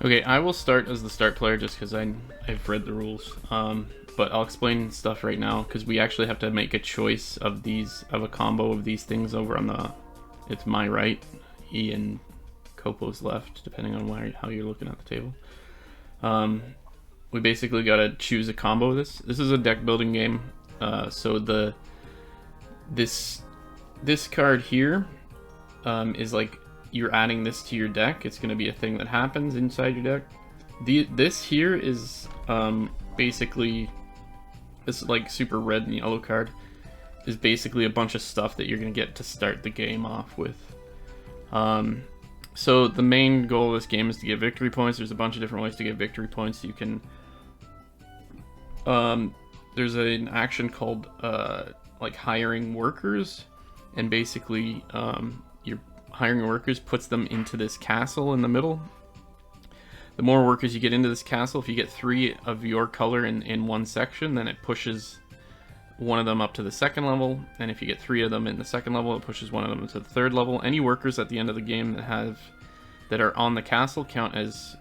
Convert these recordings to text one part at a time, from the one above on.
Okay, I will start as the start player just because I've read the rules. But I'll explain stuff right now because we actually have to make a choice of a combo of these things over on the. It's my right, Ian Copo's left, depending on how you're looking at the table. We basically gotta choose a combo of this. This is a deck building game. So this card here is like you're adding this to your deck. It's going to be a thing that happens inside your deck. This here is basically this like super red and yellow card is basically a bunch of stuff that you're going to get to start the game off with. So the main goal of this game is to get victory points. There's a bunch of different ways to get victory points. You can there's an action called like hiring workers, and basically you're hiring workers puts them into this castle in the middle. The more workers you get into this castle, if you get 3 of your color in one section, then it pushes one of them up to the second level, and if you get 3 of them in the second level, it pushes one of them to the third level. Any workers at the end of the game that are on the castle count as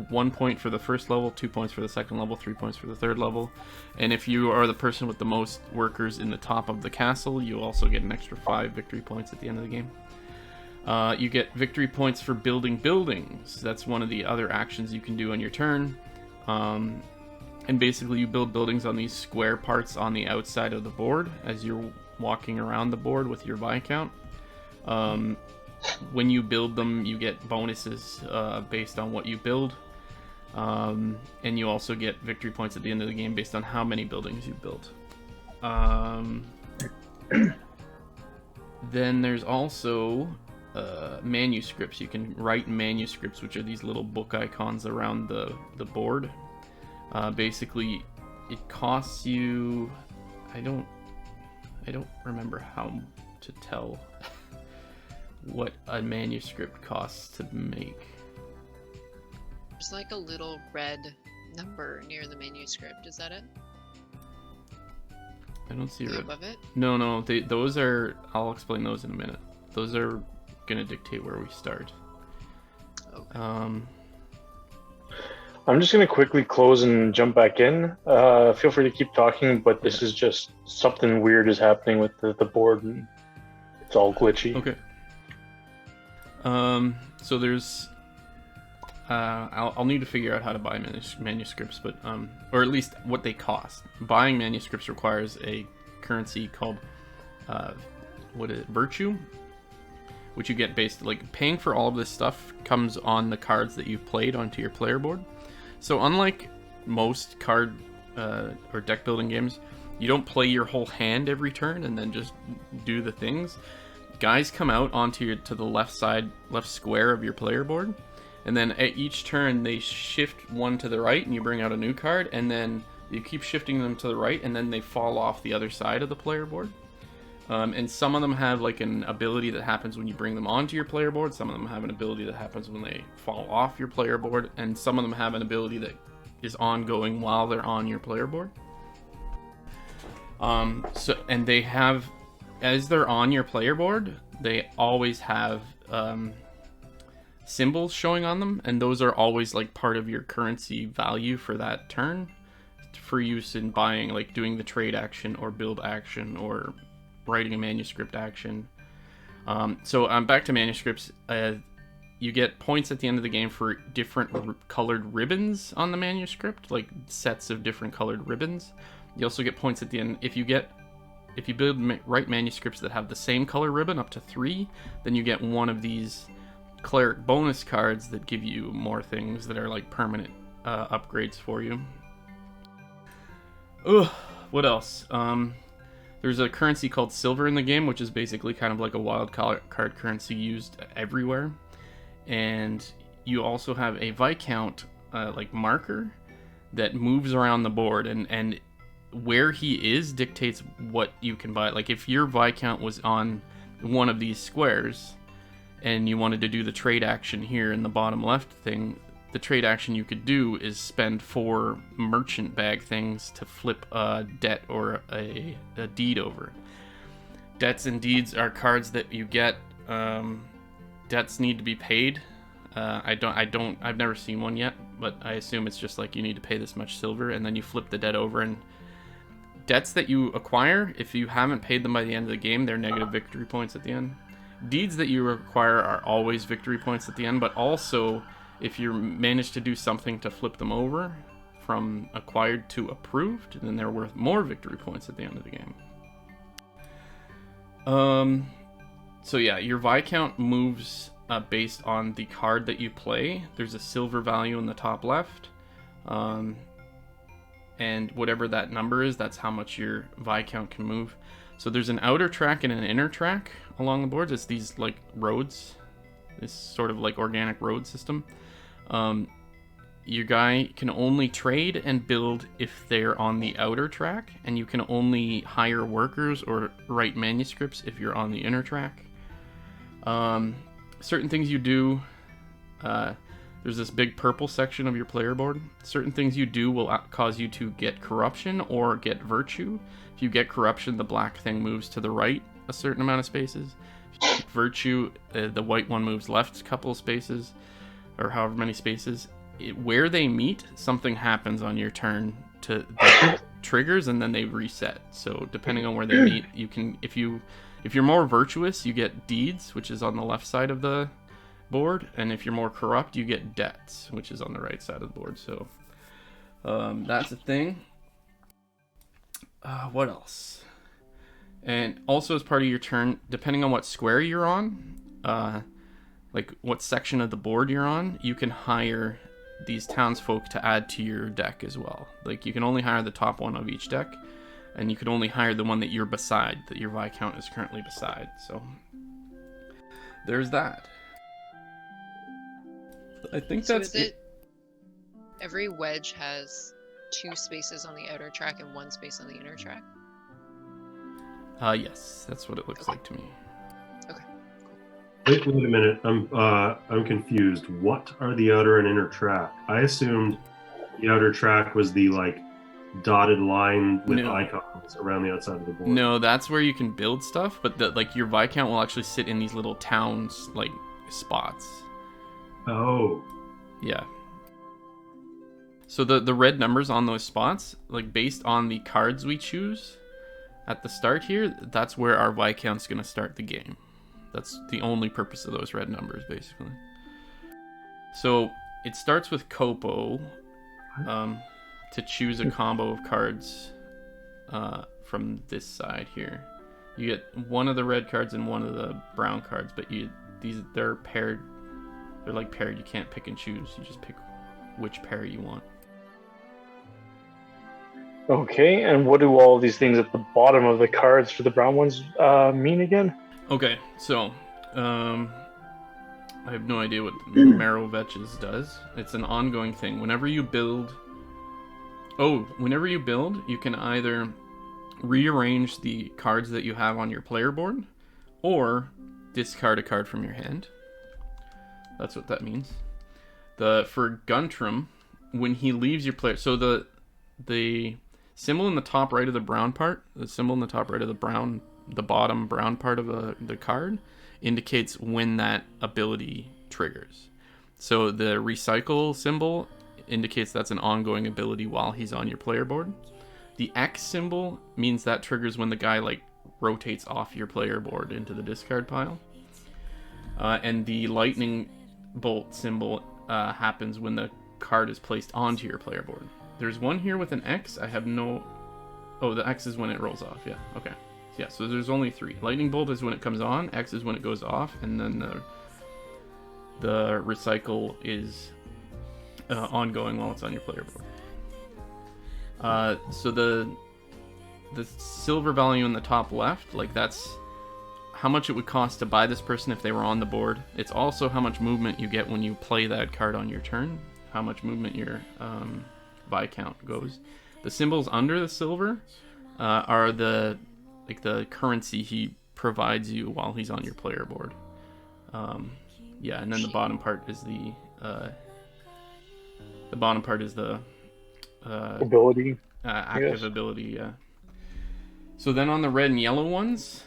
1 point for the first level, 2 points for the second level, 3 points for the third level. And if you are the person with the most workers in the top of the castle, you also get an extra 5 victory points at the end of the game. You get victory points for building buildings. That's one of the other actions you can do on your turn. And basically you build buildings on these square parts on the outside of the board as you're walking around the board with your Viscount. When you build them, you get bonuses based on what you build. And you also get victory points at the end of the game based on how many buildings you built. Then there's also manuscripts. You can write manuscripts, which are these little book icons around the board. Basically, it costs you... I don't remember how to tell what a manuscript costs to make. There's like a little red number near the manuscript. Is that it? I don't see red. Above it? No. Those are... I'll explain those in a minute. Those are gonna dictate where we start. Okay. I'm just gonna quickly close and jump back in. Feel free to keep talking, but this is just something weird is happening with the board, and it's all glitchy. Okay. So there's I'll need to figure out how to buy manuscripts, but or at least what they cost. Buying manuscripts requires a currency called virtue, which you get based like paying for all of this stuff comes on the cards that you've played onto your player board. So unlike most card or deck building games, you don't play your whole hand every turn and then just do the things. Guys come out onto to the left square of your player board, and then at each turn they shift one to the right and you bring out a new card, and then you keep shifting them to the right and then they fall off the other side of the player board. And some of them have like an ability that happens when you bring them onto your player board, some of them have an ability that happens when they fall off your player board, and some of them have an ability that is ongoing while they're on your player board. And they have, as they're on your player board, they always have symbols showing on them, and those are always like part of your currency value for that turn for use in buying, like doing the trade action or build action or writing a manuscript action. So back to manuscripts. You get points at the end of the game for different colored ribbons on the manuscript, like sets of different colored ribbons. You also get points at the end if you write manuscripts that have the same color ribbon up to 3, then you get one of these cleric bonus cards that give you more things that are like permanent upgrades for you. What else? There's a currency called silver in the game, which is basically kind of like a wild card currency used everywhere. And you also have a Viscount like marker that moves around the board, and where he is dictates what you can buy. Like if your Viscount was on one of these squares and you wanted to do the trade action here in the bottom left thing, the trade action you could do is spend 4 merchant bag things to flip a debt or a deed over. Debts and deeds are cards that you get. Debts need to be paid. I've never seen one yet, but I assume it's just like you need to pay this much silver, and then you flip the debt over, and debts that you acquire, if you haven't paid them by the end of the game, they're negative victory points at the end. Deeds that you acquire are always victory points at the end, but also if you manage to do something to flip them over from acquired to approved, then they're worth more victory points at the end of the game. So yeah, your Viscount moves based on the card that you play. There's a silver value in the top left. And whatever that number is, that's how much your Viscount can move. So there's an outer track and an inner track along the boards. It's these like roads, this sort of like organic road system. Your guy can only trade and build if they're on the outer track, and you can only hire workers or write manuscripts if you're on the inner track. Certain things you do, there's this big purple section of your player board. Certain things you do will cause you to get corruption or get virtue. If you get corruption, the black thing moves to the right a certain amount of spaces. If you get virtue, the white one moves left a couple of spaces, or however many spaces. Where they meet, something happens on your turn to that triggers, and then they reset. So depending on where they meet, you can, if you're more virtuous, you get deeds, which is on the left side of the board, and if you're more corrupt, you get debts, which is on the right side of the board. So that's a thing. What else? And also as part of your turn, depending on what square you're on, like what section of the board you're on, you can hire these townsfolk to add to your deck as well. Like you can only hire the top one of each deck, and you can only hire the one that you're beside, that your Viscount is currently beside. So there's that. I think So that's is it every wedge has 2 spaces on the outer track and 1 space on the inner track? Yes, that's what it looks like to me. Okay. Wait a minute. I'm confused. What are the outer and inner track? I assumed the outer track was the like dotted line with icons around the outside of the board. No, that's where you can build stuff, but like your Viscount will actually sit in these little towns like spots. Oh. Yeah. So the red numbers on those spots, like based on the cards we choose at the start here, that's where our Viscount's going to start the game. That's the only purpose of those red numbers, basically. So it starts with Copo to choose a combo of cards from this side here. You get one of the red cards and one of the brown cards, but they're paired. They're like paired. You can't pick and choose. You just pick which pair you want. Okay, and what do all these things at the bottom of the cards for the brown ones mean again? Okay, so I have no idea what Marrow Vetches does. It's an ongoing thing. Whenever you build, you can either rearrange the cards that you have on your player board, or discard a card from your hand. That's what that means. For Guntram, when he leaves your player, so the symbol in the top right of the brown part, the symbol in the top right of the bottom brown part of the card indicates when that ability triggers. So the recycle symbol indicates that's an ongoing ability while he's on your player board. The X symbol means that triggers when the guy like rotates off your player board into the discard pile. And the lightning bolt symbol happens when the card is placed onto your player board. There's one here with an X. The X is when it rolls off. Yeah, okay. Yeah, so there's only 3. Lightning bolt is when it comes on, X is when it goes off, and then the recycle is ongoing while it's on your player board. So the silver value in the top left, like that's how much it would cost to buy this person if they were on the board. It's also how much movement you get when you play that card on your turn, how much movement your Viscount goes. The symbols under the silver are the currency he provides you while he's on your player board. Yeah, and then the bottom part is the ability. Active ability, yeah. So then on the red and yellow ones,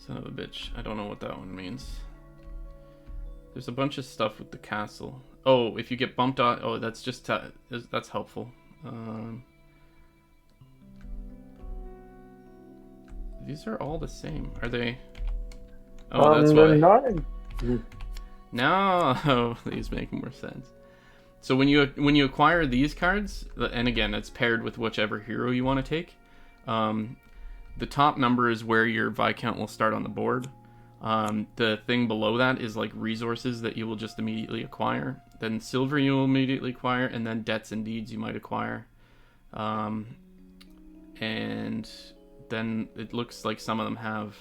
Son of a bitch. I don't know what that one means. There's a bunch of stuff with the castle. Oh, if you get bumped on... Oh, that's just... that's helpful. These are all the same. Are they... Oh, that's they're why. not. No, these make more sense. So when you acquire these cards, and again, it's paired with whichever hero you want to take, the top number is where your Viscount will start on the board. The thing below that is like resources that you will just immediately acquire. Then silver you will immediately acquire, and then debts and deeds you might acquire. And then it looks like some of them have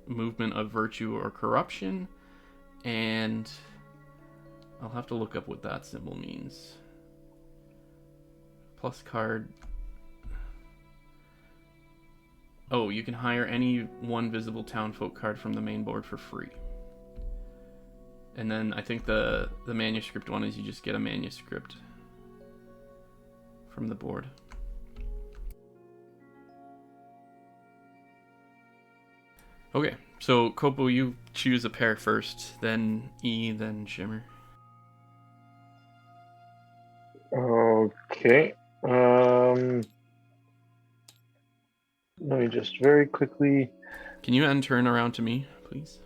movement of virtue or corruption, and I'll have to look up what that symbol means. Plus card. Oh, you can hire any one visible townfolk card from the main board for free. And then I think the manuscript one is you just get a manuscript from the board. Okay, so Kopo, you choose a pair first, then E, then Shymmer. Okay. Let me just very quickly. Can you end turn around to me, please?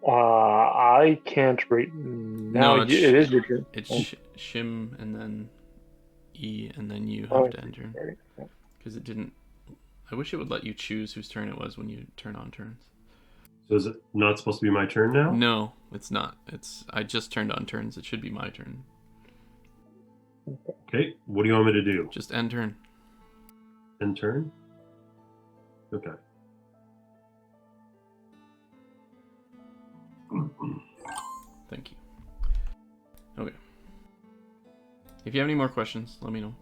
I can't right now. No, It is your turn. It's Shim and then E, and then you Oh, have to end turn. right. Because it didn't... I wish it would let you choose whose turn it was when you turn on turns. So is it not supposed to be my turn now? No, it's not. I just turned on turns. It should be my turn. Okay, what do you want me to do? Just end turn. End turn? Okay. Thank you. Okay. If you have any more questions, let me know.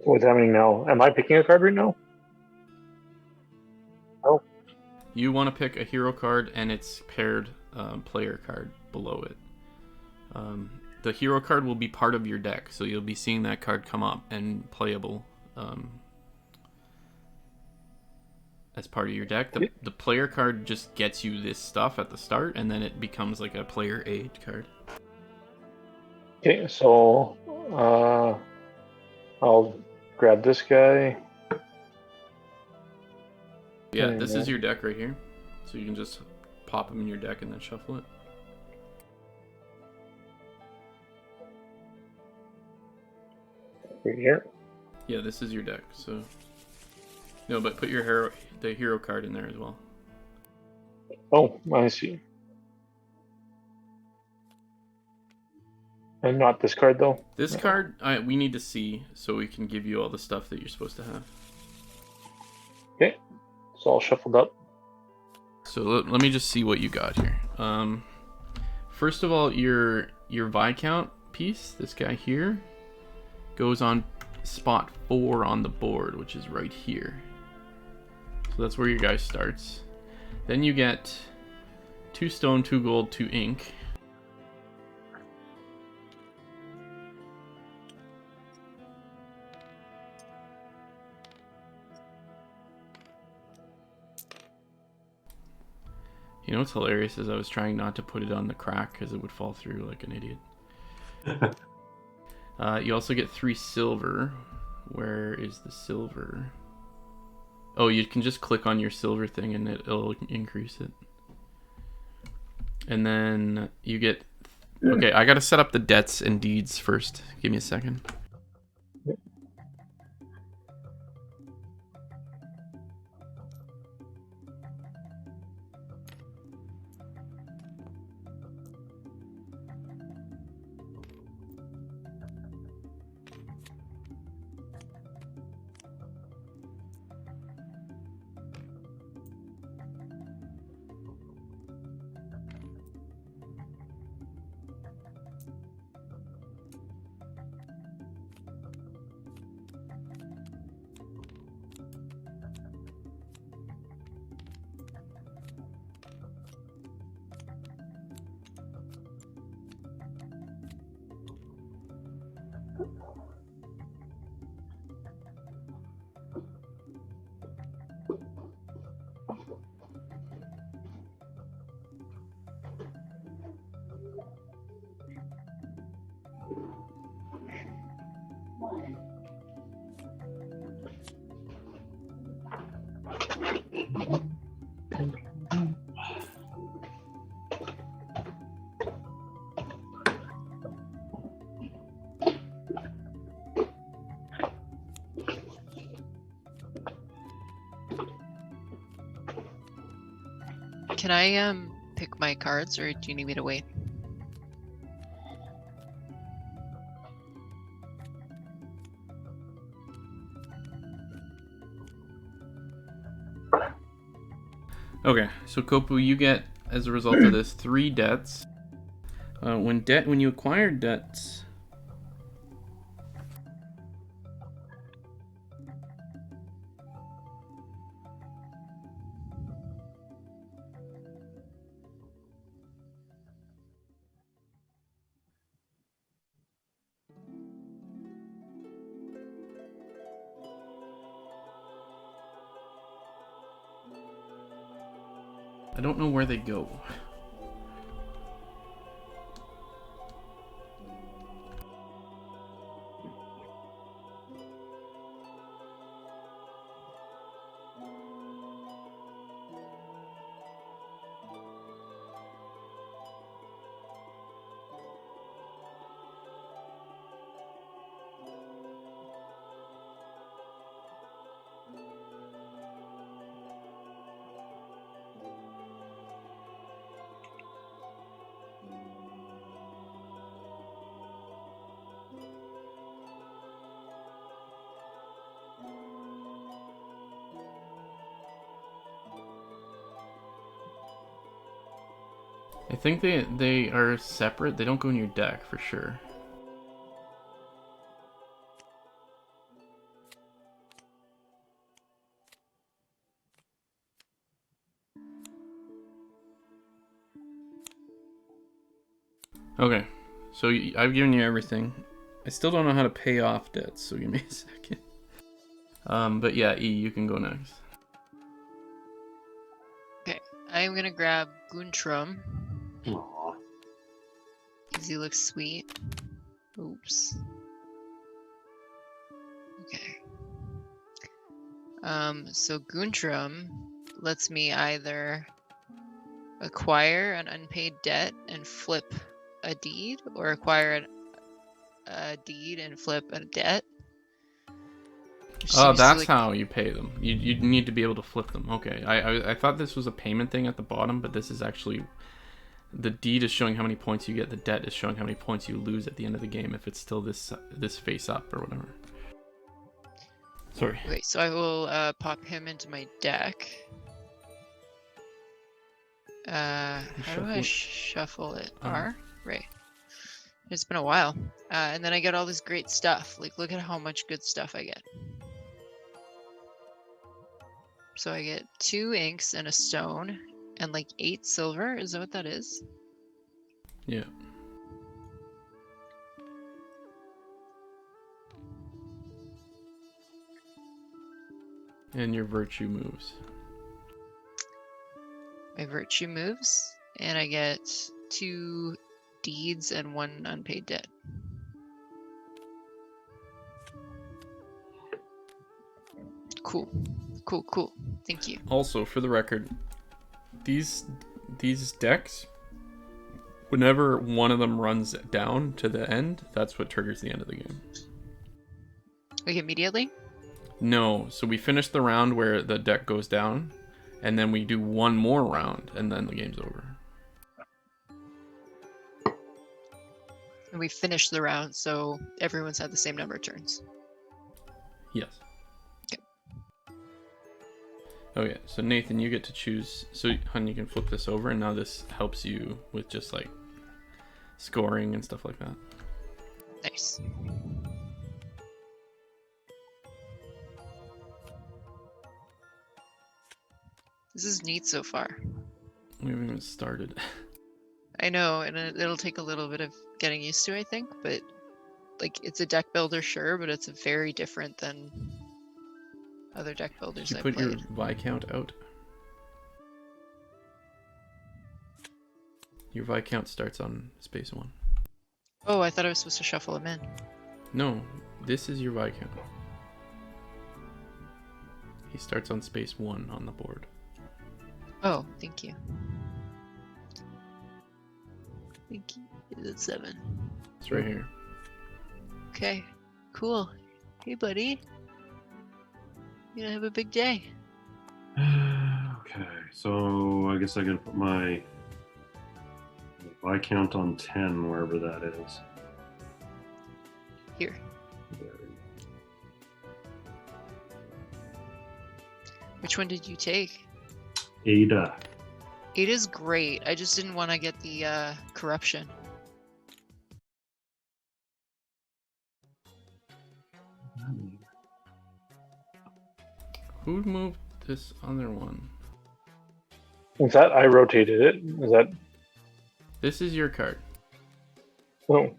What's happening now? Am I picking a card right now? Oh. You want to pick a hero card and its paired player card below it. The hero card will be part of your deck, so you'll be seeing that card come up and playable as part of your deck. The player card just gets you this stuff at the start, and then it becomes like a player aid card. Okay, so I'll grab this guy. Yeah, this is your deck right here. So you can just pop them in your deck and then shuffle it. Right here. Yeah, this is your deck. So no, but put your the hero card in there as well. Oh, I see. And not this card though. This card we need to see so we can give you all the stuff that you're supposed to have. Okay, it's all shuffled up. So let me just see what you got here. First of all, your Viscount piece, this guy here, goes on spot 4 on the board, which is right here. So that's where your guy starts. Then you get 2 stone, 2 gold, 2 ink. You know what's hilarious is I was trying not to put it on the crack because it would fall through like an idiot. You also get 3 silver. Where is the silver? Oh, you can just click on your silver thing and it'll increase it. And then you get... Okay, I gotta set up the debts and deeds first. Give me a second. Can I pick my cards, or do you need me to wait? Okay, so Kopu, you get, as a result of this, 3 debts. When you acquire debts, I don't know where they go. I think they are separate. They don't go in your deck for sure. Okay, so I've given you everything. I still don't know how to pay off debts, so give me a second. But yeah, E, you can go next. Okay, I'm gonna grab Guntram, Aw. because he looks sweet. Oops. Okay. So Guntram lets me either acquire an unpaid debt and flip a deed, or acquire a deed and flip a debt. Oh, that's how you pay them. You need to be able to flip them. Okay, I thought this was a payment thing at the bottom, but this is actually... The deed is showing how many points you get. The debt is showing how many points you lose at the end of the game if it's still this face up or whatever. Sorry. Okay, so I will pop him into my deck. How do I shuffle it? R? Right. It's been a while. And then I get all this great stuff. Like, look at how much good stuff I get. So I get 2 inks and a stone and like 8 silver. Is that what that is? Yeah. And your virtue moves. My virtue moves, and I get 2 deeds and 1 unpaid debt. Cool. Cool, cool. Thank you. Also, for the record, these decks, whenever one of them runs down to the end, that's what triggers the end of the game. Like immediately? No, so we finish the round where the deck goes down, and then we do one more round, and then the game's over. And we finish the round, so everyone's had the same number of turns. Yes. Okay. Okay, so Nathan, you get to choose. So, hun, you can flip this over, and now this helps you with just like scoring and stuff like that. Nice. This is neat so far. We haven't even started. I know, and it'll take a little bit of getting used to, I think, but like it's a deck builder, sure, but it's very different than other deck builders Did you I've put your played. Viscount out? Your Viscount starts on space 1. Oh, I thought I was supposed to shuffle him in. No, this is your Viscount. He starts on space 1 on the board. Oh, thank you. Thank you. It's 7. It's right here. Okay, cool. Hey, buddy. You gonna have a big day. Okay, So I guess I gotta put my Viscount on 10, wherever that is. Here. Which one did you take? Ada. Ada's great. I just didn't want to get the corruption. Who moved this other one? Is that I rotated it? Is that This is your card. oh?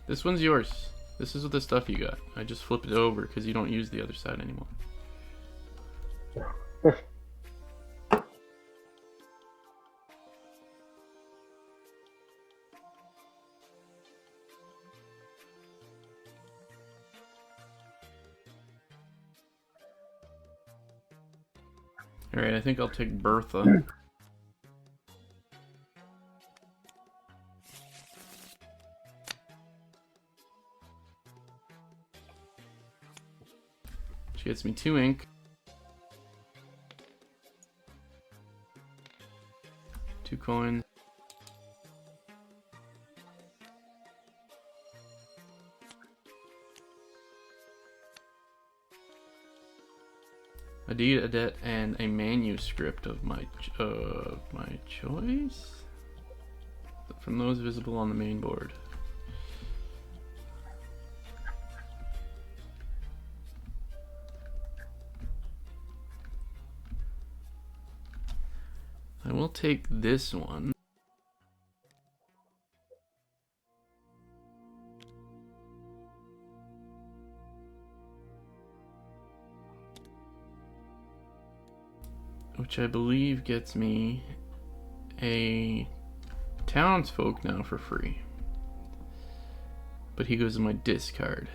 This one's yours. This is the stuff you got. I just flipped it over because you don't use the other side anymore. Alright, I think I'll take Bertha. She gets me 2 ink. 2 coins. A deed, a debt, and a manuscript of my choice? From those visible on the main board. I will take this one. Which I believe gets me a townsfolk now for free. But he goes in my discard.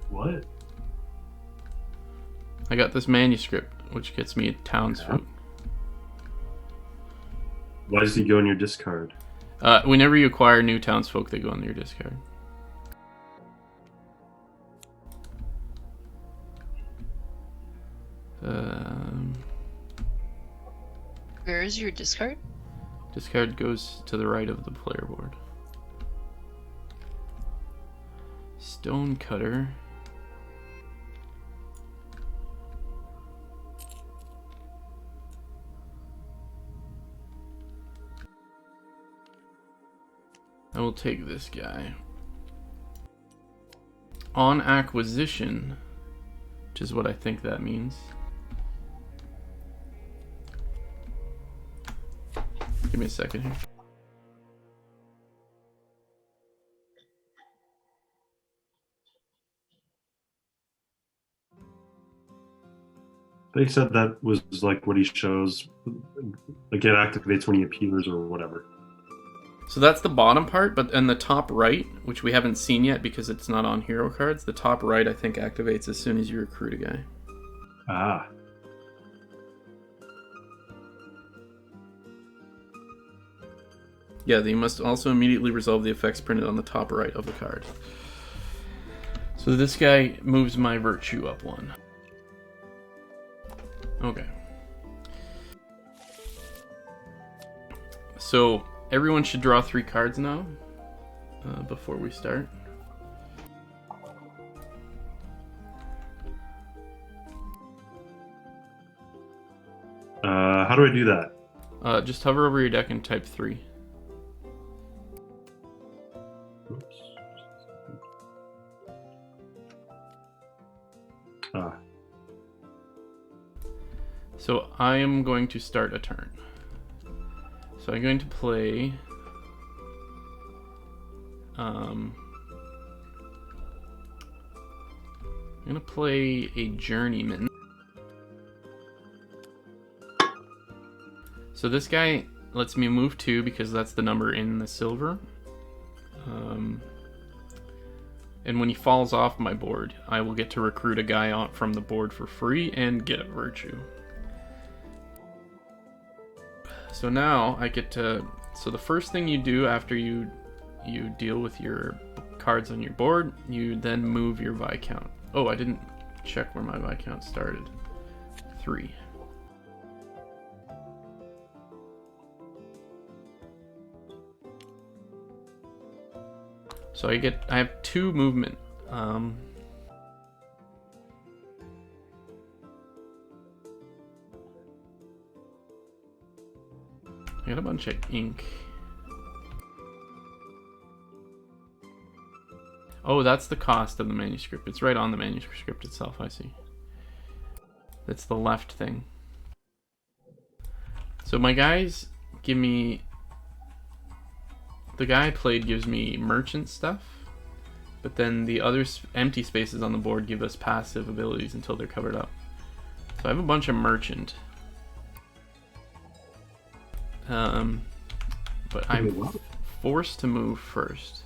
What? I got this manuscript, which gets me a townsfolk. Why does he go in your discard? Whenever you acquire new townsfolk, they go in your discard. Where is your discard? Discard goes to the right of the player board. Stonecutter. I will take this guy. On acquisition, which is what I think that means. Give me a second here. They said that was like what he shows. Like it activates when he appears or whatever. So that's the bottom part, but in the top right, which we haven't seen yet because it's not on hero cards, the top right I think activates as soon as you recruit a guy. Ah. Yeah, you must also immediately resolve the effects printed on the top right of the card. So this guy moves my virtue up 1. Okay. So everyone should draw 3 cards now before we start. How do I do that? Just hover over your deck and type 3. Oops. Ah. So I am going to start a turn. So I'm going to play I'm going to play a journeyman. So this guy lets me move 2 because that's the number in the silver. And when he falls off my board, I will get to recruit a guy out from the board for free and get a virtue. So now I get to... So the first thing you do after you deal with your cards on your board. You then move your Viscount. Oh, I didn't check where my Viscount started. 3. So I have 2 movement. I got a bunch of ink. Oh, that's the cost of the manuscript. It's right on the manuscript itself, I see. That's the left thing. So my guys give me... The guy I played gives me merchant stuff, but then the other empty spaces on the board give us passive abilities until they're covered up. So I have a bunch of merchant. But I'm forced to move first.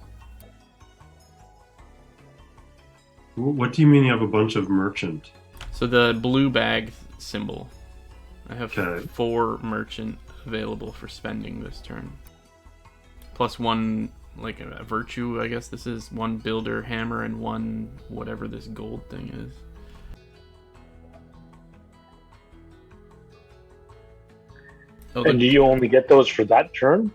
What do you mean you have a bunch of merchant? So the blue bag symbol. I have Okay. 4 merchant available for spending this turn. Plus 1, like a virtue, I guess this is. 1 builder hammer and 1 whatever this gold thing is. Oh, And do you only get those for that turn?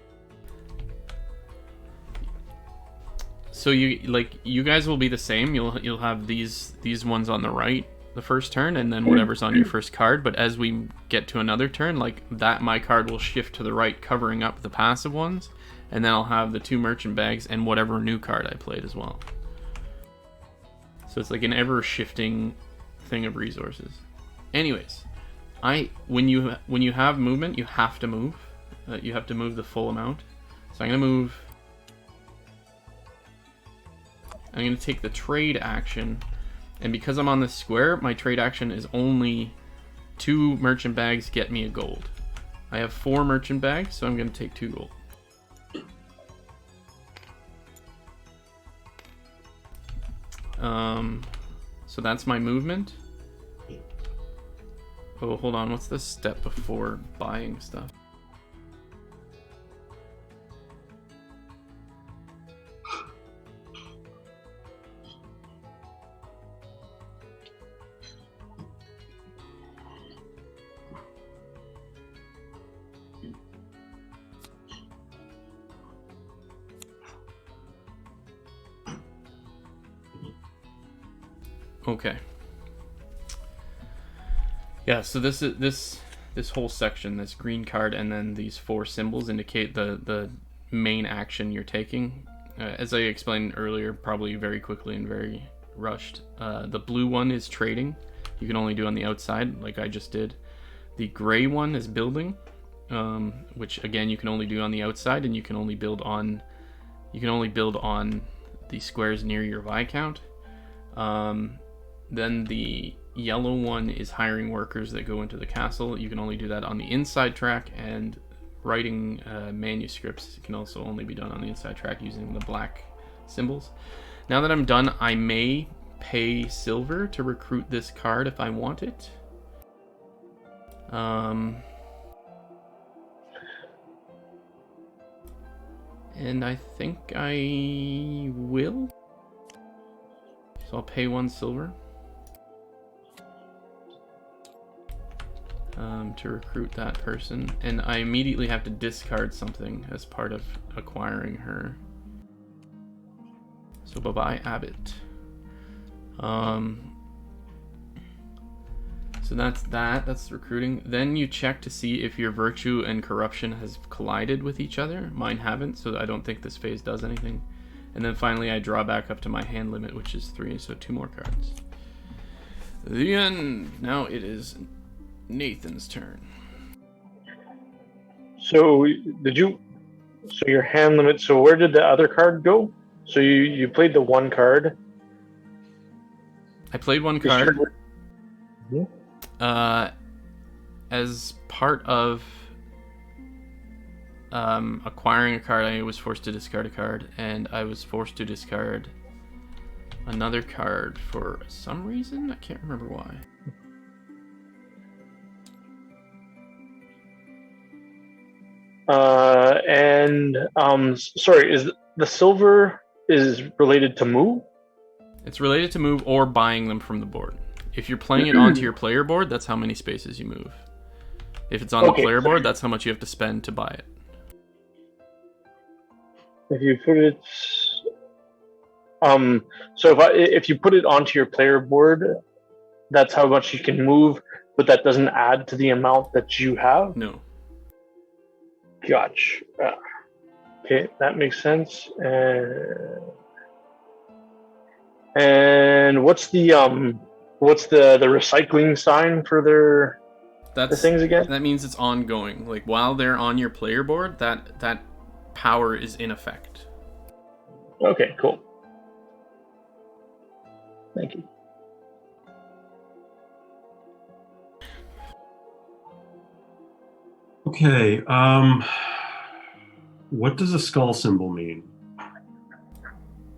So you guys will be the same. You'll have these ones on the right the first turn, and then whatever's on your first card. But as we get to another turn, like that, my card will shift to the right, covering up the passive ones, and then I'll have the 2 merchant bags and whatever new card I played as well. So it's like an ever-shifting thing of resources. Anyways, when you have movement, you have to move. You have to move the full amount. So I'm gonna move. I'm going to take the trade action, and because I'm on this square, my trade action is only 2 merchant bags get me a gold. I have 4 merchant bags, so I'm going to take 2 gold. So that's my movement. Oh, hold on, what's the step before buying stuff? Okay. Yeah, so this whole section, this green card, and then these 4 symbols indicate the main action you're taking. As I explained earlier, probably very quickly and very rushed. The blue one is trading. You can only do on the outside, like I just did. The gray one is building, which again you can only do on the outside, and you can only build on the squares near your Viscount. Then the yellow one is hiring workers that go into the castle. You can only do that on the inside track, and writing manuscripts can also only be done on the inside track using the black symbols. Now that I'm done, I may pay silver to recruit this card if I want it. And I think I will. So I'll pay 1 silver. To recruit that person, and I immediately have to discard something as part of acquiring her. So bye-bye Abbott. So that's recruiting. Then you check to see if your virtue and corruption has collided with each other. Mine haven't, so I don't think this phase does anything. And then finally I draw back up to my hand limit, which is 3, so 2 more cards. The end. Now it is Nathan's turn. So your hand limit, so where did the other card go? So you played the 1 card. I played 1 card. As part of acquiring a card, I was forced to discard a card, and I was forced to discard another card for some reason. I can't remember why. Sorry, is the silver, is related to move? It's related to move or buying them from the board. If you're playing it onto your player board, that's how many spaces you move. If it's on the player board, that's how much you have to spend to buy it. If you put it, so if you put it onto your player board, that's how much you can move, but that doesn't add to the amount that you have. No. Gotcha. Okay, that makes sense. And what's the recycling sign for the things again? That means it's ongoing. Like while they're on your player board, that power is in effect. Okay, cool. Thank you. Okay. What does a skull symbol mean?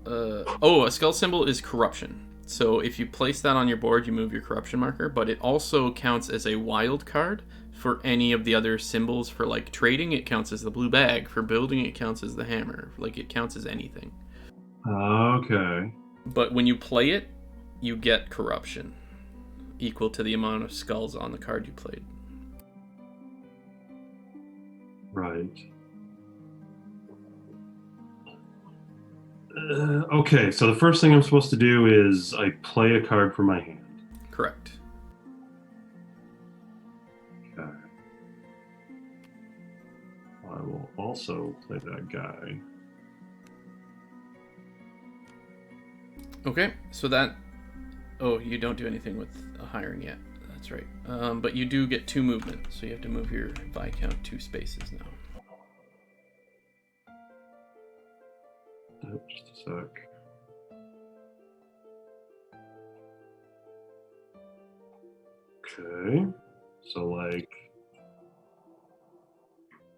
A skull symbol is corruption. So if you place that on your board, you move your corruption marker, but it also counts as a wild card for any of the other symbols. For like trading, it counts as the blue bag. For building, it counts as the hammer. Like it counts as anything. Okay. But when you play it, you get corruption equal to the amount of skulls on the card you played. Right. Okay, so the first thing I'm supposed to do is I play a card from my hand. Correct. Okay. I will also play that guy. Okay, so that... Oh, you don't do anything with hiring yet. That's right. But you do get 2 movement, so you have to move your Viscount 2 spaces now. Just a sec. Okay, so like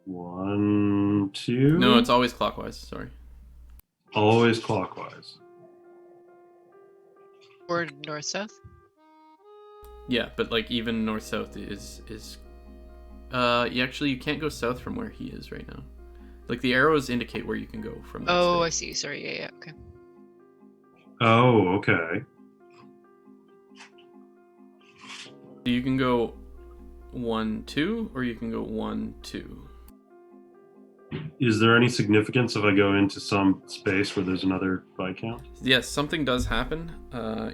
1, 2. No, it's always clockwise. Sorry. Always clockwise. Or north-south? Yeah, but like even north-south is you can't go south from where he is right now. Like the arrows indicate where you can go from. Oh, I see. Sorry. Yeah. Okay. Oh, okay. So you can go 1, 2, or you can go 1, 2. Is there any significance if I go into some space where there's another Viscount? Yes, something does happen.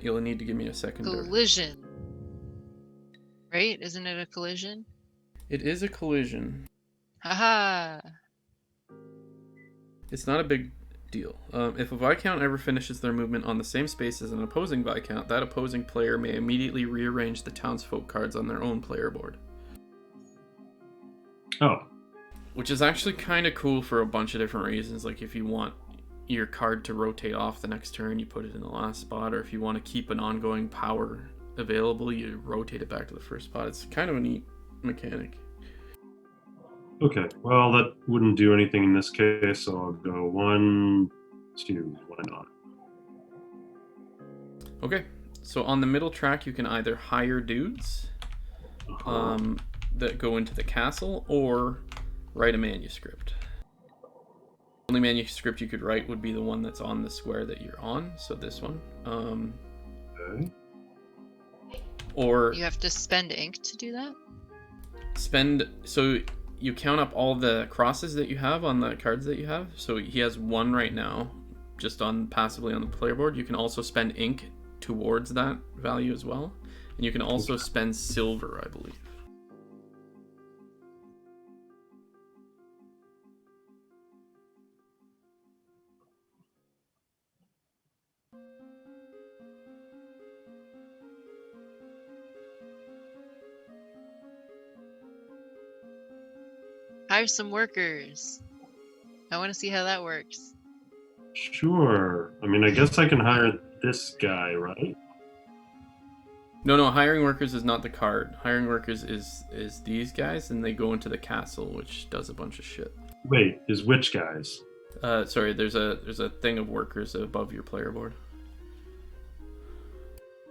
You'll need to give me a second. Collision. Right? Isn't it a collision? It is a collision. Haha. It's not a big deal. If a Viscount ever finishes their movement on the same space as an opposing Viscount, that opposing player may immediately rearrange the townsfolk cards on their own player board. Oh. Which is actually kind of cool for a bunch of different reasons. Like if you want your card to rotate off the next turn, you put it in the last spot, or if you want to keep an ongoing power available, you rotate it back to the first spot. It's kind of a neat mechanic. Okay, well, that wouldn't do anything in this case, so I'll go 1, 2. Why not? Okay, so on the middle track, you can either hire dudes that go into the castle, or write a manuscript. The only manuscript you could write would be the one that's on the square that you're on, so this one. Okay. Or You have to spend ink to do that? so you count up all the crosses that you have on the cards that you have. So he has 1 right now, just on passively on the player board. You can also spend ink towards that value as well. And you can also spend silver, I believe. Hire some workers. I want to see how that works. Sure. I mean, I guess I can hire this guy, right? No, hiring workers is not the card. Hiring workers is these guys, and they go into the castle, which does a bunch of shit. Wait, is which guys? Sorry, there's a thing of workers above your player board.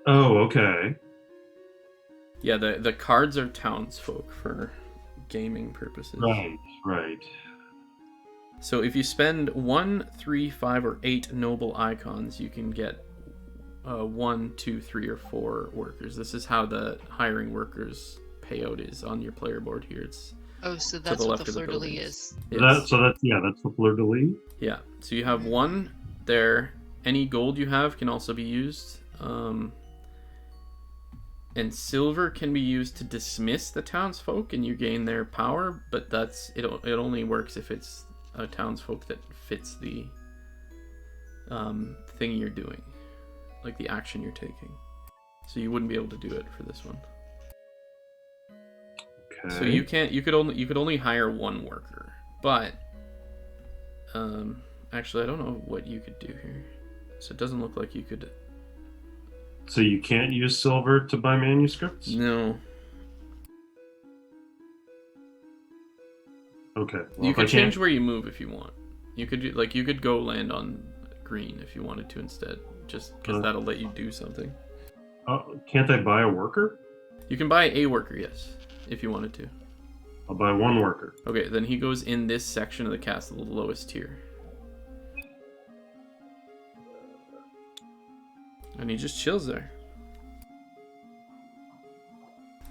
Oh, okay. Yeah, the cards are townsfolk for gaming purposes. Right. So if you spend 1, 3, 5, or 8 noble icons, you can get 1, 2, 3, or 4 workers. This is how the hiring workers payout is on your player board here. It's Oh, so to that's the what left the of the fleur-de-lis buildings. is. Yes. That's the fleur de lis. Yeah. So you have 1 there. Any gold you have can also be used. And silver can be used to dismiss the townsfolk, and you gain their power. But it only works if it's a townsfolk that fits the thing you're doing, like the action you're taking. So you wouldn't be able to do it for this one. Okay. So you could only hire 1 worker, but actually I don't know what you could do here. So it doesn't look like you could. So you can't use silver to buy manuscripts? No. Okay. Well, You if I could change can't- where you move if you want. You could go land on green if you wanted to instead, just because that'll let you do something. Can't I buy a worker? You can buy a worker, yes, if you wanted to. I'll buy 1 worker. Okay, then he goes in this section of the castle, the lowest tier. And he just chills there.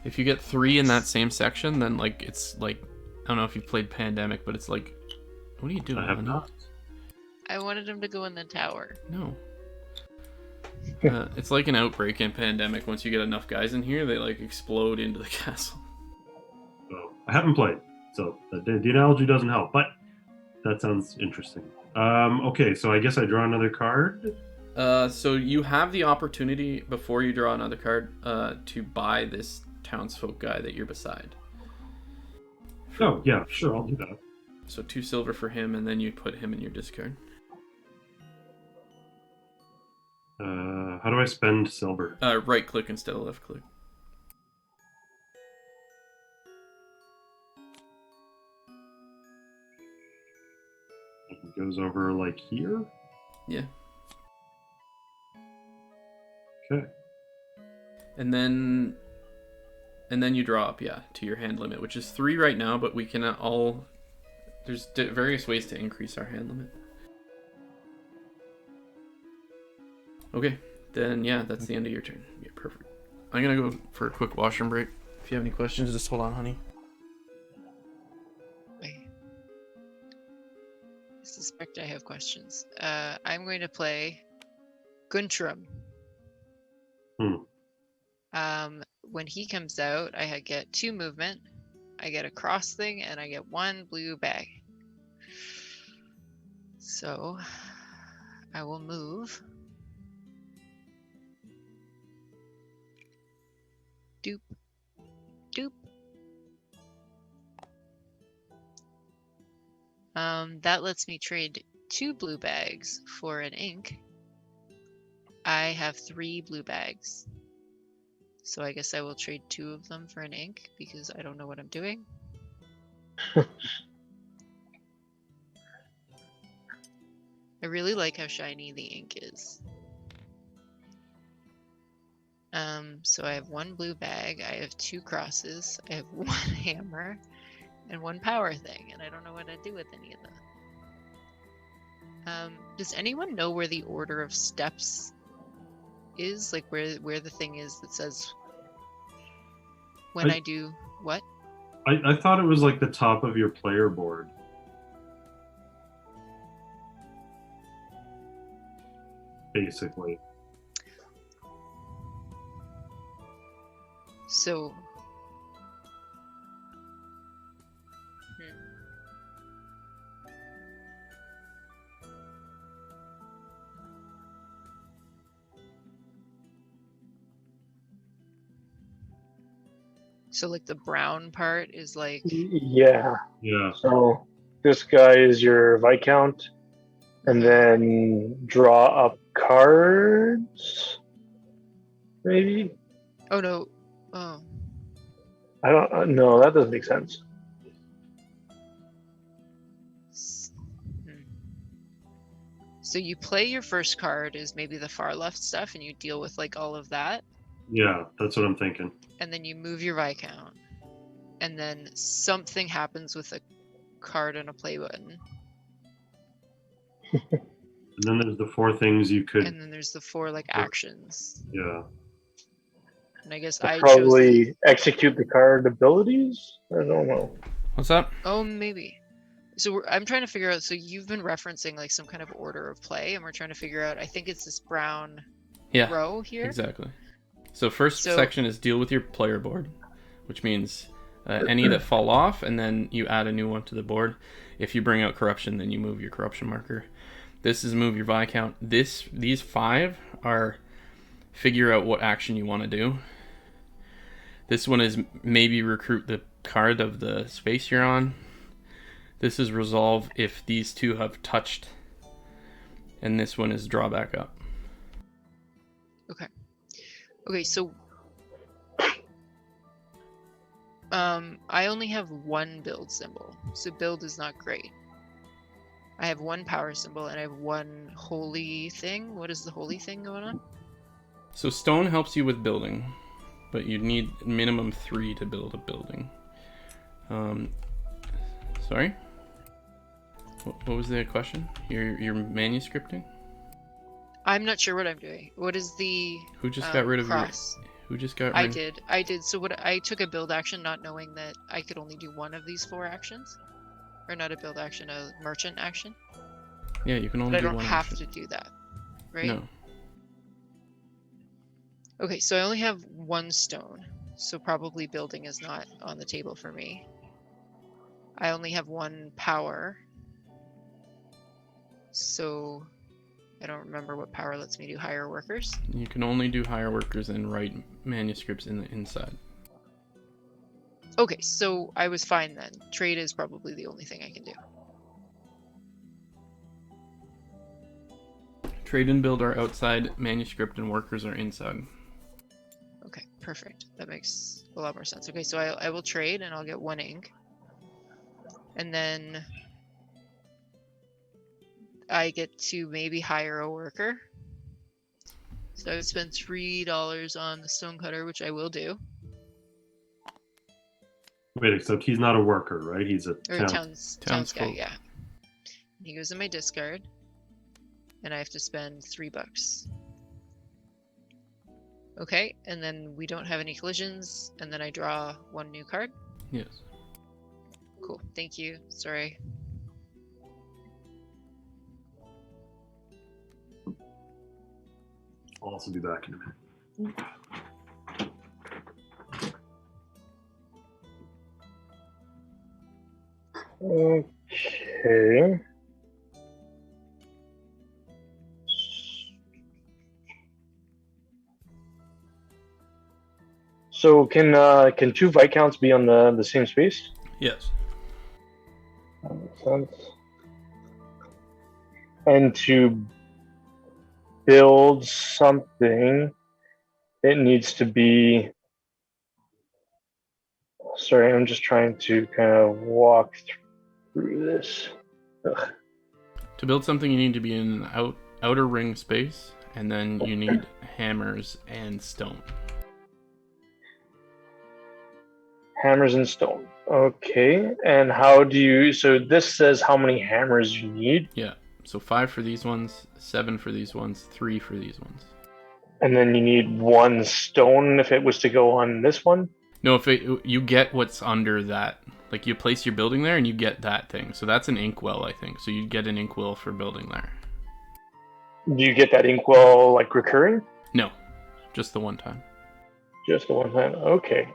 If you get 3 in that same section, then like it's like, I don't know if you've played Pandemic, but it's like, what are you doing? I have honey? not. I wanted him to go in the tower. No. It's like an outbreak in Pandemic. Once you get enough guys in here, they like explode into the castle. So, I haven't played, so the analogy doesn't help, but that sounds interesting. Okay, so I guess I draw another card. So you have the opportunity before you draw another card to buy this townsfolk guy that you're beside. Oh, yeah, sure, I'll do that. So 2 silver for him, and then you put him in your discard. How do I spend silver? Right click instead of left click. It goes over like here? Yeah. Okay. And then you draw up, to your hand limit, which is 3 right now, but we can all... There's various ways to increase our hand limit. Okay, then that's the end of your turn. Yeah, perfect. I'm gonna go for a quick washroom break. If you have any questions, just hold on, honey. I suspect I have questions. I'm going to play Guntram. When he comes out, I get 2 movement, I get a cross thing, and I get 1 blue bag. So I will move. Doop. Doop. That lets me trade 2 blue bags for an ink. I have 3 blue bags. So I guess I will trade 2 of them for an ink because I don't know what I'm doing. I really like how shiny the ink is. So I have 1 blue bag, I have 2 crosses, I have 1 hammer, and 1 power thing, and I don't know what to do with any of them. Does anyone know where the order of steps is? Like where the thing is that says when I do what? I thought it was like the top of your player board. Basically. So So like the brown part is like Yeah. Yeah. So this guy is your Viscount, and then draw up cards. Maybe. oh no. Oh. I don't know. That doesn't make sense. So you play your first card is maybe the far left stuff and you deal with like all of that. Yeah, that's what I'm thinking. And then you move your Viscount. And then something happens with a card and a play button. And then there's the 4 things you could. And then there's the 4 like actions. Yeah. And I guess I'll I chose the, probably execute the card abilities. I don't know. What's up? oh, maybe. So I'm trying to figure out, so you've been referencing like some kind of order of play, and we're trying to figure out, I think it's this brown Yeah, row here. exactly. So first So- section is deal with your player board, which means any that fall off, and then you add a new one to the board. If you bring out corruption, then you move your corruption marker. This is move your Viscount. These 5 are figure out what action you want to do. This one is maybe recruit the card of the space you're on. This is resolve if these 2 have touched. And this one is draw back up. Okay, so I only have 1 build symbol, so build is not great. I have 1 power symbol and I have 1 holy thing. What is the holy thing going on? So stone helps you with building, but you need minimum 3 to build a building. Sorry? What was the question? You're manuscripting? I'm not sure what I'm doing. What is the Who just got rid of cross? Who just got I rid? did. So what I took a build action, not knowing that I could only do 1 of these 4 actions, or not a build action, a merchant action. Yeah, you can only But I do don't one have action. to do that, right? No. Okay, so I only have 1 stone, so probably building is not on the table for me. I only have 1 power, so I don't remember what power lets me do hire workers. You can only do hire workers and write manuscripts in the inside. Okay, so I was fine then. Trade is probably the only thing I can do. Trade and build are outside, manuscript and workers are inside. Okay, perfect. That makes a lot more sense. Okay, so I will trade and I'll get 1 ink. And then I get to maybe hire a worker. So I would spend $3 on the stonecutter, which I will do. Wait, except he's not a worker, right? He's a Or town. towns guy, Townsfolk. yeah. He goes in my discard. And I have to spend $3. Okay, and then we don't have any collisions, and then I draw 1 new card. Yes. Cool, thank you. Sorry. I'll also be back in a minute. Okay. So can 2 Viscounts be on the same space? Yes. That makes sense. And to build something, it needs to be. Sorry, I'm just trying to kind of walk through this. Ugh. To build something, you need to be in an outer ring space, and then you need hammers and stone. Hammers and stone. Okay, and how do you? So this says how many hammers you need, Yeah. So 5 for these ones, 7 for these ones, 3 for these ones. and then you need 1 stone if it was to go on this one. No, you get what's under that. Like you place your building there and you get that thing. So that's an inkwell, I think. So you'd get an inkwell for building there. Do you get that inkwell like recurring? No, just the one time. Just the one time. Okay.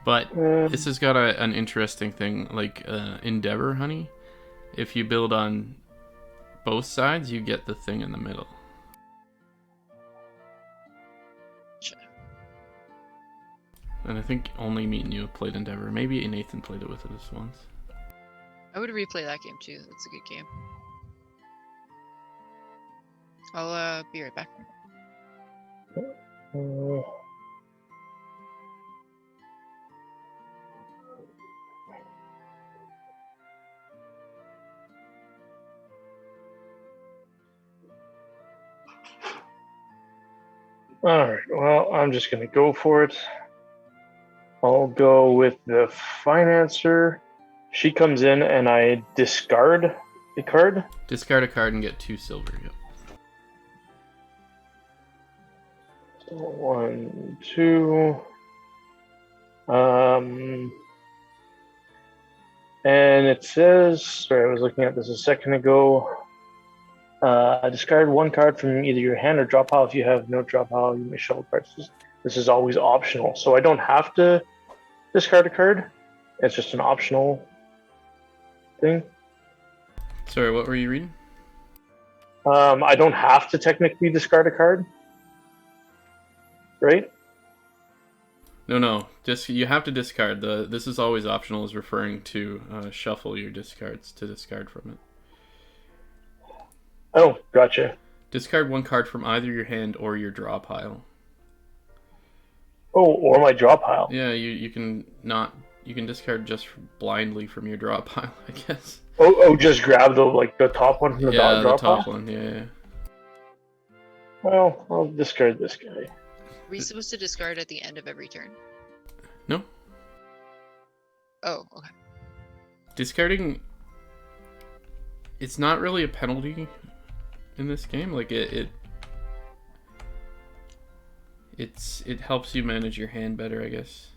But this has got an interesting thing, like Endeavor Honey. If you build on both sides, you get the thing in the middle. And I think only me and you have played Endeavor. Maybe Nathan played it with us once. I would replay that game too. That's a good game. I'll be right back. All right. Well, I'm just gonna go for it. I'll go with the Financer, she comes in and I discard a card. Discard a card and get 2 silver. Yep. So 1, 2. And it says, sorry, I was looking at this a second ago. Discard 1 card from either your hand or draw pile. If you have no draw pile, you may shuffle cards. This is always optional, so I don't have to discard a card. It's just an optional thing. Sorry, what were you reading? I don't have to technically discard a card, right? No. Just you have to discard. This is always optional is referring to shuffle your discards to discard from it. Oh, gotcha. Discard 1 card from either your hand or your draw pile. Oh, or my draw pile. Yeah, you can discard just blindly from your draw pile, I guess. Oh, just grab the top one from the draw the pile? top one, yeah. Well, I'll discard this guy. Are we supposed to discard at the end of every turn? No. Oh, okay. Discarding, it's not really a penalty in this game. Like it helps you manage your hand better, I guess.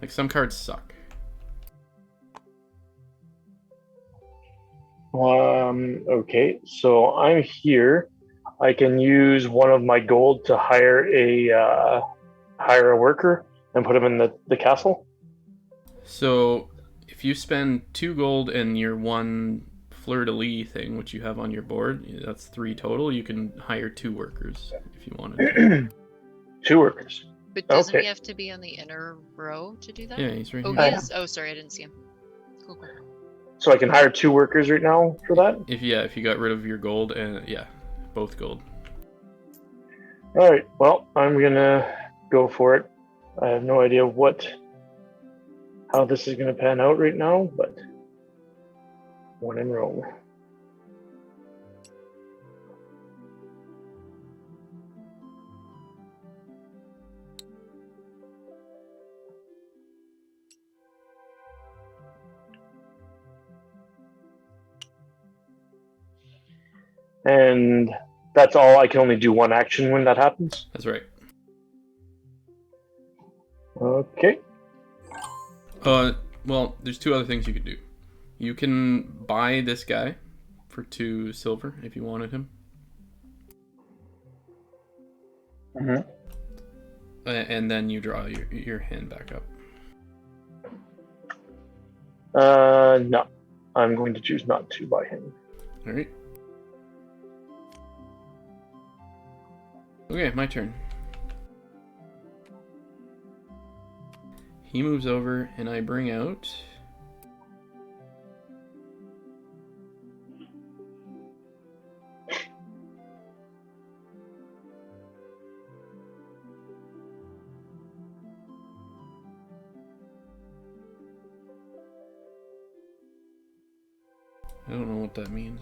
Like some cards suck. Okay, so I'm here. I can use one of my gold to hire a worker and put him in the castle. So if you spend 2 gold and your 1 fleur-de-lis thing, which you have on your board, that's 3 total. You can hire 2 workers if you wanted to. 2 workers. But doesn't Okay. he have to be on the inner row to do that? Yeah, he's right Oh, here. he is. Oh, sorry, I didn't see him. Cool. So I can hire 2 workers right now for that? If you got rid of your gold and both gold. Alright, well, I'm gonna go for it. I have no idea how this is gonna pan out right now, but one in Rome. And that's all. I can only do 1 action when that happens. That's right. Okay. Well, there's 2 other things you could do. You can buy this guy for 2 silver if you wanted him. Mm-hmm. And then you draw your hand back up. No. I'm going to choose not to buy him. All right. Okay, my turn. He moves over, and I bring out... I don't know what that means.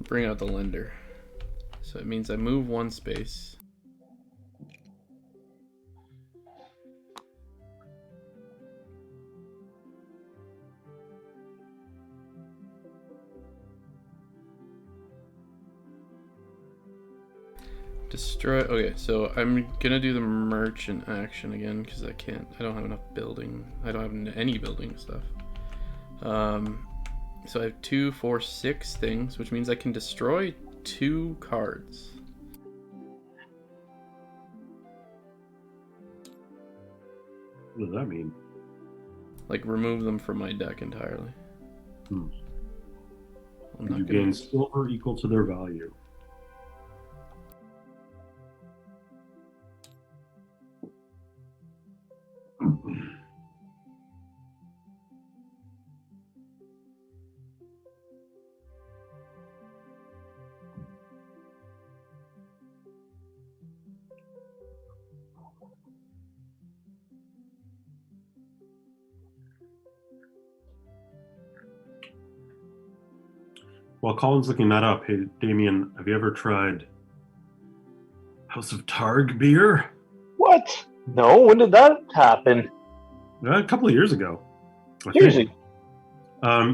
Bring out the lender. So it means I move 1 space. Destroy. Okay, so I'm gonna do the merchant action again because I don't have enough building. I don't have any building stuff. So I have 2, 4, 6 things, which means I can destroy 2 cards. What does that mean? Like remove them from my deck entirely. Hmm. I'm You not gain gonna... silver equal to their value. While Colin's looking that up, hey, Damien, have you ever tried House of Targ beer? What? No, when did that happen? A couple of years ago. I think. Seriously?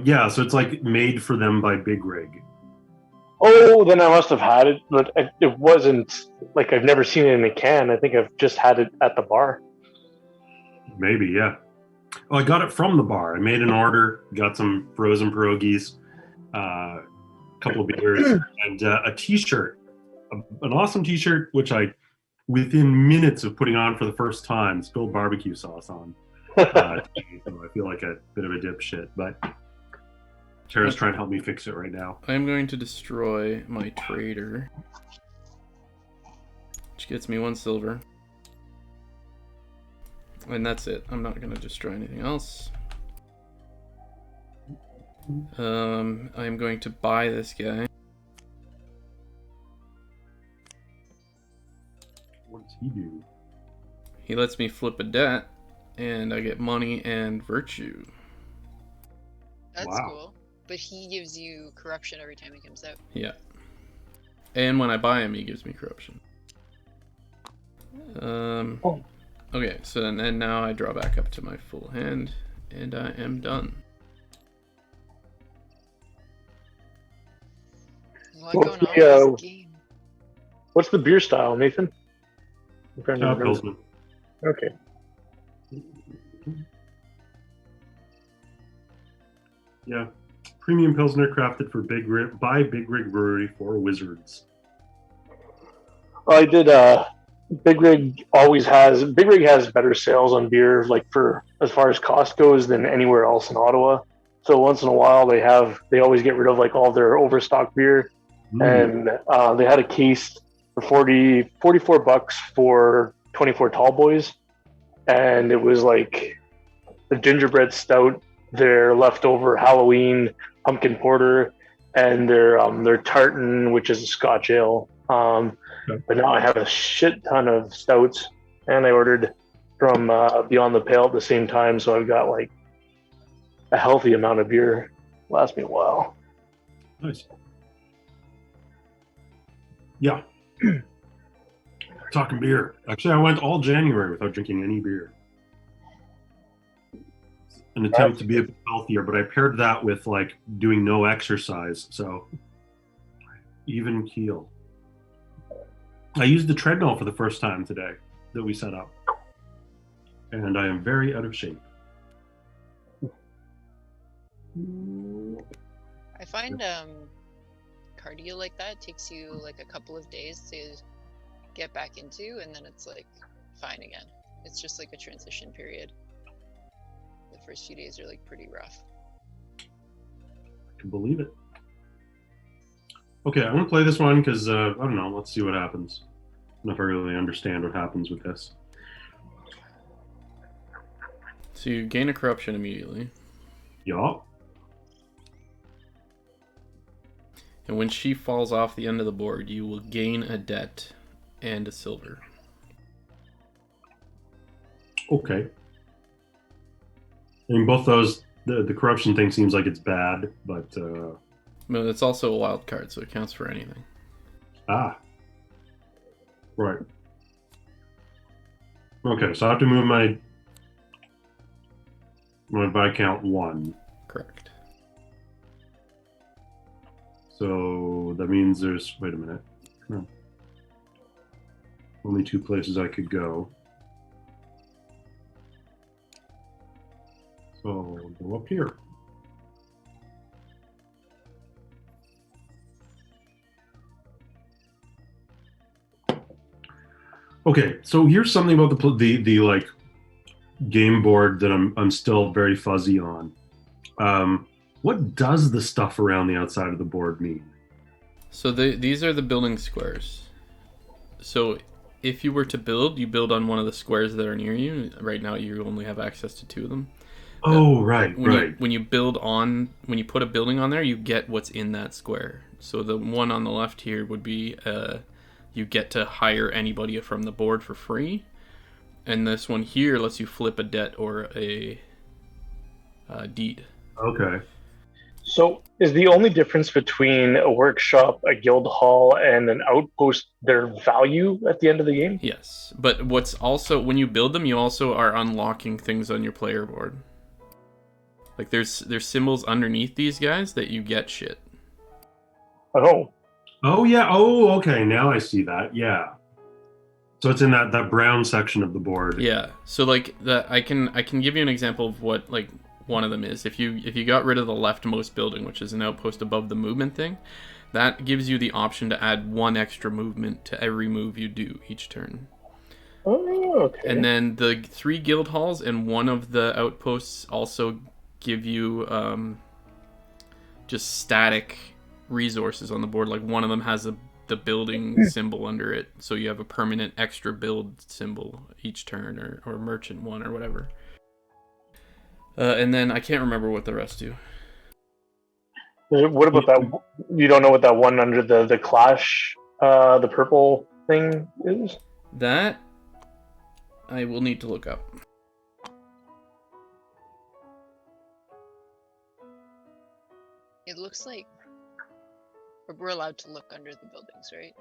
Yeah, so it's like made for them by Big Rig. Oh, then I must have had it, but it wasn't like I've never seen it in a can. I think I've just had it at the bar. Maybe, yeah. Oh, I got it from the bar. I made an order, got some frozen pierogies, a couple of beers, and a T-shirt, an awesome T-shirt, which I, within minutes of putting on for the first time, spilled barbecue sauce on. So I feel like a bit of a dipshit, but Tara's trying to help me fix it right now. I'm going to destroy my trader, which gets me 1 silver. And that's it. I'm not going to destroy anything else. I'm going to buy this guy. What does he do? He lets me flip a debt, and I get money and virtue. That's Wow. cool. But he gives you corruption every time he comes out. Yeah. And when I buy him, he gives me corruption. Okay, so then now I draw back up to my full hand, and I am done. A lot What's going on in this game. What's the beer style, Nathan? I'm trying to remember. Pilsman. Okay. Yeah. Premium Pilsner crafted for by Big Rig Brewery for Wizards. Well, I did. Big Rig has better sales on beer, like for as far as cost goes, than anywhere else in Ottawa. So once in a while, they always get rid of like all their overstock beer, and they had a case for $44 for 24 tall boys, and it was like the gingerbread stout, their leftover Halloween pumpkin porter, and their tartan, which is a Scotch ale. But now I have a shit ton of stouts, and I ordered from Beyond the Pale at the same time, so I've got like a healthy amount of beer. Lasts me a while. Nice. Yeah. Talking beer. Actually, I went all January without drinking any beer. An attempt to be a bit healthier, but I paired that with like doing no exercise, so even keel. I used the treadmill for the first time today that we set up, and I am very out of shape. I find cardio like that takes you like a couple of days to get back into, and then it's like fine again. It's just like a transition period. The first few days are like pretty rough. I can believe it. Okay, I want to play this one because, I don't know, let's see what happens. I don't know if I really understand what happens with this. So you gain a corruption immediately. Yeah. And when she falls off the end of the board, you will gain a debt and a silver. Okay. I mean, both those, the corruption thing seems like it's bad, but... But it's also a wild card, so it counts for anything. Ah. Right. Okay, so I have to move my Viscount 1. Correct. So that means there's... Wait a minute. No. Only 2 places I could go. So I'll go up here. Okay, so here's something about the like game board that I'm still very fuzzy on. What does the stuff around the outside of the board mean? So these are the building squares. So if you were to build, you build on one of the squares that are near you. Right now, you only have access to 2 of them. Oh, right. When you put a building on there, you get what's in that square. So the one on the left here would be you get to hire anybody from the board for free, and this one here lets you flip a debt or a deed. Okay. So, is the only difference between a workshop, a guild hall, and an outpost their value at the end of the game? Yes, but what's also, when you build them, you also are unlocking things on your player board. Like there's symbols underneath these guys that you get shit. Oh, Oh yeah. Oh, okay. Now I see that. Yeah. So it's in that brown section of the board. Yeah. So like I can give you an example of what like one of them is. If you got rid of the leftmost building, which is an outpost above the movement thing, that gives you the option to add 1 extra movement to every move you do each turn. oh, okay. And then the 3 guild halls and 1 of the outposts also give you just static resources on the board. Like one of them has the building symbol under it, so you have a permanent extra build symbol each turn, or merchant 1 or whatever. And then I can't remember what the rest do. What about that? You don't know what that one under the clash, the purple thing is? That I will need to look up. It looks like we're allowed to look under the buildings, right?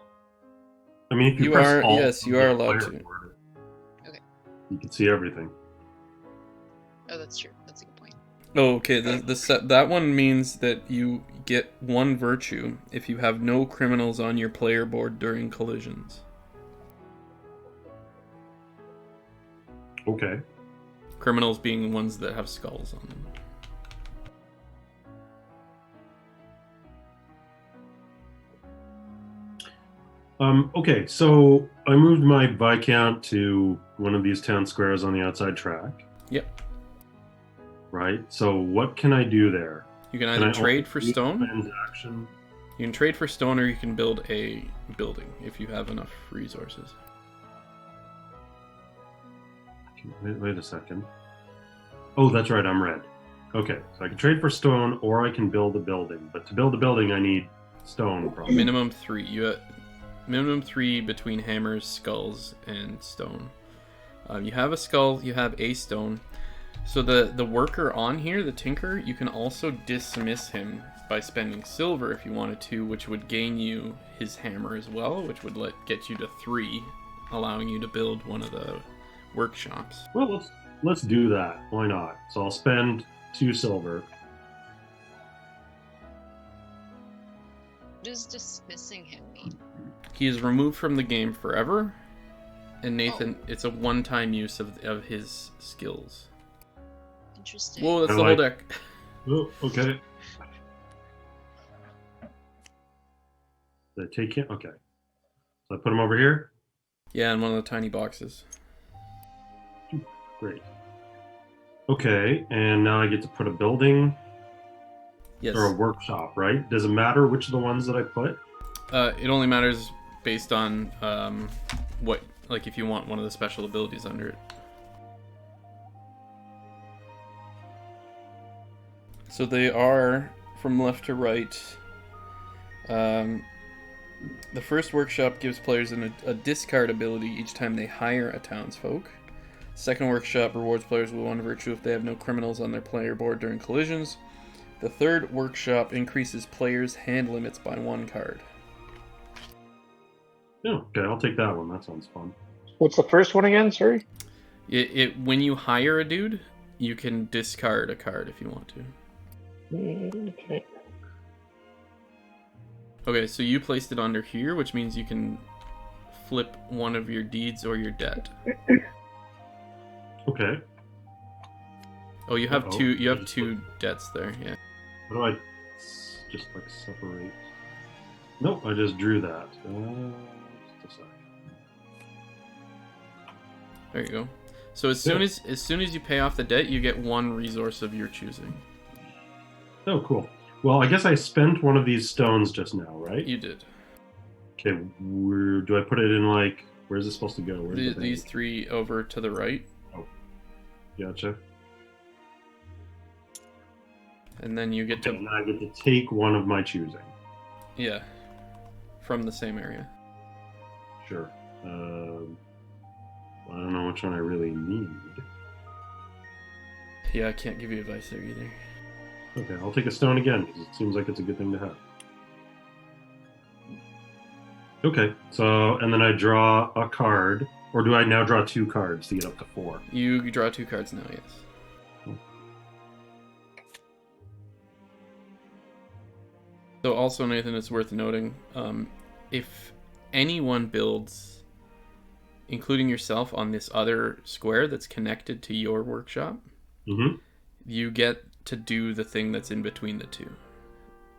I mean, if you You press are- Alt yes, on you the are allowed player to. board, Okay. You can see everything. Oh, that's true. That's a good point. Oh, okay. That one means that you get 1 virtue if you have no criminals on your player board during collisions. Okay. Criminals being ones that have skulls on them. Okay, so I moved my Viscount to one of these town squares on the outside track. Yep. Right. So what can I do there? You can Can either I trade also for use stone. Transaction. You can trade for stone, or you can build a building if you have enough resources. Wait a second. Oh, that's right. I'm red. Okay, so I can trade for stone, or I can build a building. But to build a building, I need stone. Probably. Minimum 3. You have minimum 3 between hammers, skulls, and stone. You have a skull. You have a stone. So the worker on here, the tinker, you can also dismiss him by spending silver if you wanted to, which would gain you his hammer as well, which would get you to 3, allowing you to build one of the workshops. Well, let's do that. Why not? So I'll spend 2 silver. What does dismissing him mean? He is removed from the game forever, and Nathan, it's a one-time use of his skills. Interesting. Whoa, that's I the whole like- deck. Oh, okay. Did I take him? Okay. So I put him over here. Yeah, in one of the tiny boxes. Great. Okay, and now I get to put a building Yes. or a workshop, right? Does it matter which of the ones that I put? It only matters based on what, like, if you want one of the special abilities under it. So they are from left to right. The first workshop gives players a discard ability each time they hire a townsfolk. Second workshop rewards players with 1 virtue if they have no criminals on their player board during collisions. The third workshop increases players' hand limits by 1 card. Oh, okay, I'll take that one. That sounds fun. What's the first one again? Sorry. When you hire a dude, you can discard a card if you want to. Okay. Okay, so you placed it under here, which means you can flip one of your deeds or your debt. Okay. Oh, you have Uh-oh. two. You have 2 debts there. Yeah. How do I just like separate? Nope, I just drew that. Just a sec. There you go. So as soon as you pay off the debt, you get 1 resource of your choosing. Oh, cool. Well, I guess I spent one of these stones just now, right? You did. Okay, where do I put it in? Like, where's it supposed to go? Where's the These thing? 3 over to the right, Gotcha. and then you get Okay, to now I get to take one of my choosing. yeah, from the same area. Sure. I don't know which one I really need. Yeah, I can't give you advice there either. Okay, I'll take a stone again because it seems like it's a good thing to have. Okay, so and then I draw a card, or do I now draw 2 cards to get up to 4? You draw 2 cards now, yes. So also, Nathan, it's worth noting, if anyone builds, including yourself, on this other square that's connected to your workshop, you get to do the thing that's in between the two.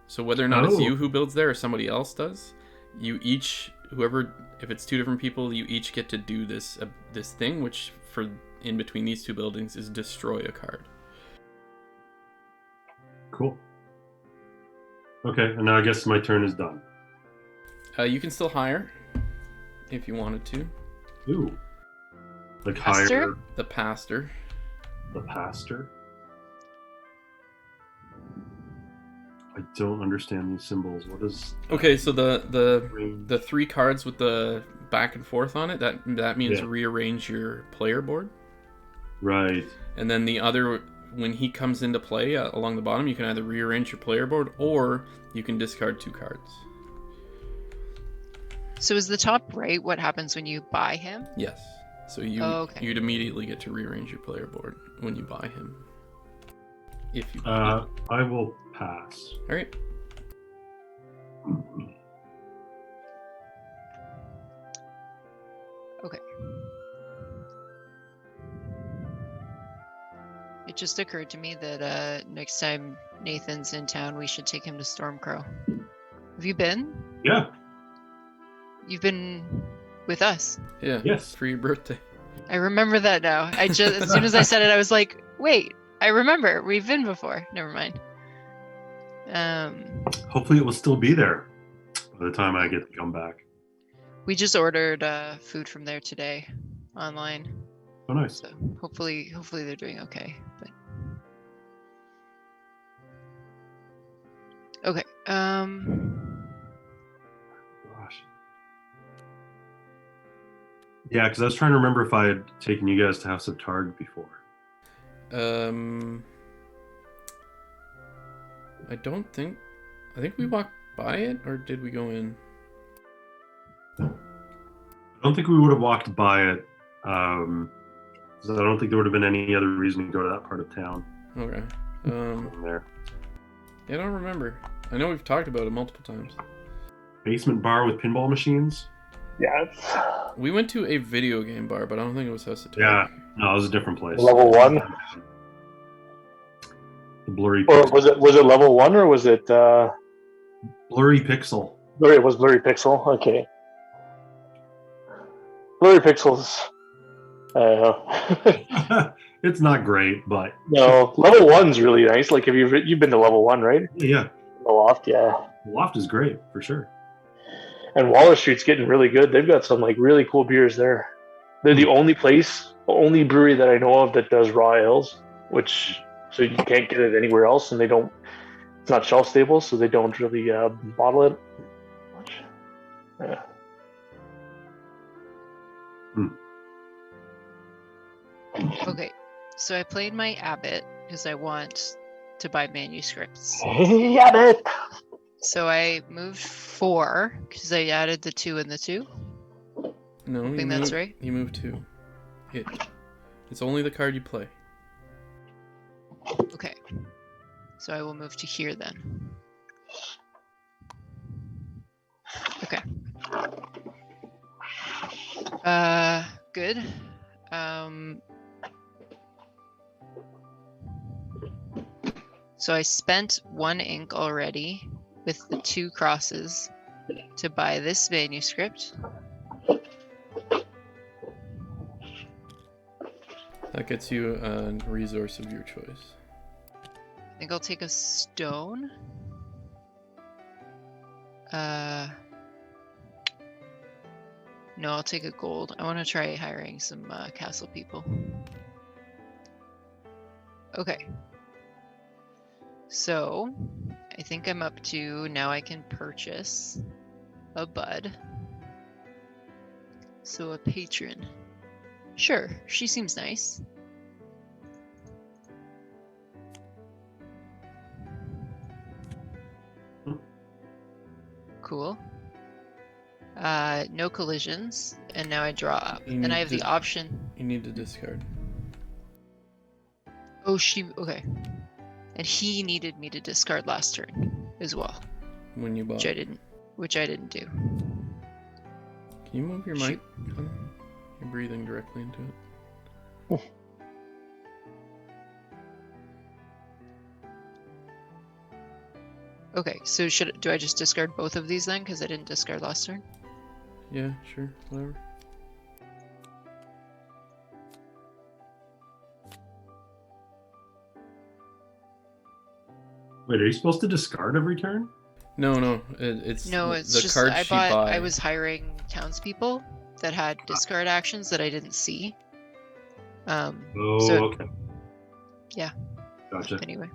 So whether or not it's you who builds there or somebody else does, you each, whoever, if it's 2 different people, you each get to do this this thing, which for in between these 2 buildings is destroy a card. Cool. Okay, and now I guess my turn is done. You can still hire if you wanted to. Ooh. Like Pastor? hire The pastor. the pastor? I don't understand these symbols. What is... Okay, so the 3 cards with the back and forth on it, that means rearrange your player board. Right. And then the other, when he comes into play along the bottom, you can either rearrange your player board or you can discard 2 cards. So is the top right what happens when you buy him? Yes. So you'd immediately get to rearrange your player board when you buy him. If you buy him. I will pass. All right. Okay. It just occurred to me that next time Nathan's in town, we should take him to Stormcrow. Have you been? Yeah. You've been with us. Yeah. Yes. For your birthday. I remember that now. I just as soon as I said it, I was like, wait, I remember. We've been before. Never mind. Hopefully it will still be there by the time I get to come back. We just ordered food from there today online. Oh, nice. So hopefully they're doing okay. But okay. Gosh. Yeah, because I was trying to remember if I had taken you guys to House of Targ before. I don't think. I think we walked by it, or did we go in? I don't think we would have walked by it. 'Cause I don't think there would have been any other reason to go to that part of town. Okay. From there. I don't remember. I know we've talked about it multiple times. Basement bar with pinball machines? Yeah. We went to a video game bar, but I don't think it was House of Targ. Yeah. No, it was a different place. Level 1? The blurry Or pixel. was it level 1 or was it Blurry pixel. It was Blurry Pixel? Okay. Blurry Pixels. I don't know. It's not great, but No, level 1's really nice. Like, you've been to level 1, right? yeah. The Loft, yeah. The Loft is great for sure. And Waller Street's getting really good. They've got some like really cool beers there. They're the only brewery that I know of that does raw ales, so you can't get it anywhere else, and it's not shelf stable, so they don't really bottle it much. Yeah. Okay. So I played my abbot because I want to buy manuscripts. Yeah, it. So I moved 4 because I added the 2 and the 2. No, I think that's right. You moved 2. It's only the card you play. Okay. So I will move to here then. Okay. Good. So I spent 1 ink already with the 2 crosses to buy this manuscript. That gets you a resource of your choice. I think I'll take a stone. No, I'll take a gold. I want to try hiring some castle people. Okay. So, I think I'm up to, now I can purchase a bud. So a patron. Sure, she seems nice. Cool. No collisions, and now I draw up. You And need I have the to- option. You need to discard. Oh, okay. And he needed me to discard last turn as well, When you bought. which I didn't do. Can you move your Shoot. mic? You're breathing directly into it. Okay, so do I just discard both of these then, because I didn't discard last turn? Yeah, sure, whatever. Wait, are you supposed to discard every turn? No, it's No, it's the just cards I she buy. I was hiring townspeople that had discard actions that I didn't see. Oh, So okay. yeah. Gotcha. Anyway.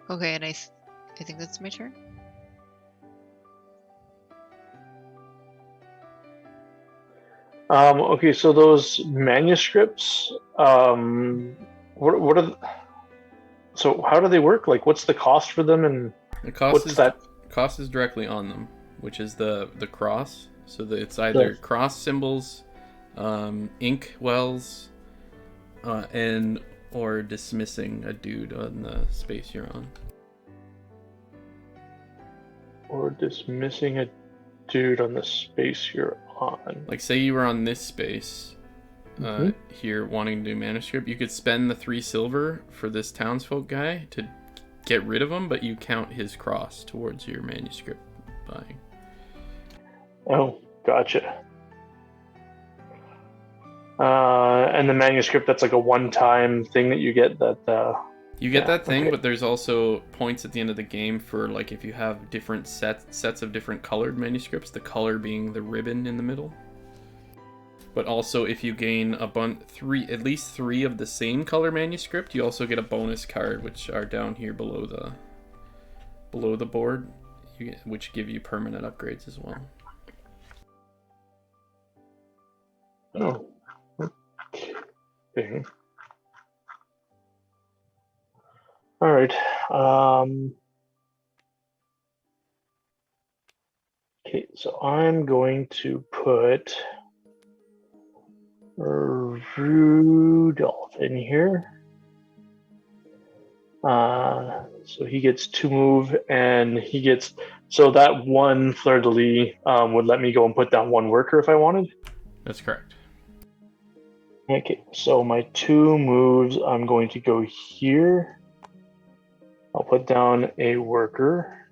Okay, and I think that's my turn. Okay, so those manuscripts, what are so how do they work? Like, what's the cost for them, and The cost what's is that? cost is directly on them, which is the cross. So that it's either Yes. cross symbols, ink wells, and or dismissing a dude on the space you're on. Or dismissing a dude on the space you're on. Like, say you were on this space Mhm. here wanting to do manuscript, you could spend the 3 silver for this townsfolk guy to get rid of him, but you count his cross towards your manuscript buying. Oh, gotcha. And the manuscript, that's like a one-time thing that you get that. You get Yeah, that thing, okay. but there's also points at the end of the game for, like, if you have different sets of different colored manuscripts, the color being the ribbon in the middle. But also, if you gain at least 3 of the same color manuscript, you also get a bonus card, which are down here below the board, which give you permanent upgrades as well. Oh. Okay. All right. Okay, so I'm going to put Rudolph in here. So he gets 2 move, and he gets so that 1 fleur de lis would let me go and put down 1 worker if I wanted. That's correct. Okay, so my 2 moves, I'm going to go here. I'll put down a worker.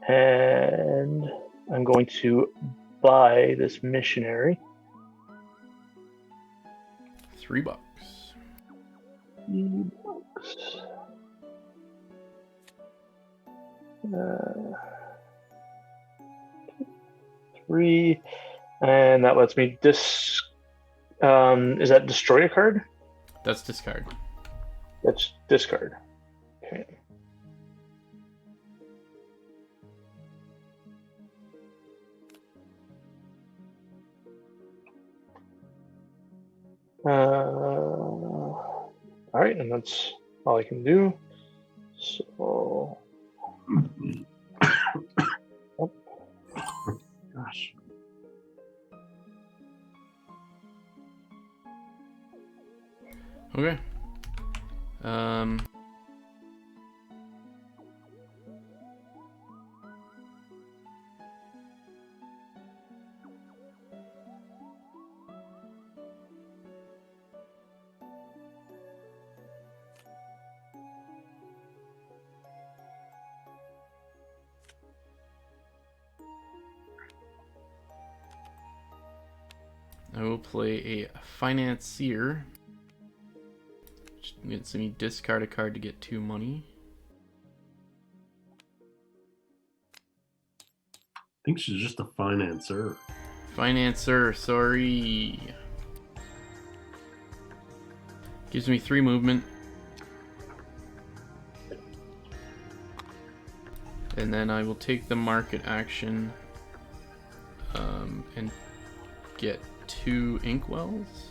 And I'm going to buy this missionary. $3. $3. 3, and that lets me is that destroy a card? That's discard. That's discard. Okay. All right, and that's all I can do. So, Gosh. Okay. I will play a financier. It's me discard a card to get 2 money. I think she's just a financer. Financer, sorry. Gives me 3 movement. And then I will take the market action and get 2 inkwells.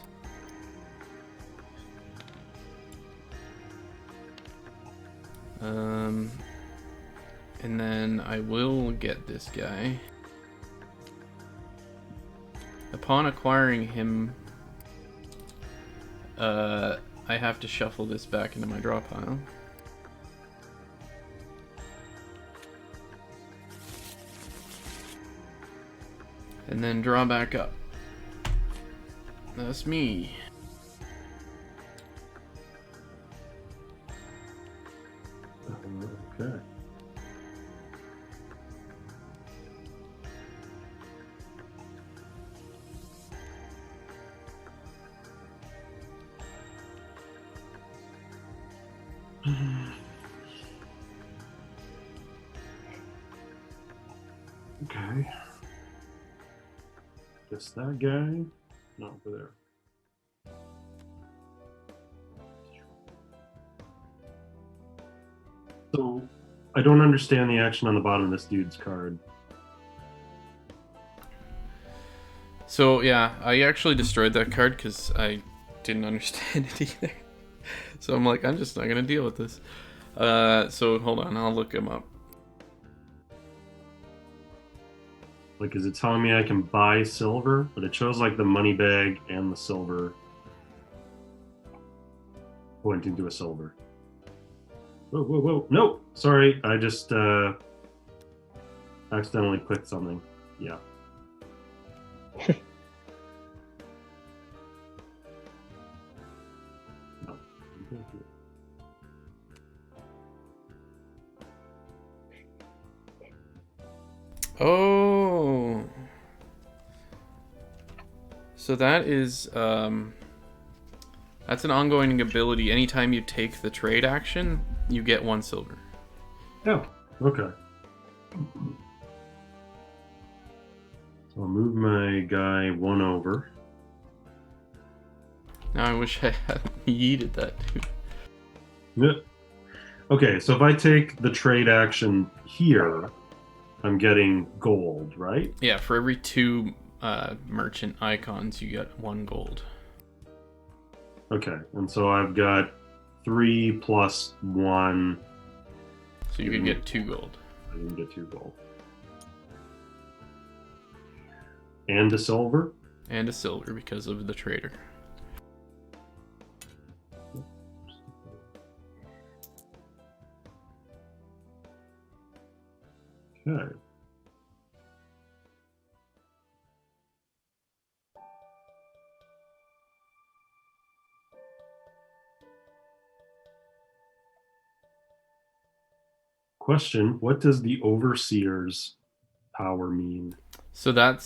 And then I will get this guy. Upon acquiring him, I have to shuffle this back into my draw pile. And then draw back up. That's me. Okay. Okay. Guess that guy. Not over there. So, I don't understand the action on the bottom of this dude's card. So yeah, I actually destroyed that card because I didn't understand it either. So I'm like, I'm just not gonna deal with this. So hold on, I'll look him up. Like, is it telling me I can buy silver? But it shows like the money bag and the silver pointing to a silver. Whoa, whoa, whoa. No, sorry. I just accidentally clicked something. Yeah. No. Oh. So that is that's an ongoing ability. Anytime you take the trade action, you get 1 silver. Oh, okay. So I'll move my guy 1 over. Now I wish I hadn't yeeted that dude. Yep. Okay, so if I take the trade action here, I'm getting gold, right? Yeah, for every 2 merchant icons, you get 1 gold. Okay, and so I've got 3 plus 1. So you could get 2 gold. I can get 2 gold. And a silver? And a silver because of the trader. Okay. Question, what does the overseer's power mean? So that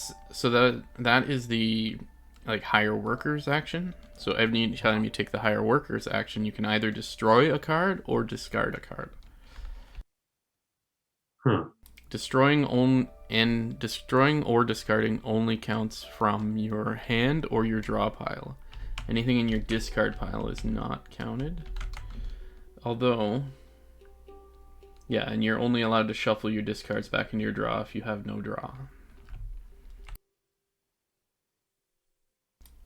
is the like hire workers action. So every time you take the hire workers action, you can either destroy a card or discard a card. Huh. Destroying or discarding only counts from your hand or your draw pile. Anything in your discard pile is not counted. Although, yeah, and you're only allowed to shuffle your discards back into your draw if you have no draw.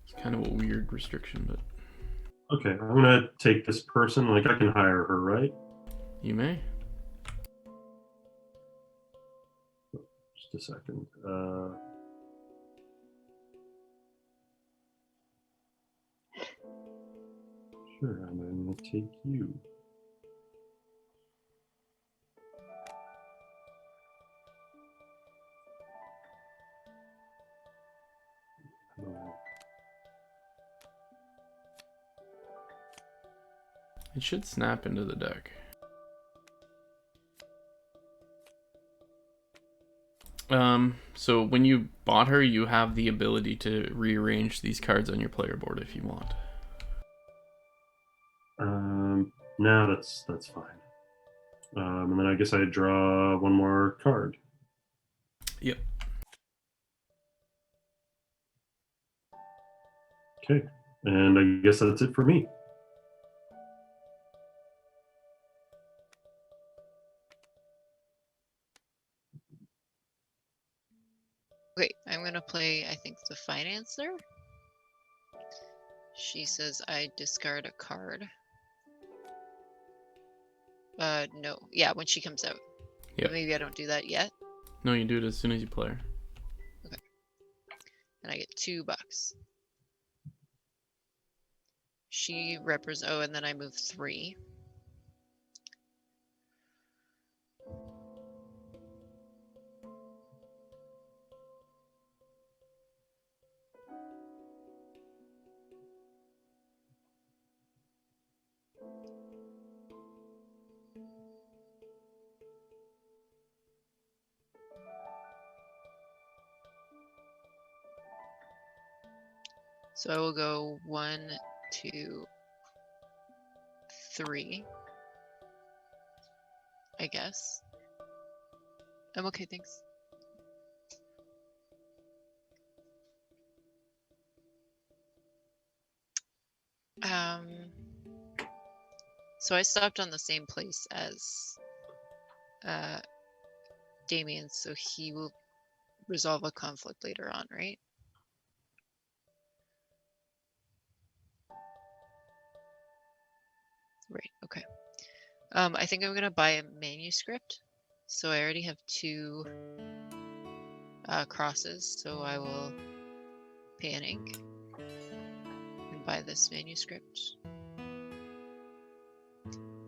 It's kind of a weird restriction, but Okay, I'm gonna take this person. Like, I can hire her, right? you may. Just a second. Sure, I'm gonna take you. It should snap into the deck. So when you bought her, you have the ability to rearrange these cards on your player board if you want. No, that's fine. And then I guess I draw 1 more card. Yep. Okay, and I guess that's it for me. Okay, I'm gonna play, I think, the Financer. She says I discard a card. No. Yeah, when she comes out. Yep. But maybe I don't do that yet. No, you do it as soon as you play her. And I get $2. She represents. Oh, and then I move 3. So I will go 1, 2, 3. I guess. I'm okay, thanks. So I stopped on the same place as Damien, so he will resolve a conflict later on, right? Right, okay. I think I'm gonna buy a manuscript. So I already have 2 crosses, so I will pay an ink and buy this manuscript.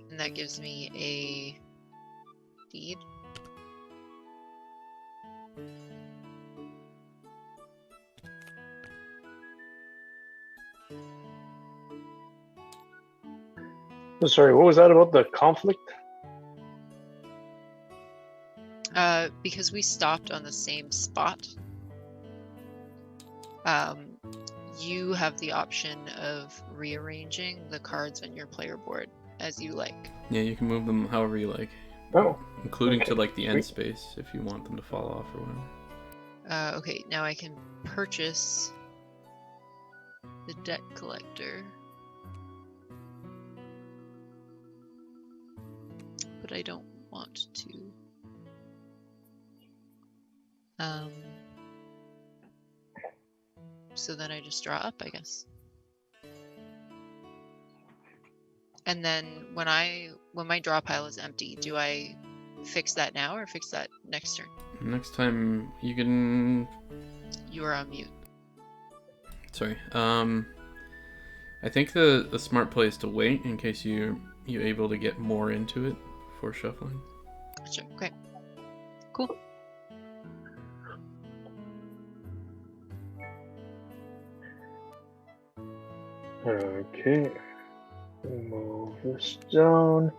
And that gives me a deed. Sorry, what was that about the conflict? Because we stopped on the same spot, you have the option of rearranging the cards on your player board as you like. Yeah, you can move them however you like. Oh, including okay. to like the end Sweet. space if you want them to fall off or whatever. Okay, now I can purchase the debt collector. But I don't want to. So then I just draw up, I guess. And then when my draw pile is empty, do I fix that now or fix that next turn? Next time you can. You are on mute. Sorry. I think the smart play is to wait in case you're able to get more into it before shuffling. Gotcha. Okay. Cool. Okay. Move this down.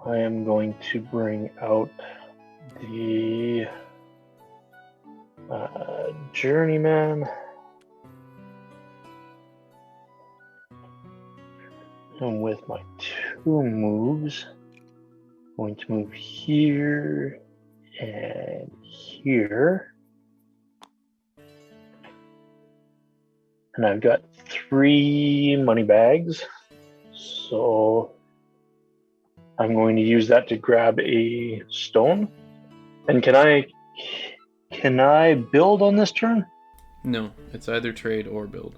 I am going to bring out the journeyman. And with my 2 moves, I'm going to move here and here. And I've got 3 money bags. So I'm going to use that to grab a stone. And can I build on this turn? No, it's either trade or build.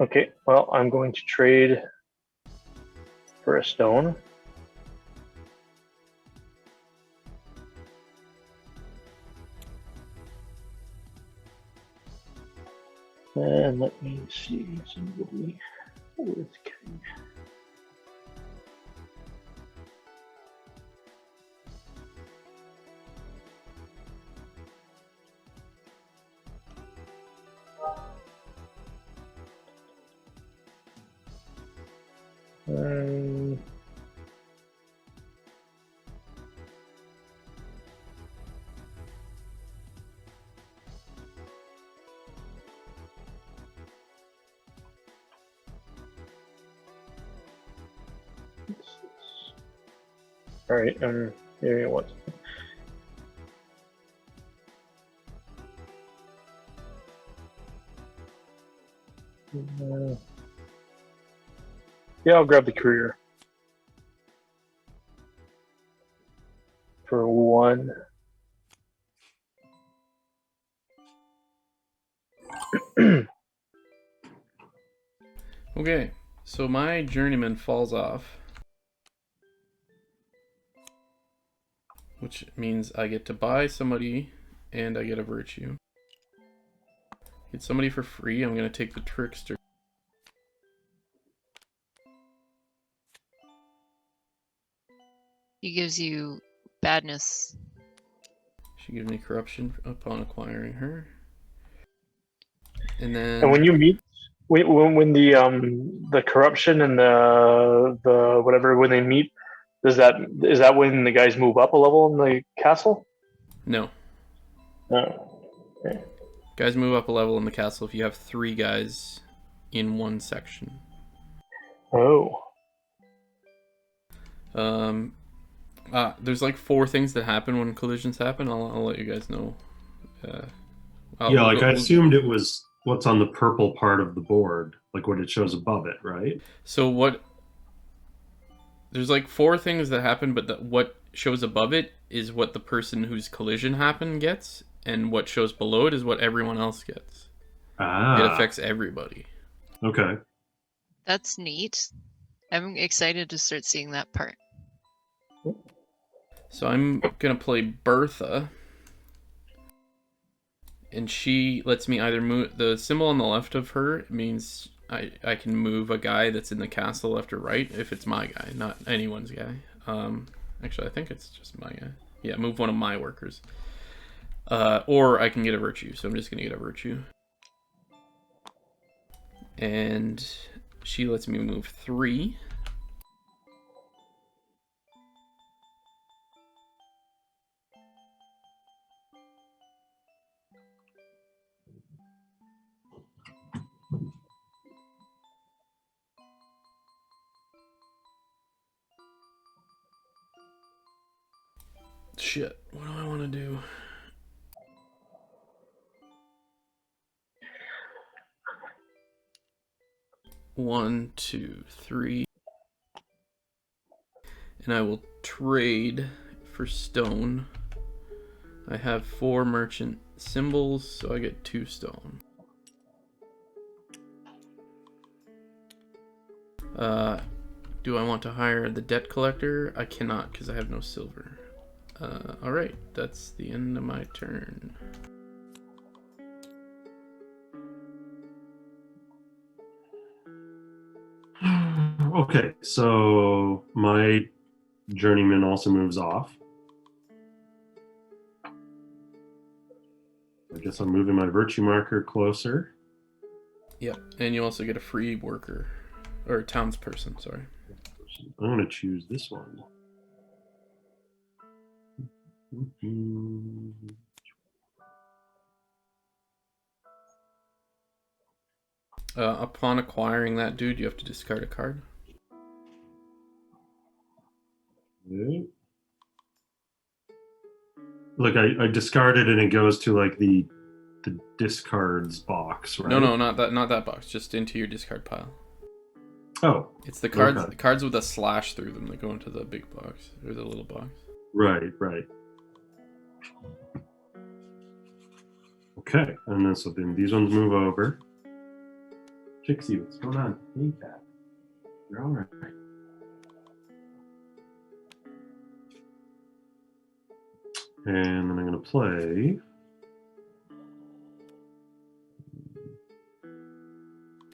Okay, well, I'm going to trade for a stone. And let me see somebody with king. All right, here what? Yeah, I'll grab the courier for 1. Okay, So my journeyman falls off, which means I get to buy somebody and I get a virtue. Get somebody for free. I'm going to take the trickster. He gives you badness. She gives me corruption upon acquiring her. And then And when you meet, when the corruption and the whatever, when they meet, is that when the guys move up a level in the castle? no. No. Okay. Guys move up a level in the castle if you have 3 guys in one section. Oh. There's like 4 things that happen when collisions happen. I'll let you guys know. I assumed it was what's on the purple part of the board, like what it shows above it, right? So there's like 4 things that happen, but what shows above it is what the person whose collision happened gets, and what shows below it is what everyone else gets. It affects everybody. Okay. That's neat. I'm excited to start seeing that part. So I'm gonna play Bertha, and she lets me either move. The symbol on the left of her means I can move a guy that's in the castle left or right if it's my guy, not anyone's guy. Actually, I think it's just my guy. Yeah, move one of my workers. Or I can get a virtue, so I'm just gonna get a virtue. And she lets me move 3. Shit, what do I want to do? One, 2, 3. And I will trade for stone. I have 4 merchant symbols, so I get 2 stone. Do I want to hire the debt collector? I cannot because I have no silver. Alright, that's the end of my turn. Okay, so my journeyman also moves off. I guess I'm moving my virtue marker closer. Yep, and you also get a free worker. Or townsperson, sorry. I'm going to choose this one. Upon acquiring that dude, you have to discard a card. Okay. Look, I discarded and it goes to like the discards box, right? No, not that box. Just into your discard pile. Oh, it's the cards. Okay. The cards with a slash through them that go into the big box or the little box. Right. Okay, and then so then these ones move over. Trixie, what's going on? Hey, cat. You're all right. And then I'm going to play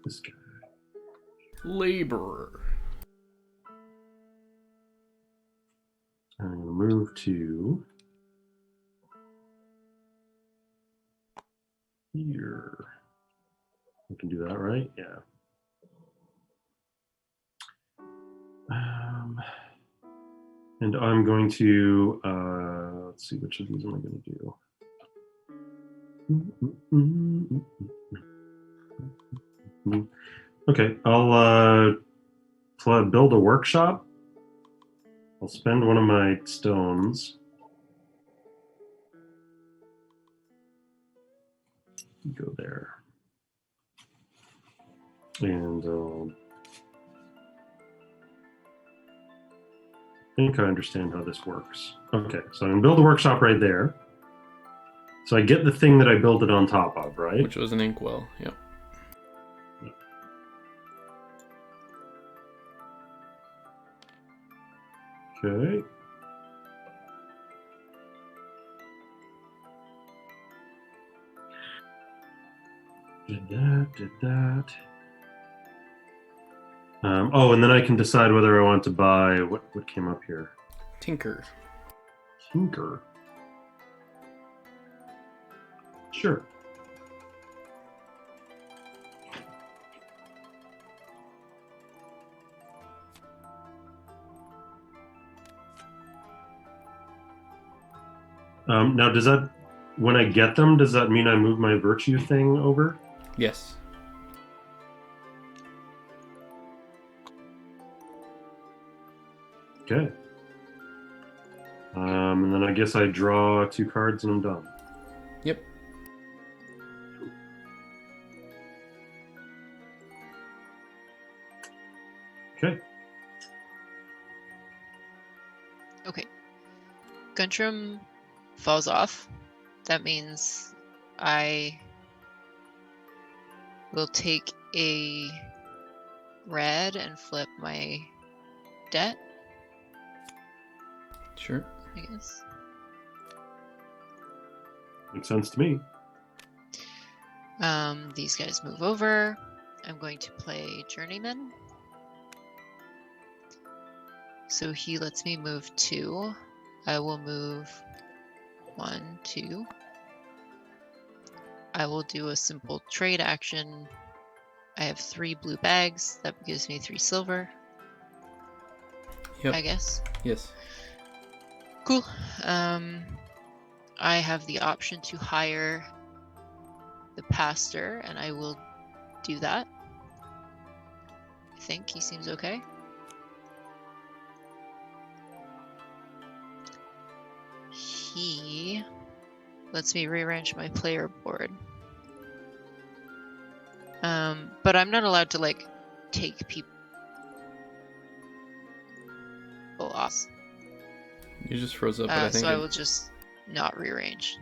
this guy. Laborer. I'm going to move to here. I can do that, right? Yeah. And I'm going to, let's see, which of these am I going to do? Okay, I'll build a workshop. I'll spend one of my stones. Go there. And I think I understand how this works. Okay, so I'm gonna build a workshop right there. So I get the thing that I built it on top of, right? Which was an inkwell, yep. Okay. Did that. Oh, and then I can decide whether I want to buy what came up here. Tinker. Tinker. Sure. Now, does that, when I get them, does that mean I move my virtue thing over? Yes. Okay. And then I guess I draw 2 cards and I'm done. Yep. Okay. Okay. Guntram falls off. That means I will take a red and flip my debt, Sure. I guess. Makes sense to me. These guys move over. I'm going to play Journeyman. So he lets me move 2. I will move 1, 2. I will do a simple trade action. I have 3 blue bags. That gives me 3 silver. Yep. I guess. Yes. Cool. I have the option to hire the pastor, and I will do that. I think he seems okay. He lets me rearrange my player board. But I'm not allowed to like take people off. You just froze up, but I think so I will just not rearrange.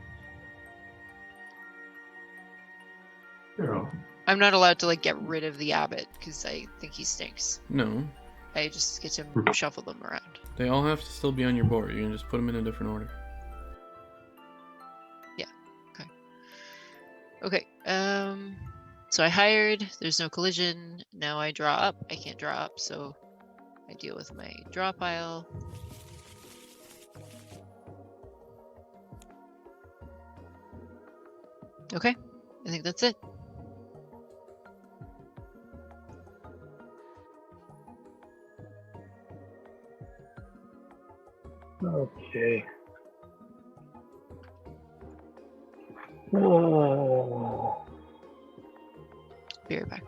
Yeah. I'm not allowed to like get rid of the abbot because I think he stinks. No. I just get to shuffle them around. They all have to still be on your board. You can just put them in a different order. Yeah. Okay. So I hired. There's no collision. Now I draw up. I can't draw up, so I deal with my draw pile. Okay. I think that's it. Okay. Oh. Be right back.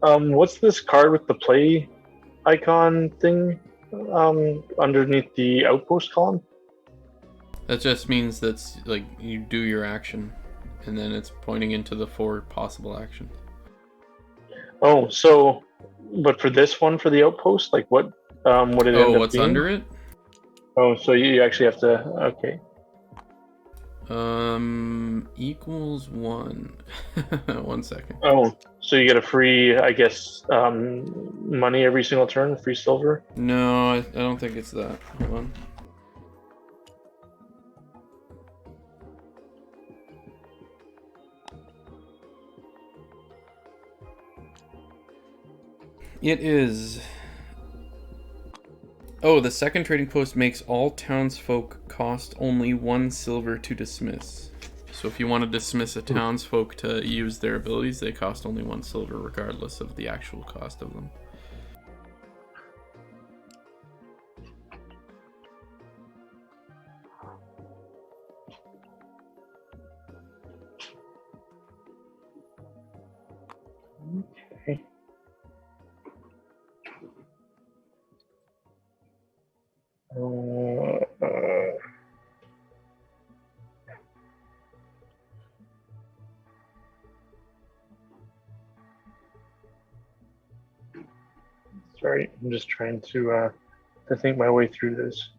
What's this card with the play icon thing underneath the outpost column? That just means that's like you do your action, and then it's pointing into the 4 possible actions. Oh, so, but for this one, for the outpost, like what would it end Oh, up what's being? under it? Oh, so you actually have to, okay. Equals 1. 1 second. Oh, so you get a free, I guess, money every single turn, free silver? No, I don't think it's that. Hold on. It is. Oh, the second trading post makes all townsfolk cost only 1 silver to dismiss. So if you want to dismiss a townsfolk to use their abilities, they cost only 1 silver regardless of the actual cost of them. Okay. Sorry, I'm just trying to think my way through this.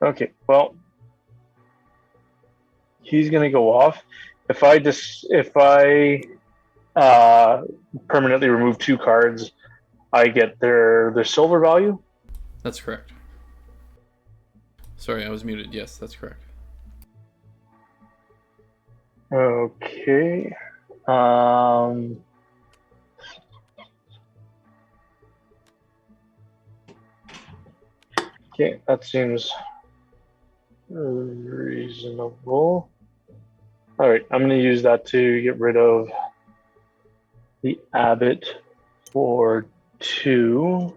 Okay, well, he's gonna go off, If I permanently remove 2 cards, I get their silver value. That's correct. Sorry, I was muted. Yes, that's correct. Okay. Okay, that seems reasonable. All right, I'm going to use that to get rid of the abbot for 2.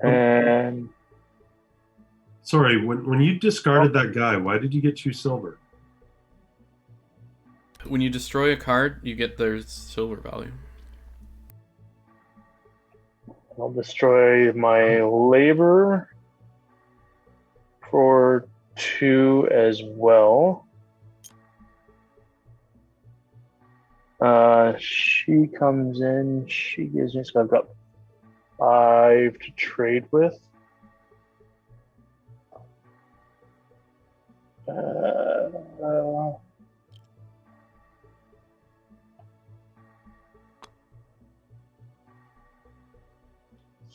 And Sorry, when you discarded that guy, why did you get 2 silver? When you destroy a card, you get their silver value. I'll destroy my labor for 2 as well. She comes in, she gives me, so I've got 5 to trade with.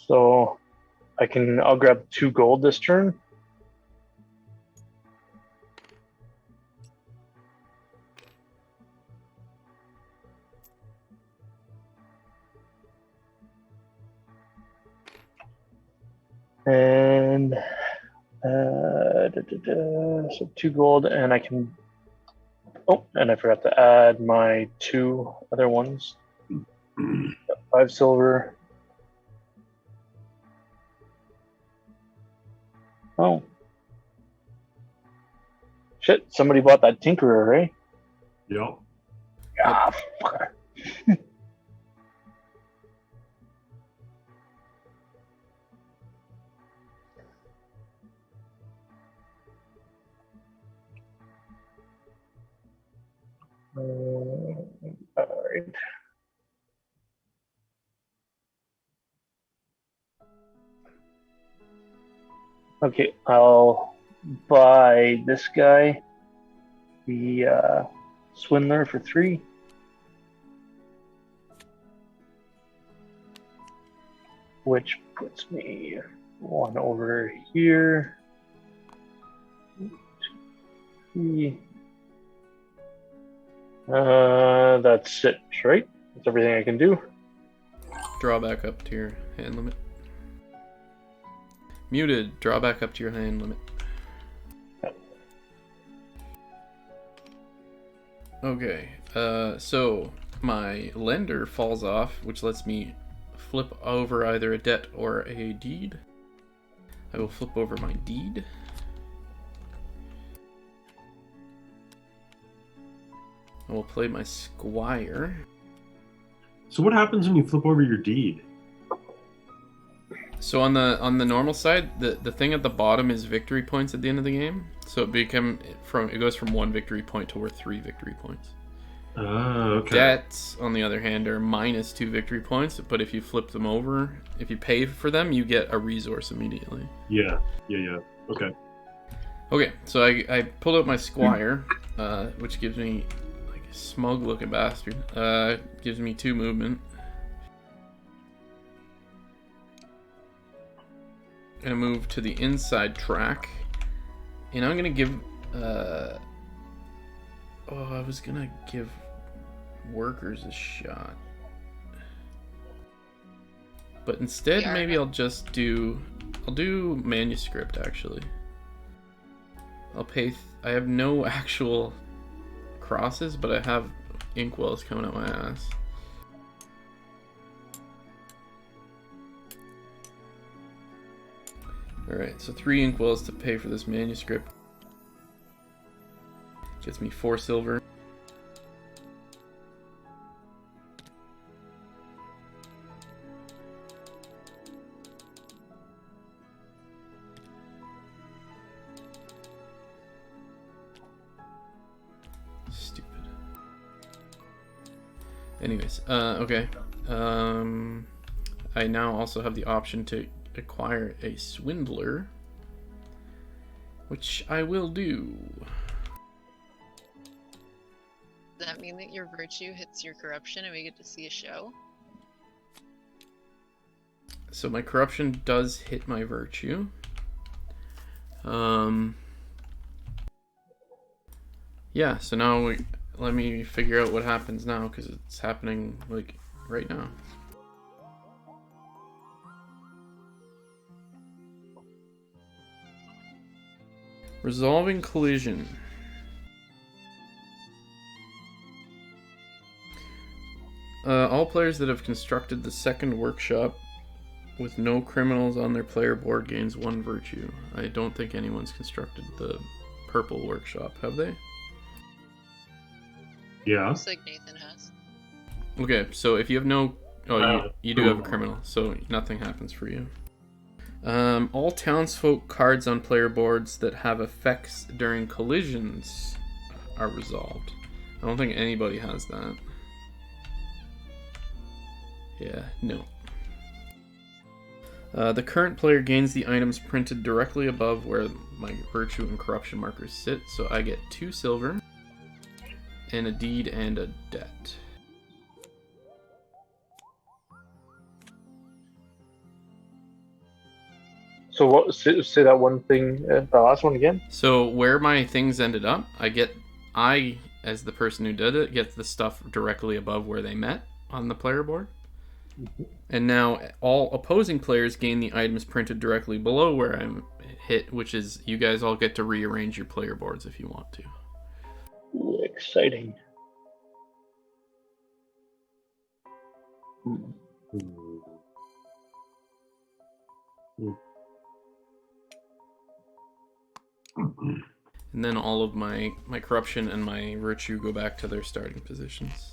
So I'll grab 2 gold this turn. And so 2 gold, and I can. Oh, and I forgot to add my 2 other ones. 5 silver. Oh. Shit, somebody bought that Tinkerer, right? Yep. Ah, fuck. All right. Okay, I'll buy this guy, the Swindler, for 3. Which puts me 1 over here. 3. That's it, right? That's everything I can do. Draw back up to your hand limit. Muted. Draw back up to your hand limit. Okay. So my lender falls off, which lets me flip over either a debt or a deed. I will flip over my deed. I will play my squire. So what happens when you flip over your deed? So on the normal side, the thing at the bottom is victory points at the end of the game. So it goes from 1 victory point to worth 3 victory points. Oh, okay. Debts, on the other hand, are minus 2 victory points, but if you flip them over, if you pay for them, you get a resource immediately. Yeah. Okay. Okay, so I pulled out my squire, which gives me like a smug looking bastard. Gives me 2 movement. Gonna move to the inside track, and I'm gonna give. I was gonna give workers a shot, but instead maybe I'll just do. I'll do manuscript actually. I'll pay. I have no actual crosses, but I have inkwells coming out my ass. Alright, so 3 inkwells to pay for this manuscript. Gets me 4 silver. Stupid. Anyways, okay. I now also have the option to acquire a swindler, which I will do. Does that mean that your virtue hits your corruption and we get to see a show? So my corruption does hit my virtue. Yeah, so now let me figure out what happens now, because it's happening, like, right now. Resolving collision. All players that have constructed the second workshop with no criminals on their player board gains 1 virtue. I don't think anyone's constructed the purple workshop, have they? Yeah. Looks like Nathan has. Okay, so if you have no... Oh, you do have a criminal, so nothing happens for you. All townsfolk cards on player boards that have effects during collisions are resolved. I don't think anybody has that. Yeah, no. The current player gains the items printed directly above where my virtue and corruption markers sit, so I get 2 silver, and a deed and a debt. So what? Say that one thing, the last one again. So where my things ended up, I, as the person who did it, get the stuff directly above where they met on the player board. And now all opposing players gain the items printed directly below where I'm hit, which is you guys all get to rearrange your player boards if you want to. Ooh, exciting. And then all of my corruption and my virtue go back to their starting positions.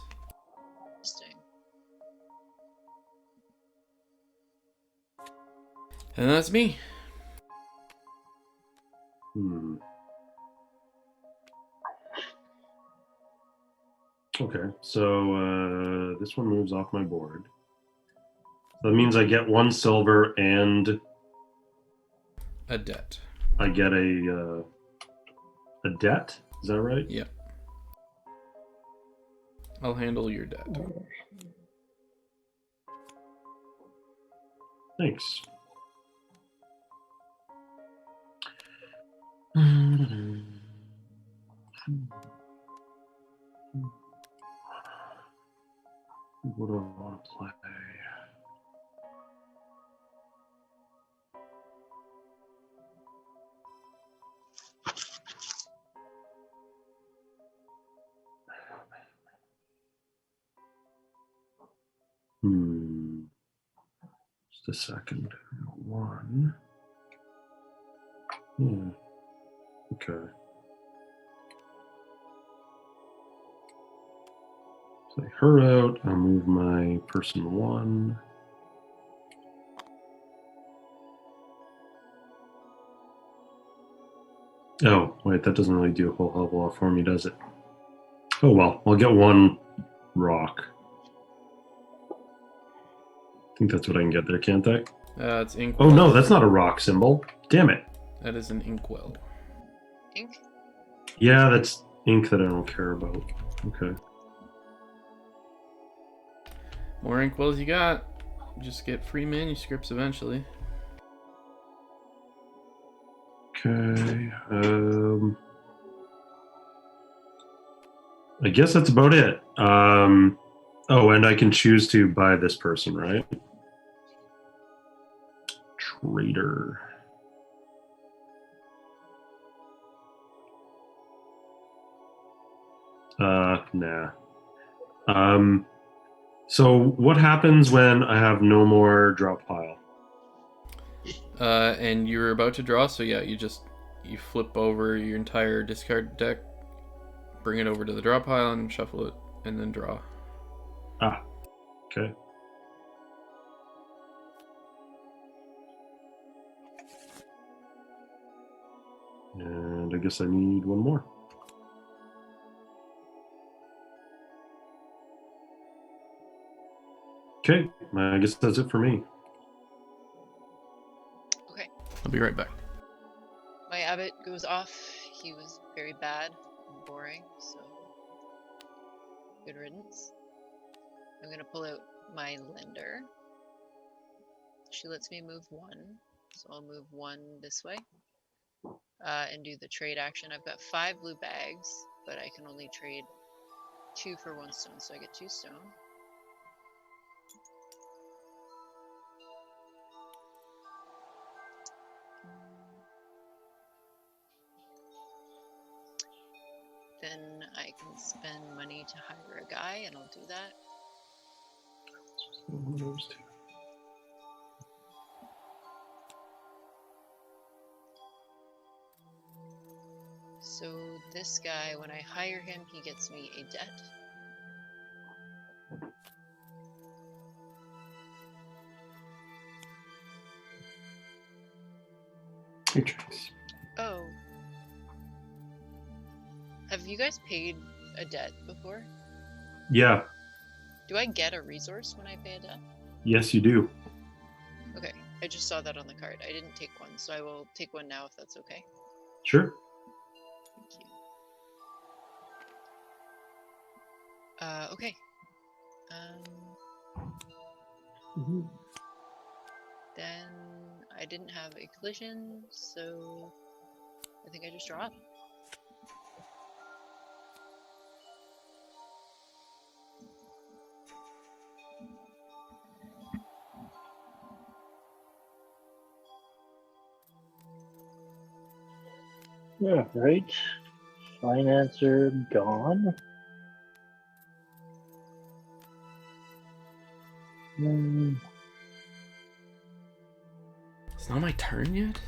Interesting. And that's me. Okay, so this one moves off my board. That means I get 1 silver and A debt. I get a debt. Is that right? Yeah. I'll handle your debt. Thanks. What do I want to play? Just a second. 1. Yeah. Okay. Play her out. I'll move my person 1. Oh, wait, that doesn't really do a whole hell of a lot for me, does it? Oh well, I'll get 1 rock. I think that's what I can get there, can't I? It's inkwell. Oh no, that's not a rock symbol. Damn it. That is an inkwell. Ink? Yeah, that's ink that I don't care about. Okay. More inkwells you got, just get free manuscripts eventually. Okay. I guess that's about it. Oh, and I can choose to buy this person, right? Trader. Nah. So what happens when I have no more drop pile? And you're about to draw, so yeah, you flip over your entire discard deck, bring it over to the draw pile, and shuffle it, and then draw. Ah, okay. And I guess I need 1 more. Okay, I guess that's it for me. Okay. I'll be right back. My abbot goes off. He was very bad and boring, so Good riddance. I'm gonna pull out my lender. She lets me move 1, so I'll move 1 this way. And do the trade action. I've got 5 blue bags, but I can only trade 2 for 1 stone, so I get 2 stone. Then I can spend money to hire a guy, and I'll do that. So this guy, when I hire him, he gets me a debt. Matrix. Oh. Have you guys paid a debt before? Yeah. Do I get a resource when I pay a debt? Yes, you do. Okay, I just saw that on the card. I didn't take one, so I will take one now if that's okay. Sure. Thank you. Okay. Then I didn't have a collision, so I think I just draw up. Yeah, right. Financer gone. It's not my turn yet?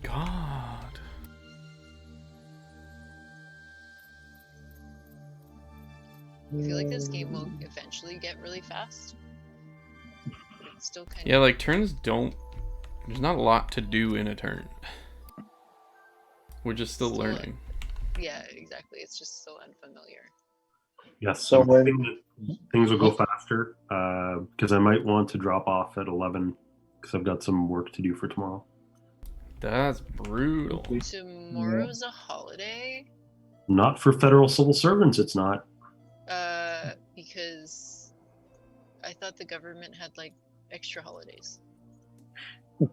God. I feel like this game will eventually get really fast. But it's still kind Yeah, like turns don't... There's not a lot to do in a turn. We're just still learning. Yeah, exactly. It's just so unfamiliar. Yes. So I'm hoping that things will go faster because I might want to drop off at 11 because I've got some work to do for tomorrow. That's brutal. Tomorrow's a holiday. Not for federal civil servants, it's not. Because I thought the government had like extra holidays.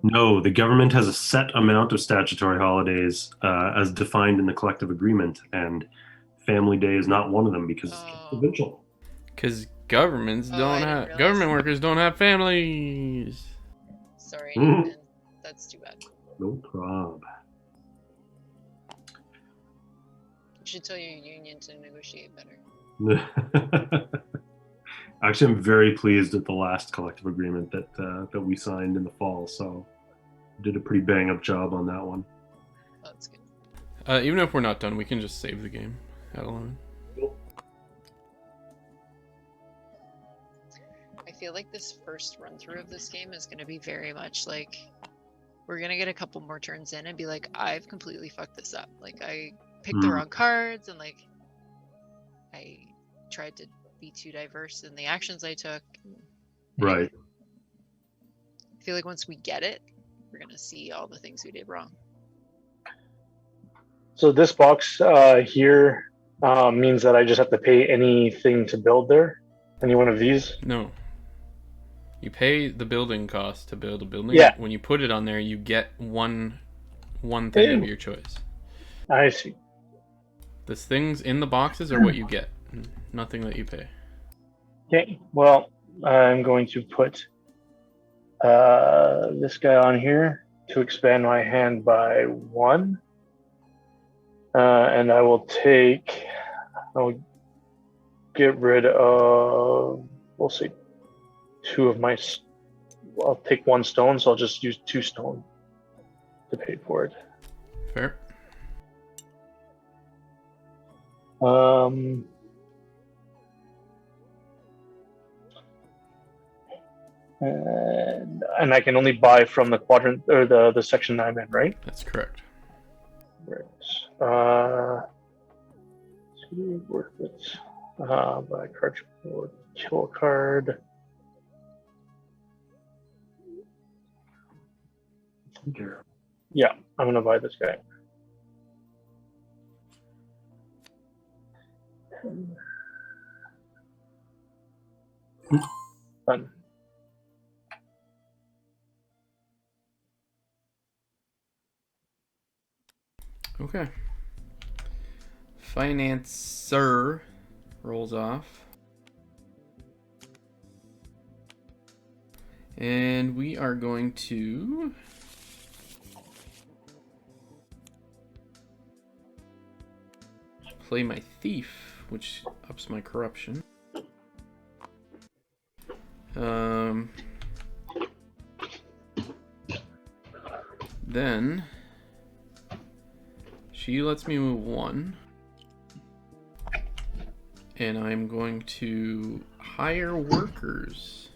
No, the government has a set amount of statutory holidays as defined in the collective agreement, and Family Day is not one of them because it's provincial. Because government workers don't have families. Sorry, Nathan. That's too bad. No problem. You should tell your union to negotiate better. Actually, I'm very pleased at the last collective agreement that we signed in the fall. So, did a pretty bang up job on that one. Oh, that's good. Even if we're not done, we can just save the game at 11. I feel like this first run through of this game is going to be very much like we're going to get a couple more turns in and be like, I've completely fucked this up. Like I picked the wrong cards and like I tried to be too diverse in the actions I took. Right. I feel like once we get it, we're going to see all the things we did wrong. So this box here means that I just have to pay anything to build there? Any one of these? No. You pay the building cost to build a building. Yeah. When you put it on there, you get one thing of your choice. I see. The things in the boxes are what you get. Nothing that you pay. Okay, well, I'm going to put this guy on here to expand my hand by 1. And I'll get rid of, we'll see, 2 of my, I'll take 1 stone, so I'll just use 2 stone to pay for it. Fair. And I can only buy from the quadrant or the section I'm in, right? That's correct. Right. Work with buy cardboard, kill a card. Yeah, I'm gonna buy this guy. Done. Okay. Financer rolls off. And we are going to play my thief, which ups my corruption. Then she lets me move 1. And I'm going to hire workers.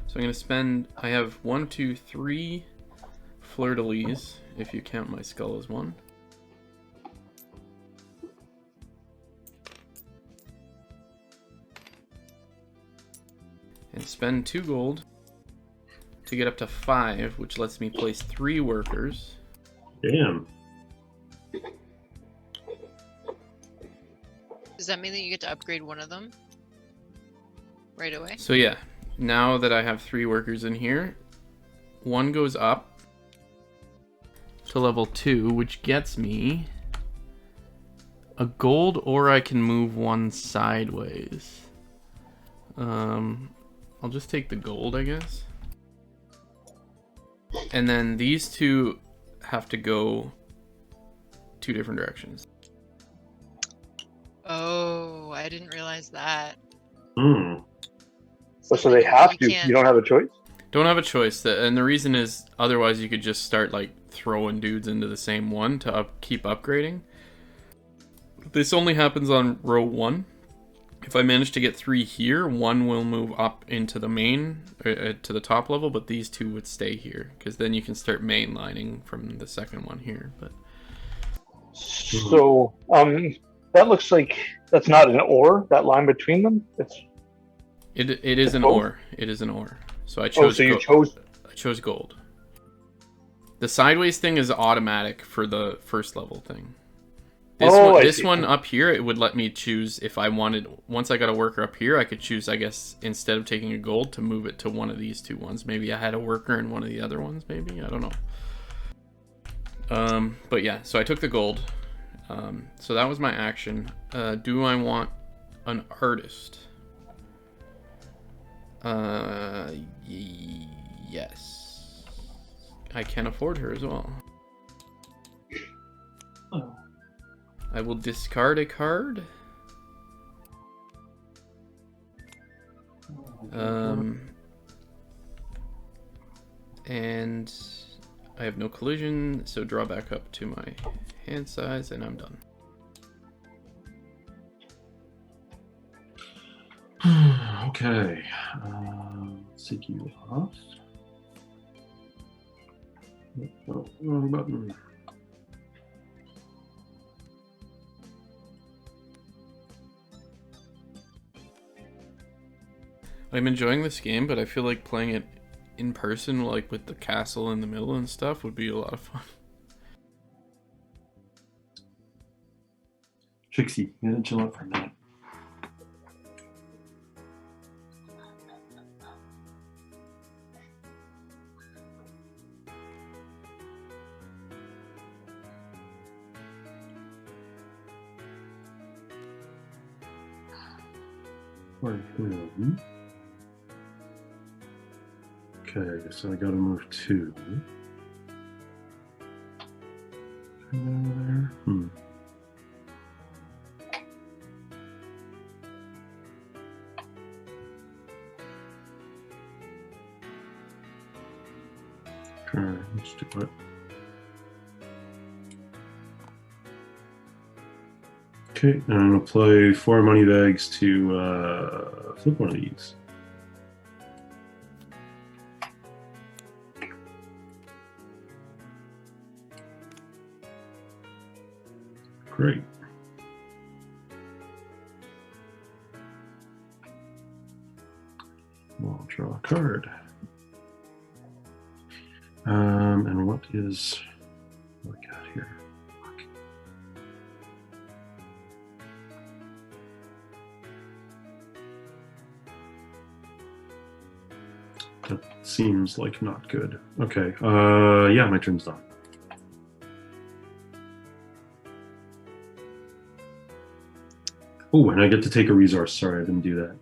So I'm going to spend, I have 1, 2, 3 fleur-de-lis, if you count my skull as 1. And spend 2 gold to get up to 5, which lets me place 3 workers. Damn. Does that mean that you get to upgrade one of them right away? So yeah, now that I have 3 workers in here, 1 goes up to level 2, which gets me a gold, or I can move 1 sideways. I'll just take the gold, I guess. And then these 2 have to go 2 different directions. Oh, I didn't realize that. Hmm. So they have to. can't- You don't have a choice. Don't have a choice, and the reason is otherwise you could just start like throwing dudes into the same one to keep upgrading. This only happens on row 1. If I manage to get 3 here, 1 will move up into the main, to the top level, but these 2 would stay here, because then you can start mainlining from the second one here. But So, that looks like that's not an ore. That line between them. it is an gold? ore. It is an ore. So I chose. So you chose. I chose gold. The sideways thing is automatic for the first level thing. This one up here, it would let me choose if I wanted. Once I got a worker up here, I could choose, I guess, instead of taking a gold, to move it to one of these 2 ones. Maybe I had a worker in one of the other ones. Maybe, I don't know. But yeah, so I took the gold. So that was my action. Do I want an artist? Yes. I can afford her as well. Oh. I will discard a card. And I have no collision, so draw back up to my hand size, and I'm done. Okay. Let's take you off. Oh, wrong button. I'm enjoying this game, but I feel like playing it in person, like with the castle in the middle and stuff, would be a lot of fun. Trixie, you gotta chill out for a minute. Okay, so I gotta move 2. There. Okay, let's do it. Okay, and I'm gonna play 4 money bags to flip one of these. Great. I'll draw a card. And what is what we got here? That seems like not good. Okay. Yeah, my turn's done. Oh, and I get to take a resource. Sorry, I didn't do that.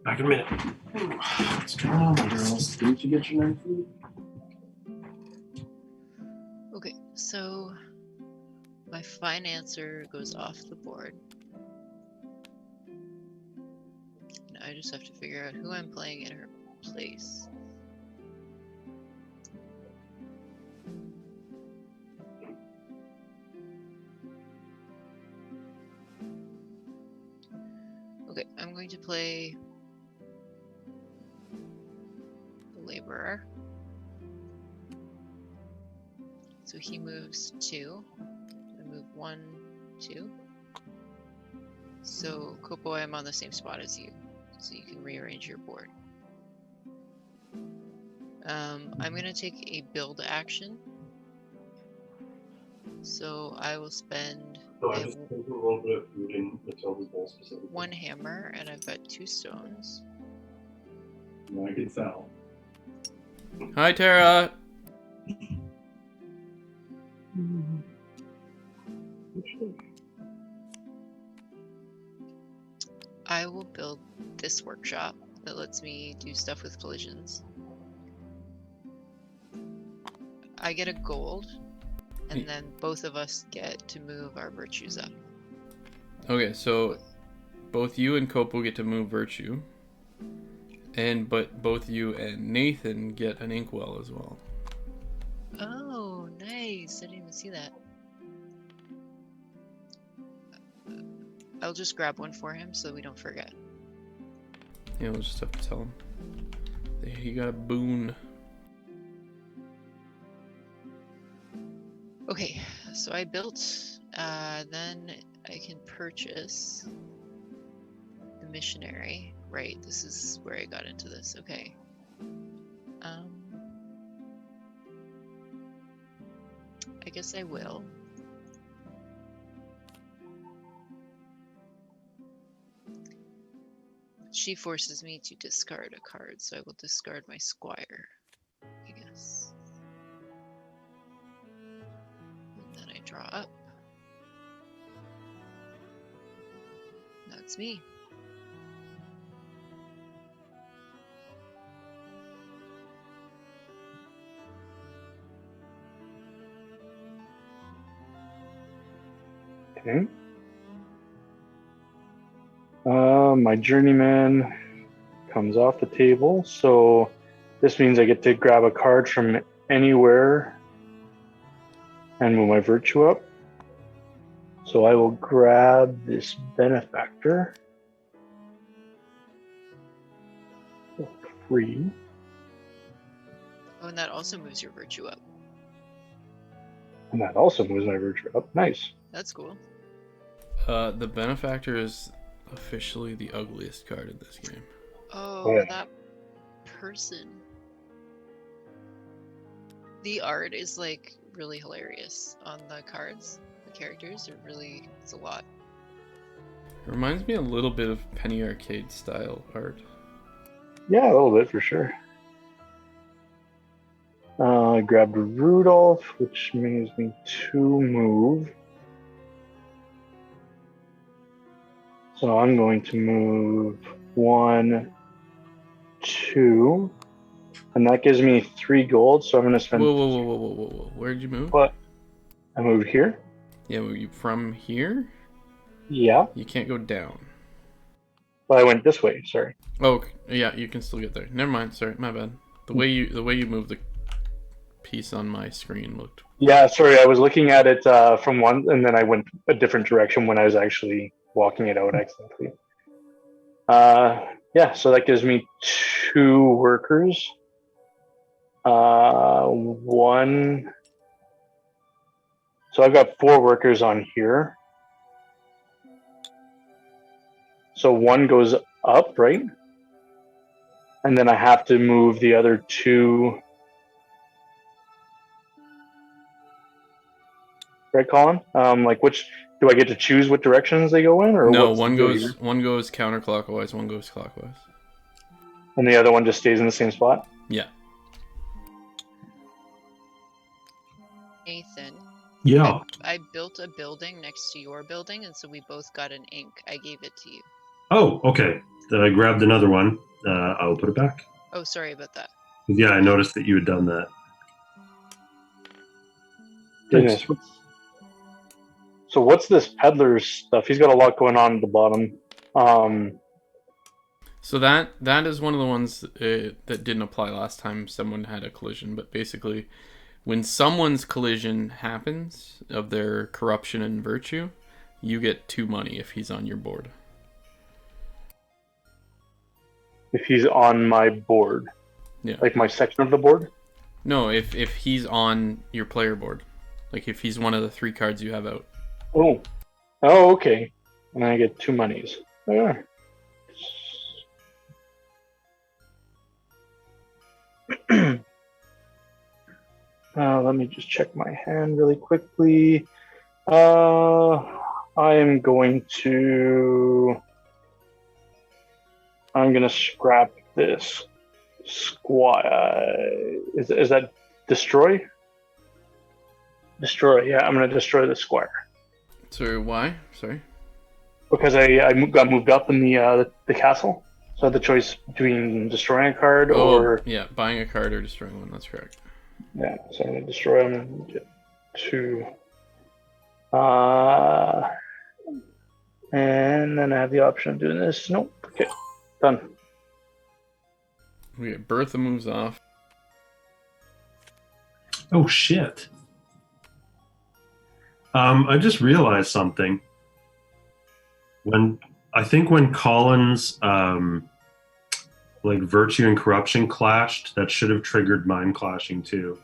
Back in a minute. What's going on, girls? Didn't you get your night food? Okay, so my financer goes off the board. And I just have to figure out who I'm playing in her place. Okay, I'm going to play the laborer. So he moves 2. I move 1, 2. So Kopo, I'm on the same spot as you, so you can rearrange your board. I'm gonna take a build action. So I will spend No, I just put a little bit of food in Matilda's bowl specifically. 1 hammer, and I've got 2 stones. No, I can tell. Hi, Tara. I will build this workshop that lets me do stuff with collisions. I get a gold, and then both of us get to move our virtues up. Okay, so both you and Kopo get to move virtue, but both you and Nathan get an inkwell as well. Oh, nice! I didn't even see that. I'll just grab one for him so we don't forget. Yeah, we'll just have to tell him. He got a boon. Okay, so I built, then I can purchase the missionary. Right, this is where I got into this, okay. I guess I will. She forces me to discard a card, so I will discard my squire, I guess. And then I draw up. That's me. Okay. My journeyman comes off the table, so this means I get to grab a card from anywhere and move my virtue up. So I will grab this benefactor. 3. Oh, and that also moves your virtue up. And that also moves my virtue up. Nice. That's cool. The benefactor is officially the ugliest card in this game. Oh, Yeah. that person. The art is like really hilarious on the cards. The characters are really, it's a lot. It reminds me a little bit of Penny Arcade style art. Yeah, a little bit for sure. I grabbed Rudolph, which means me 2 move. So I'm going to move 1, 2, and that gives me 3 gold. So I'm going to spend. Whoa. Where'd you move? What? I moved here. Yeah, were you from here? Yeah, You can't go down. but I went this way. Sorry. Oh, okay. Yeah, you can still get there. Never mind. Sorry, my bad. The way you moved the piece on my screen looked. Yeah, sorry. I was looking at it from one, and then I went a different direction when I was actually walking it out accidentally. Yeah, so that gives me 2 workers. One. So I've got 4 workers on here. So 1 goes up, right? And then I have to move the other 2. Right, Colin? Like which do I get to choose what directions they go in, or No, what's one the deal goes here? counterclockwise, one goes clockwise. And the other one just stays in the same spot? Yeah. Nathan, Yeah. I built a building next to your building, and so we both got an ink. I gave it to you. Oh, okay. Then I grabbed another one. I'll put it back. Oh, sorry about that. Yeah, I noticed that you had done that. Goodness. So what's this peddler's stuff? He's got a lot going on at the bottom. So that is one of the ones that didn't apply last time someone had a collision. But basically, when someone's collision happens of their corruption and virtue, you get 2 money if he's on your board. If he's on my board. Yeah. Like my section of the board? No, if he's on your player board. Like if he's one of the 3 cards you have out. Oh. Oh, okay. And I get 2 monies. Yeah. Let me just check my hand really quickly. I am going to scrap this is that destroy? Destroy, yeah, I'm going to destroy the squire. So why? Sorry. Because I got moved up in the castle. So I had the choice between destroying a card or... yeah, buying a card or destroying one, that's correct. Yeah, so I'm going to destroy them and get 2. And then I have the option of doing this. Nope. Okay, done. Okay, Bertha moves off. Oh, shit. I just realized something. When Colin's like virtue and corruption clashed, that should have triggered mine clashing too.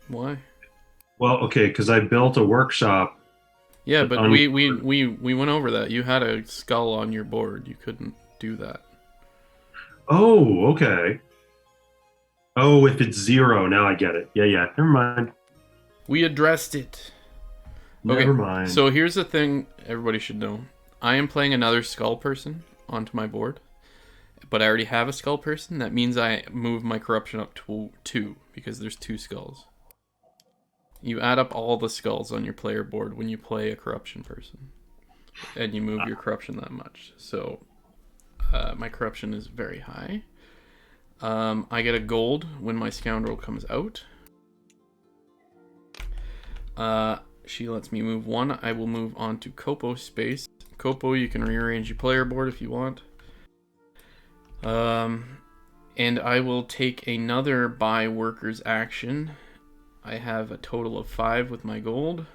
Why? Well, okay, because I built a workshop. Yeah, but we went over that. You had a skull on your board. You couldn't do that. Oh, okay. Oh, if it's 0, now I get it. Yeah, never mind. We addressed it. Never mind. So here's the thing everybody should know. I am playing another skull person onto my board, but I already have a skull person. That means I move my corruption up to 2 because there's 2 skulls. You add up all the skulls on your player board when you play a corruption person, and you move your corruption that much. So my corruption is very high. I get a gold when my scoundrel comes out. She lets me move 1. I will move on to Copo space. Copo, you can rearrange your player board if you want. And I will take another buy workers action. I have a total of 5 with my gold,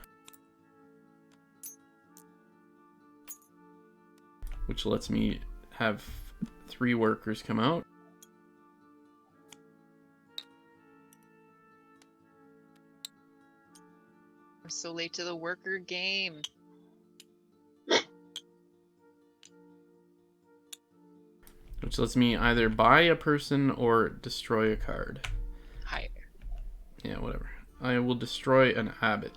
which lets me have 3 workers come out. We're so late to the worker game. Which lets me either buy a person or destroy a card. Higher. Yeah, whatever. I will destroy an abbot.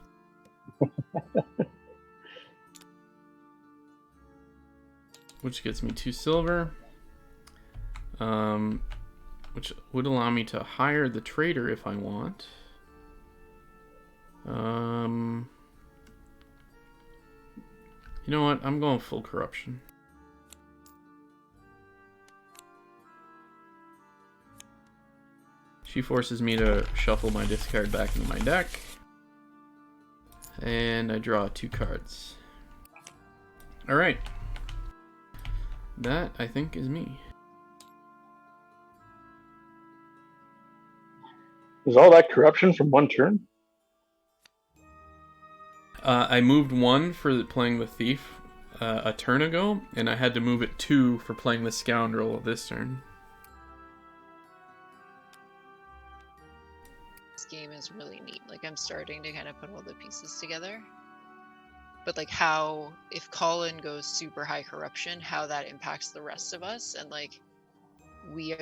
Which gets me 2 silver. Which would allow me to hire the trader if I want. You know what? I'm going full corruption. She forces me to shuffle my discard back into my deck. And I draw 2 cards. Alright. That, I think, is me. Is all that corruption from 1 turn? I moved 1 for playing the thief. a turn ago, and I had to move it 2 for playing the Scoundrel this turn. This game is really neat. Like, I'm starting to kind of put all the pieces together. But like, how if Colin goes super high corruption, how that impacts the rest of us, and like we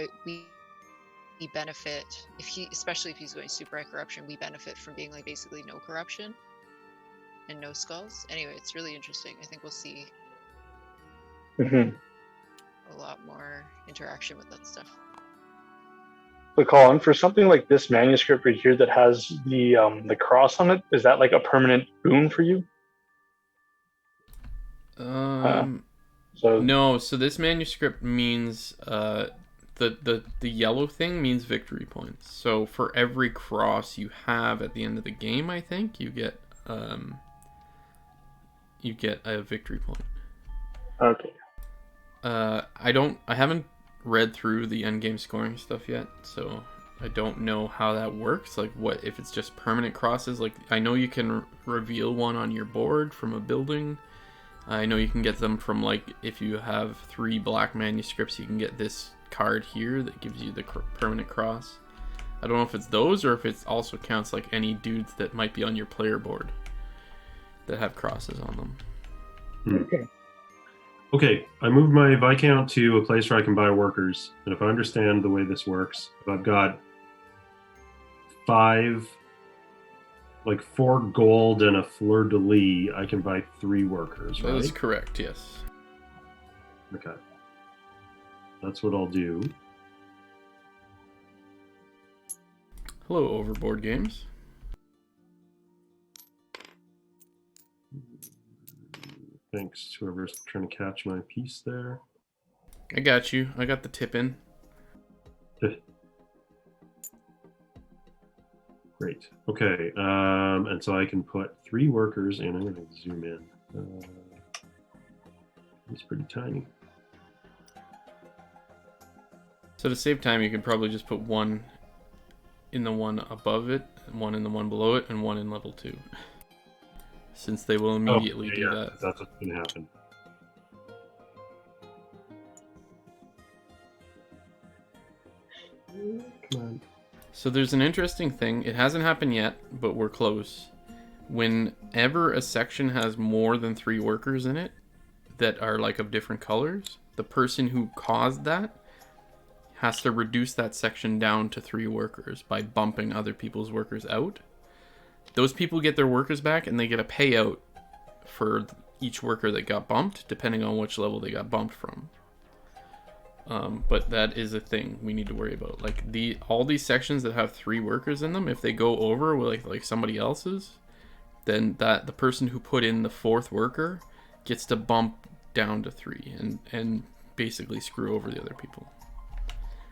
benefit especially if he's going super high corruption, we benefit from being like basically no corruption and no skulls. Anyway, it's really interesting. I think we'll see Mm-hmm. a lot more interaction with that stuff. But Colin, for something like this manuscript right here that has the cross on it, is that like a permanent boon for you? So No, so this manuscript means the yellow thing means victory points. So for every cross you have at the end of the game, I think you get a victory point. Okay. I haven't read through the end game scoring stuff yet, so I don't know how that works. Like, what if it's just permanent crosses? Like, I know you can reveal one on your board from a building. I know you can get them from, like, if you have 3 black manuscripts, you can get this card here that gives you the permanent cross. I don't know if it's those or if it also counts like any dudes that might be on your player board that have crosses on them. Okay. Okay, I moved my Viscount to a place where I can buy workers. And if I understand the way this works, if I've got 4 gold and a fleur-de-lis, I can buy 3 workers, right? That is correct, yes. Okay. That's what I'll do. Hello, Overboard Games. Thanks, whoever's trying to catch my piece there. I got you. I got the tip in. Great. Okay, and so I can put 3 workers in. I'm going to zoom in. It's pretty tiny. So to save time, you could probably just put 1 in the one above it, 1 in the one below it, and 1 in level 2. Since they will immediately do that. That's what's going to happen. Come on. So there's an interesting thing. It hasn't happened yet, but we're close. Whenever a section has more than 3 workers in it that are like of different colors, the person who caused that has to reduce that section down to 3 workers by bumping other people's workers out. Those people get their workers back, and they get a payout for each worker that got bumped, depending on which level they got bumped from. But that is a thing we need to worry about. Like, all these sections that have 3 workers in them, if they go over with like somebody else's, then the person who put in the 4th worker gets to bump down to 3 and basically screw over the other people.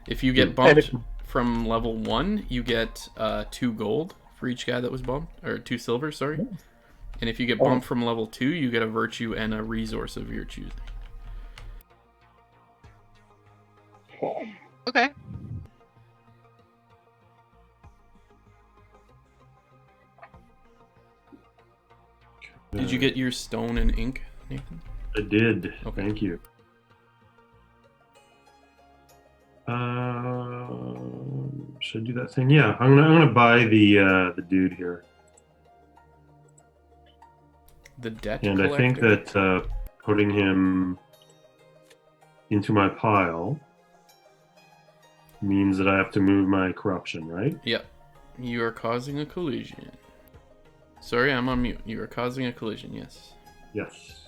If you get bumped from level 1, you get 2 gold for each guy that was bumped, or 2 silver, sorry. And if you get bumped from level 2, you get a virtue and a resource of your choosing. Okay. Did you get your stone and ink, Nathan? I did. Okay. Thank you. Should I do that thing? Yeah, I'm gonna buy the dude here. The debt And collector? I think that putting him into my pile means that I have to move my corruption, right? Yep. You are causing a collision. Sorry, I'm on mute. You are causing a collision, yes. Yes.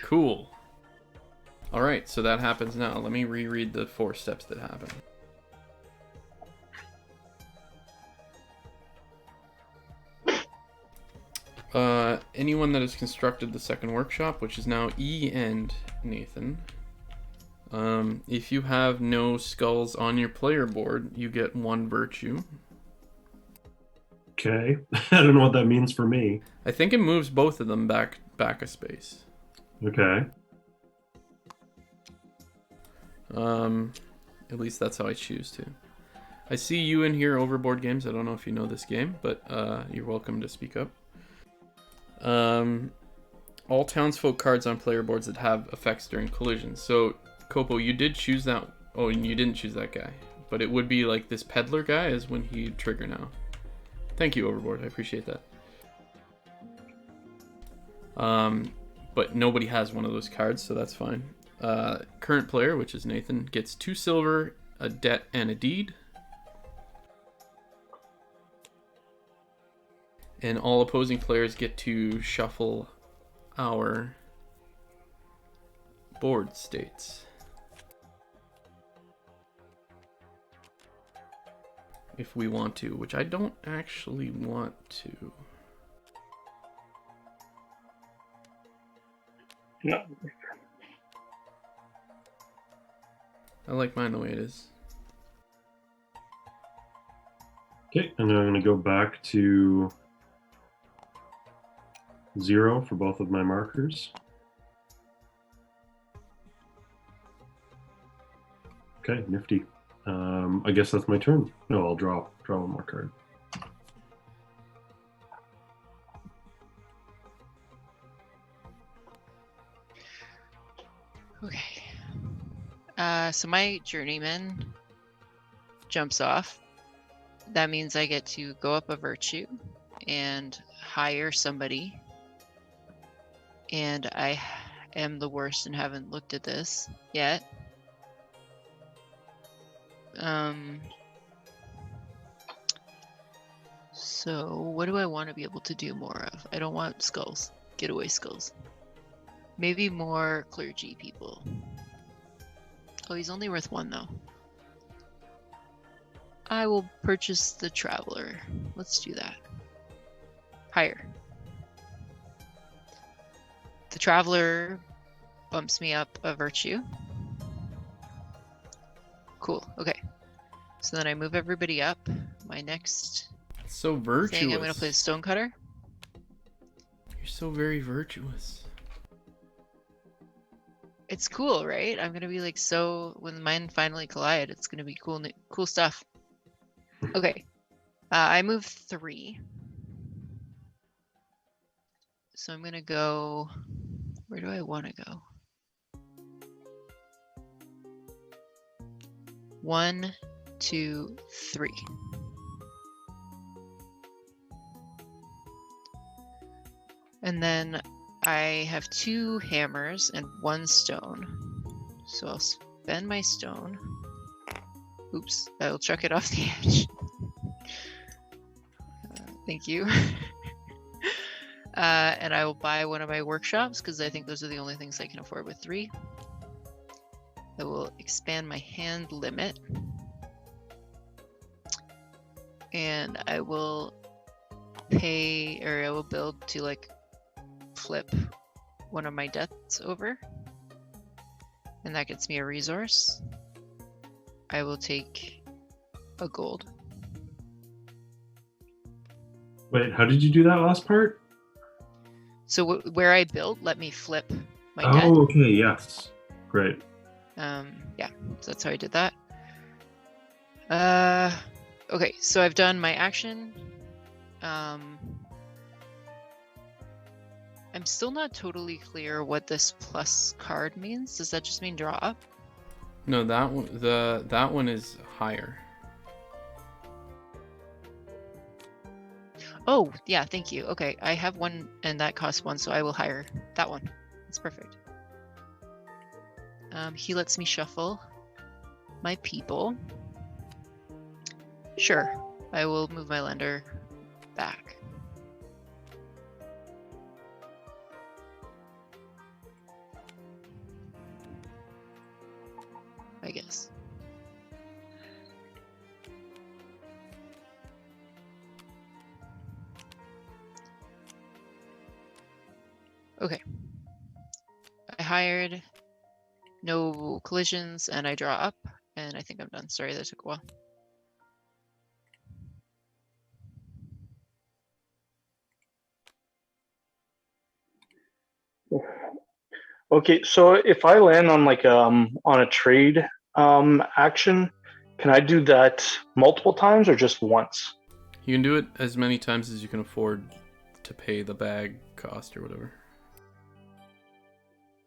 Cool. Alright, so that happens now. Let me reread the 4 steps that happen. Anyone that has constructed the second workshop, which is now E and Nathan, if you have no skulls on your player board, you get 1 virtue. Okay. I don't know what that means for me. I think it moves both of them back a space. Okay. At least that's how I choose to. I see you in here, Overboard Games. I don't know if you know this game, but you're welcome to speak up. all townsfolk cards on player boards that have effects during collisions. So, Kopo, you did choose that. Oh, and you didn't choose that guy. But it would be like this peddler guy is when he'd trigger now. Thank you, Overboard. I appreciate that. But nobody has one of those cards, so that's fine. Current player, which is Nathan, gets 2 silver, a debt, and a deed. And all opposing players get to shuffle our board states. If we want to, which I don't actually want to. No. I like mine the way it is. Okay, and then I'm going to go back to 0 for both of my markers. Okay, nifty. I guess that's my turn. No, I'll draw one more card. Okay. So my journeyman jumps off. That means I get to go up a virtue and hire somebody. And I am the worst and haven't looked at this yet. So what do I want to be able to do more of? I don't want skulls. Getaway skulls. Maybe more clergy people. Oh, he's only worth 1 though. I will purchase the traveler. Let's do that. Hire. The traveler bumps me up a virtue. Cool. Okay. So then I move everybody up. My next So virtuous. thing, I'm going to play the stonecutter. You're so very virtuous. It's cool, right? I'm going to be like, so when mine finally collide, it's going to be cool, cool stuff. Okay. I move 3. So I'm going to go, where do I want to go? 1, 2, 3. And then I have 2 hammers and 1 stone. So I'll spend my stone. Oops, I'll chuck it off the edge. Thank you. And I will buy one of my workshops because I think those are the only things I can afford with 3. I will expand my hand limit. And I will pay, or I will build to like flip one of my debts over. And that gets me a resource. I will take a gold. Wait, how did you do that last part? So where I built, let me flip my Oh, debt. okay, yes. Great. Yeah, so that's how I did that. Okay, so I've done my action. I'm still not totally clear what this plus card means. Does that just mean draw up? No, that one is higher. Oh, yeah, thank you. Okay, I have 1 and that costs 1, so I will hire that one. That's perfect. He lets me shuffle my people. Sure, I will move my lender back. I guess. Okay. I hired, no collisions, and I draw up, and I think I'm done. Sorry, that took a while. Okay, so if I land on like on a trade action, can I do that multiple times or just once? You can do it as many times as you can afford to pay the bag cost or whatever.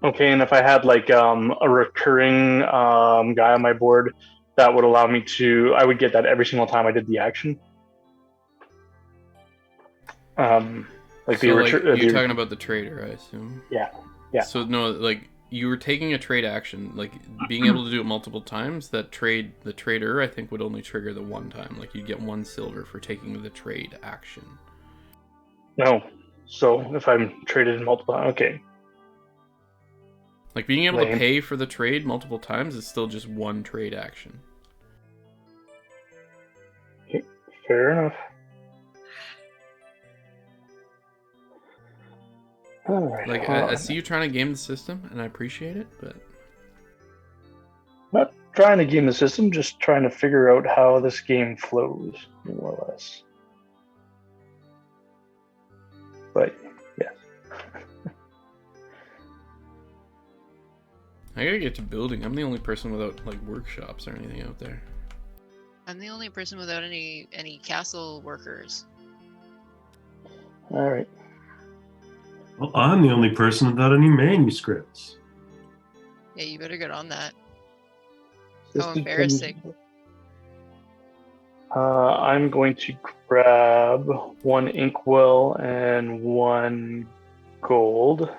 Okay, and if I had like a recurring guy on my board, that would allow me to. I would get that every single time I did the action. Like So, like, you're the talking about the trader, I assume. yeah, yeah. So no, like you were taking a trade action, like being able to do it multiple times. The trader, I think, would only trigger the one time. Like you'd get 1 silver for taking the trade action. No, so if I'm traded multiple, okay. Like being able to Lame. pay for the trade multiple times is still just 1 trade action. Fair enough. All right. Like I see you trying to game the system, and I appreciate it, but Not trying to game the system, just trying to figure out how this game flows, more or less. But yes. I gotta get to building. I'm the only person without like workshops or anything out there. I'm the only person without any castle workers. All right. Well, I'm the only person without any manuscripts. Yeah, you better get on that. This How becomes- embarrassing. I'm going to grab 1 inkwell and 1 gold.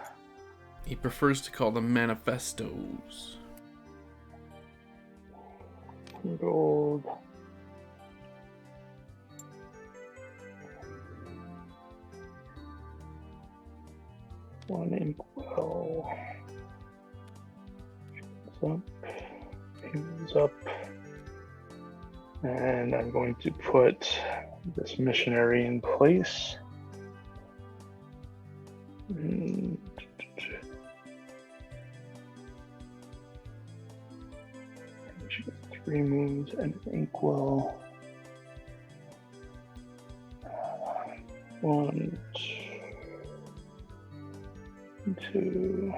He prefers to call them manifestos. Gold. One inkwell. Payments up. And I'm going to put this missionary in place. Mm. 3 moons and an inkwell. 1, 2.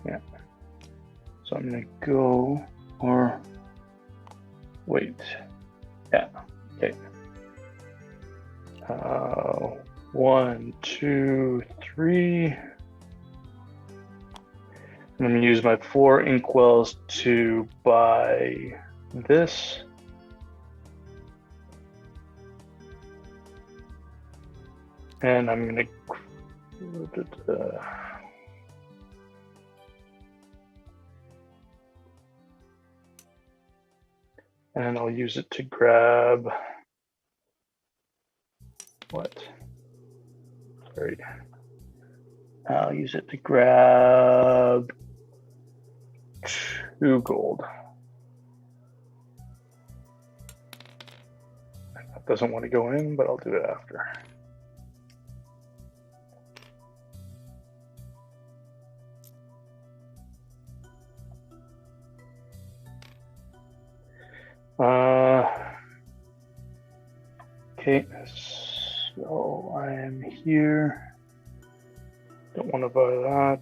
Yeah. So I'm gonna go, or wait. Yeah. Okay. 1, 2, 3. I'm going to use my 4 inkwells to buy this. And I'm going to... and I'll use it to grab... What? Sorry. I'll use it to grab 2 gold. That doesn't want to go in, but I'll do it after. Okay, so I am here. Don't want to buy that.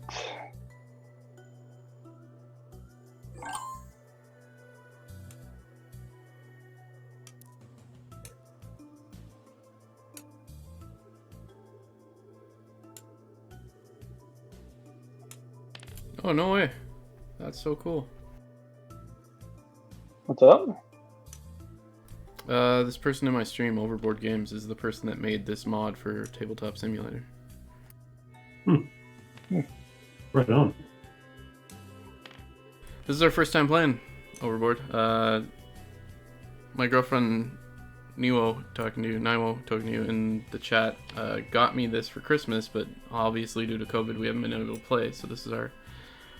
Oh, no way. That's so cool. What's up? This person in my stream, Overboard Games, is the person that made this mod for Tabletop Simulator. Right on. This is our first time playing Overboard. My girlfriend Nywoe talking to you in the chat got me this for Christmas, but obviously due to COVID we haven't been able to play, so this is our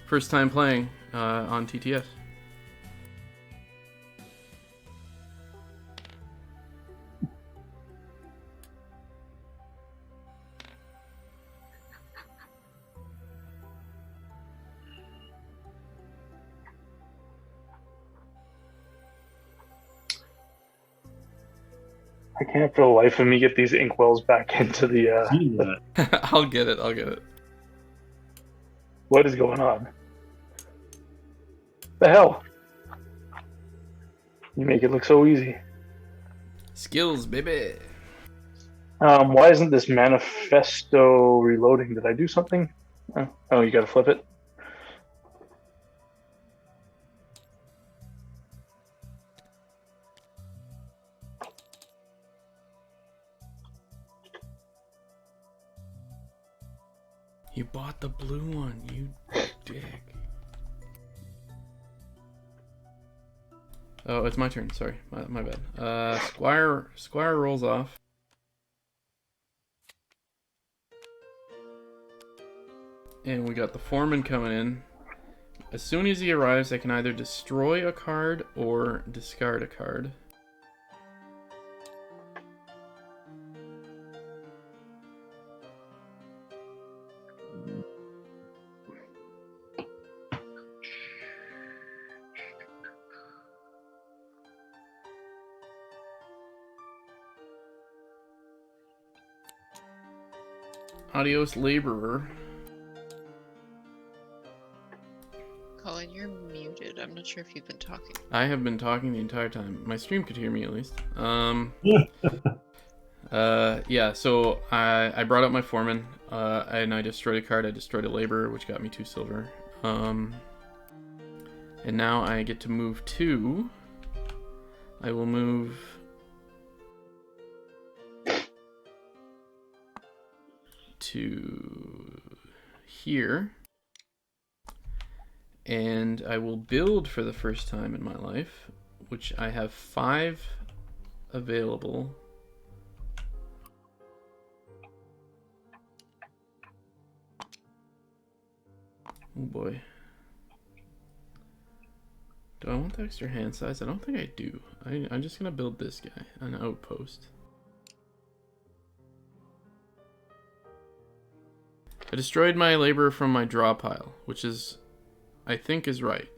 first time playing on TTS. I can't for the life of me get these inkwells back into the... Seen that. I'll get it. What is going on? The hell? You make it look so easy. Skills, baby. Why isn't this manifesto reloading? Did I do something? Oh, you gotta flip it? You bought the blue one, you dick. Oh, it's my turn. Sorry, my bad. Squire rolls off. And we got the foreman coming in. As soon as he arrives, I can either destroy a card or discard a card. Adios, laborer. Colin, you're muted. I'm not sure if you've been talking. I have been talking the entire time. My stream could hear me at least. Yeah, so I brought up my foreman, and I destroyed a card. I destroyed a laborer, which got me 2 silver. And now I get to move 2. I will move to here. And I will build for the first time in my life, which I have 5 available. Oh boy. Do I want the extra hand size? I don't think I do. I'm just gonna build this guy, an outpost. I destroyed my labor from my draw pile, which is, I think, is right.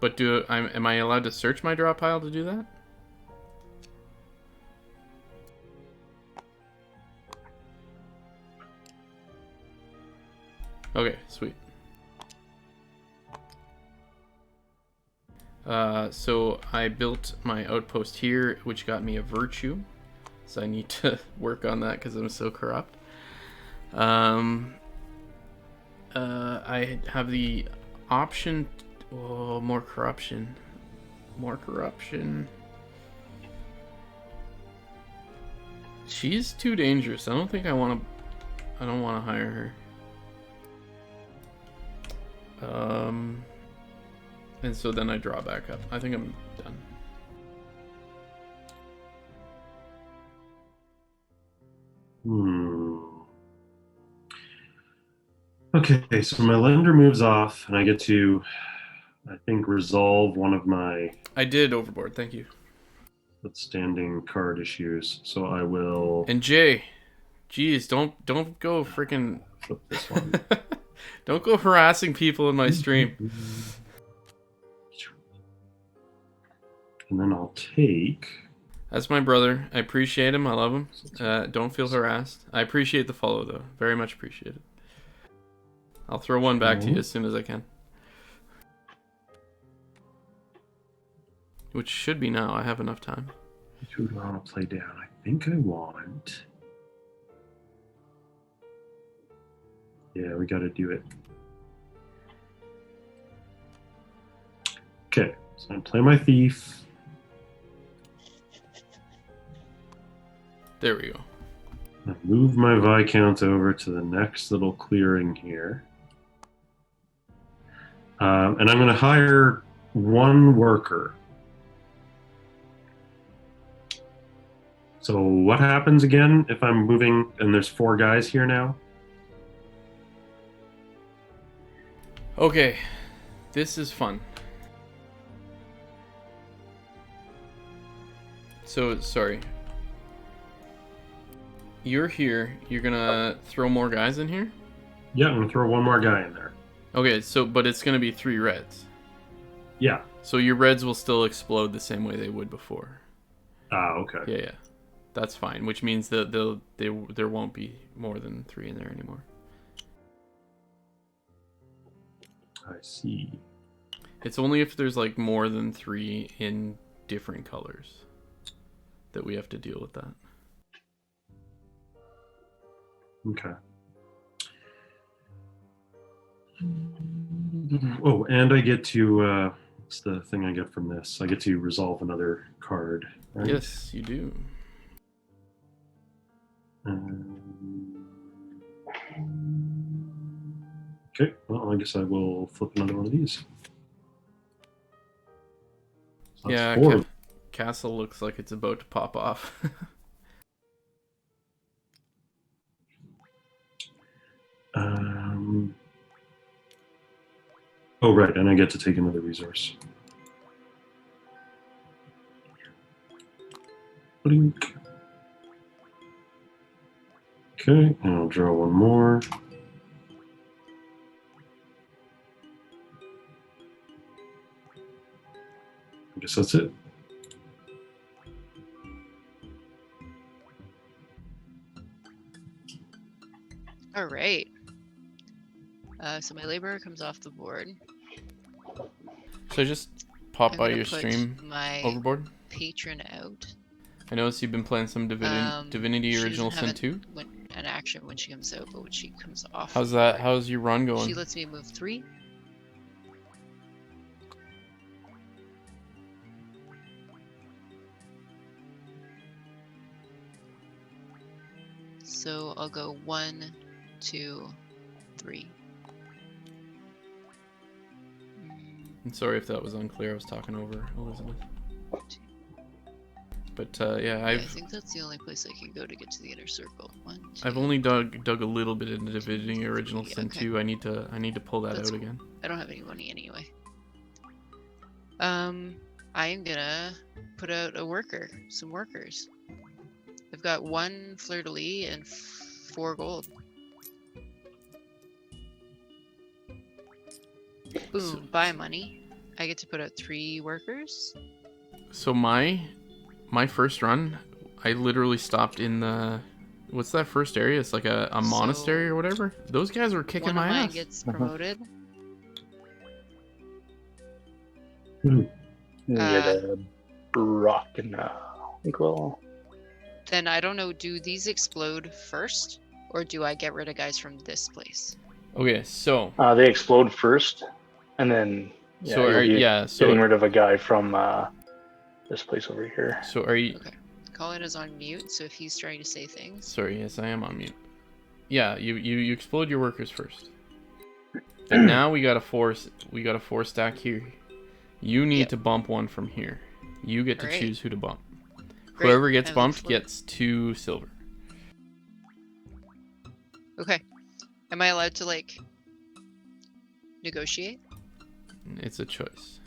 But am I allowed to search my draw pile to do that? Okay, sweet. So I built my outpost here, which got me a virtue. So I need to work on that because I'm so corrupt. I have the option. Oh, more corruption. More corruption. She's too dangerous. I don't think I want to. I don't want to hire her. And so then I draw back up. I think I'm done. Okay, so my lender moves off, and I get to, I think, resolve one of my... I did overboard, thank you. Outstanding card issues. So I will... And Jay, geez, don't go freaking... Flip this one. Don't go harassing people in my stream. And then I'll take... That's my brother. I appreciate him. I love him. Don't feel harassed. I appreciate the follow, though. Very much appreciate it. I'll throw one back to you as soon as I can. Which should be now. I have enough time. Who do I want to play down? I think I want... Yeah, we got to do it. Okay, so I play my thief. There we go. I move my Viscount over to the next little clearing here. And I'm going to hire 1 worker. So what happens again if I'm moving and there's 4 guys here now? Okay, this is fun. So, sorry. You're here. You're gonna throw more guys in here? Yeah, I'm gonna throw 1 more guy in there. Okay, so, but it's gonna be 3 reds. Yeah. So your reds will still explode the same way they would before. Ah, okay. Yeah. That's fine, which means that there won't be more than 3 in there anymore. I see. It's only if there's like more than 3 in different colors that we have to deal with that. Okay. Oh, and I get to, what's the thing I get from this? I get to resolve another card, right? Yes, you do. Okay, well, I guess I will flip another one of these. So that's Yeah, four. castle looks like it's about to pop off. Oh, right, and I get to take another resource. Blink. Okay, and I'll draw one more. I guess that's it. All right. So my labor comes off the board. So just pop I'm by gonna your put stream my overboard. patron out. I noticed you've been playing some Divinity She Original doesn't have Sin 2. an action when she comes out, but when she comes off. How's the that? board, How's your run going? she lets me move 3. So I'll go 1, 2, 3. I'm sorry if that was unclear. I was talking over Elizabeth. But yeah, I think that's the only place I can go to get to the inner circle. 1, 2. I've only dug a little bit into Divinity Original 3, Sin okay. 2. I need to pull that That's out cool. again. I don't have any money anyway. I am gonna put out a worker, some workers. I've got 1 fleur-de-lis and 4 gold. Boom, buy money. I get to put out 3 workers. So my first run, I literally stopped in the what's that first area? It's like a monastery or whatever. Those guys were kicking One of my mine ass. gets promoted. You get a rock and equal. Then I don't know, do these explode first? Or do I get rid of guys from this place? Okay, so They explode first, and then so getting rid of a guy from this place over here. So are you? Okay. Colin is on mute, so if he's trying to say things. Sorry, yes, I am on mute. Yeah, you explode your workers first. And now we got a 4 stack here. You need to bump 1 from here. You get to choose who to bump. Great. Whoever gets bumped gets 2 silver. Okay. Am I allowed to like negotiate? It's a choice.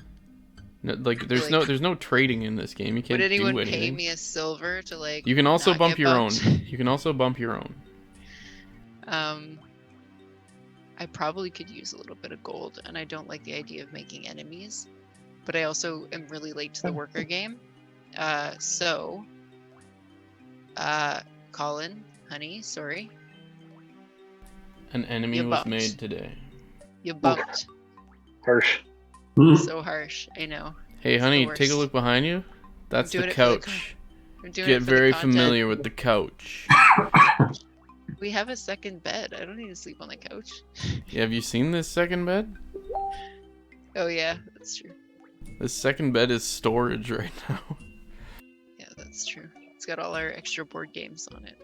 No, like there's no trading in this game. You can't Would do anyone anything. pay me a silver to like? You can also not bump get your own. bumped? You can also bump your own. I probably could use a little bit of gold, and I don't like the idea of making enemies, but I also am really late to the worker game. Colin, honey, sorry. An enemy was made today. You bumped. Harsh. So harsh, I know. Hey, It's honey, the take a worst. look behind you. That's the couch. I'm doing Get it for very the content. familiar with the couch. We have a second bed. I don't need to sleep on the couch. Yeah, have you seen this second bed? Oh yeah, that's true. This second bed is storage right now. Yeah, that's true. It's got all our extra board games on it.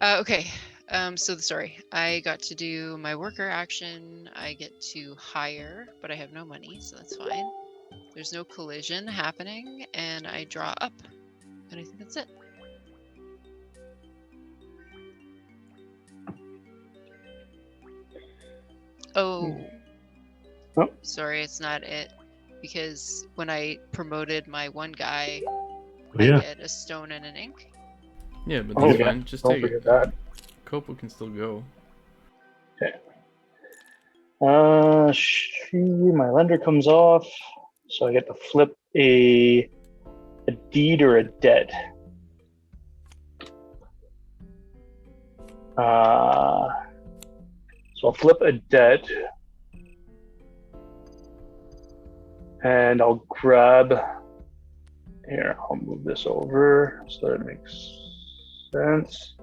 Okay. Sorry. I got to do my worker action. I get to hire, but I have no money, so that's fine. There's no collision happening, and I draw up. And I think that's it. Oh. Sorry, it's not it. Because when I promoted my one guy, I get a stone and an ink. Yeah, but that's fine. Just Don't take forget it. that. Copo can still go. Okay. My lender comes off, so I get to flip a deed or a debt. So I'll flip a debt, and I'll grab. Here, I'll move this over so that it makes sense.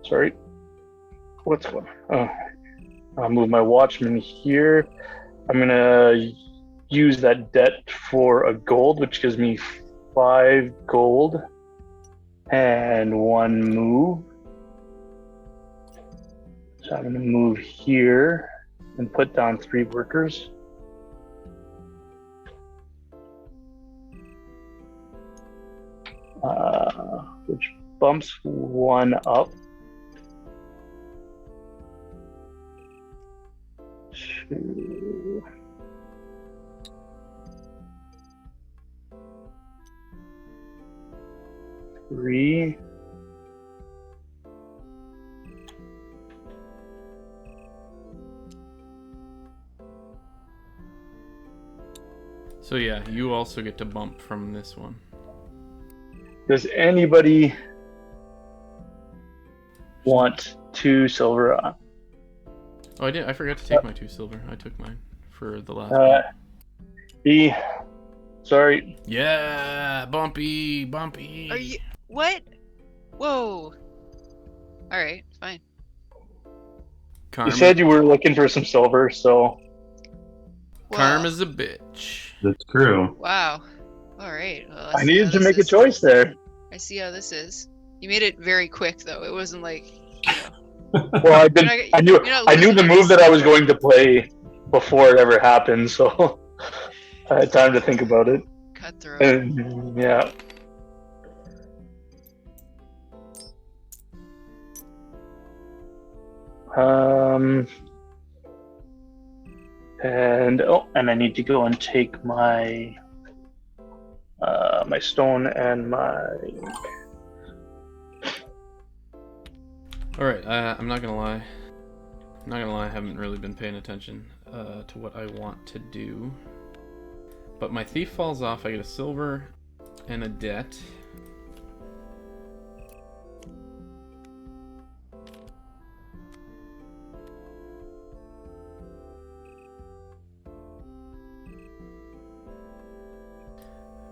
Sorry. What's going on? I'll move my watchman here. I'm gonna use that debt for a gold, which gives me 5 gold and 1 move. So I'm gonna move here and put down 3 workers. Which bumps 1 up. 2. 3. So yeah, you also get to bump from this one. Does anybody want 2 silver? Oh, I did. I forgot to take my 2 silver. I took mine for the last one. B. Sorry. Yeah, bumpy. Are you what? Whoa. All right, fine. You said you were looking for some silver, so. Karma's a bitch. That's true. Wow. All right. Well, I needed to make a choice there. I see how this is. You made it very quick, though. It wasn't like, you know. Well, I knew the move that I was going to play before it ever happened, so I had time to think about it. Cutthroat. And, yeah. And I need to go and take my my stone and my. All right, I'm not gonna lie. I haven't really been paying attention to what I want to do. But my thief falls off. I get a silver and a debt.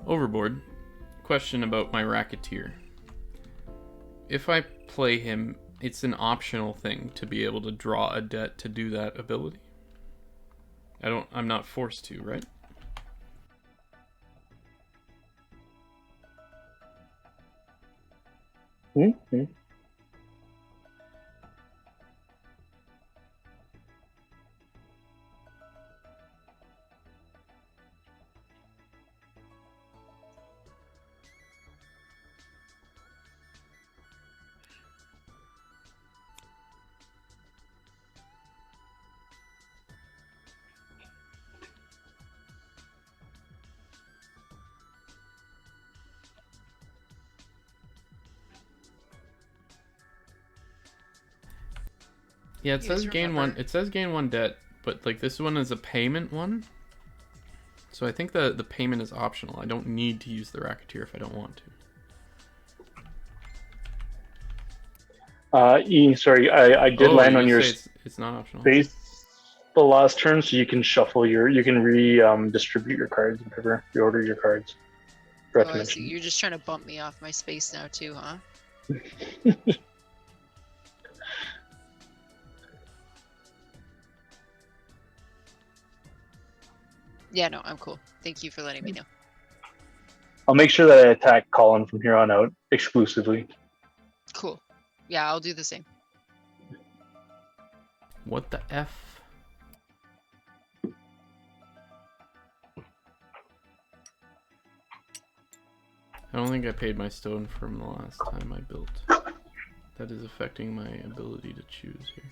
Overboard. Question about my racketeer. If I play him, it's an optional thing to be able to draw a debt to do that ability. I'm not forced to, right? Mm-hmm. Yeah, it says gain one. It says gain 1 debt, but like this one is a payment one. So I think the payment is optional. I don't need to use the racketeer if I don't want to. Sorry, I did land on your it's not optional. Base the last turn, so you can shuffle you can distribute your cards, whatever, reorder your cards. Oh, I see. You're just trying to bump me off my space now too, huh? Yeah, no, I'm cool. Thank you for letting me know. I'll make sure that I attack Colin from here on out exclusively. Cool. Yeah, I'll do the same. What the F? I don't think I paid my stone from the last time I built. That is affecting my ability to choose here.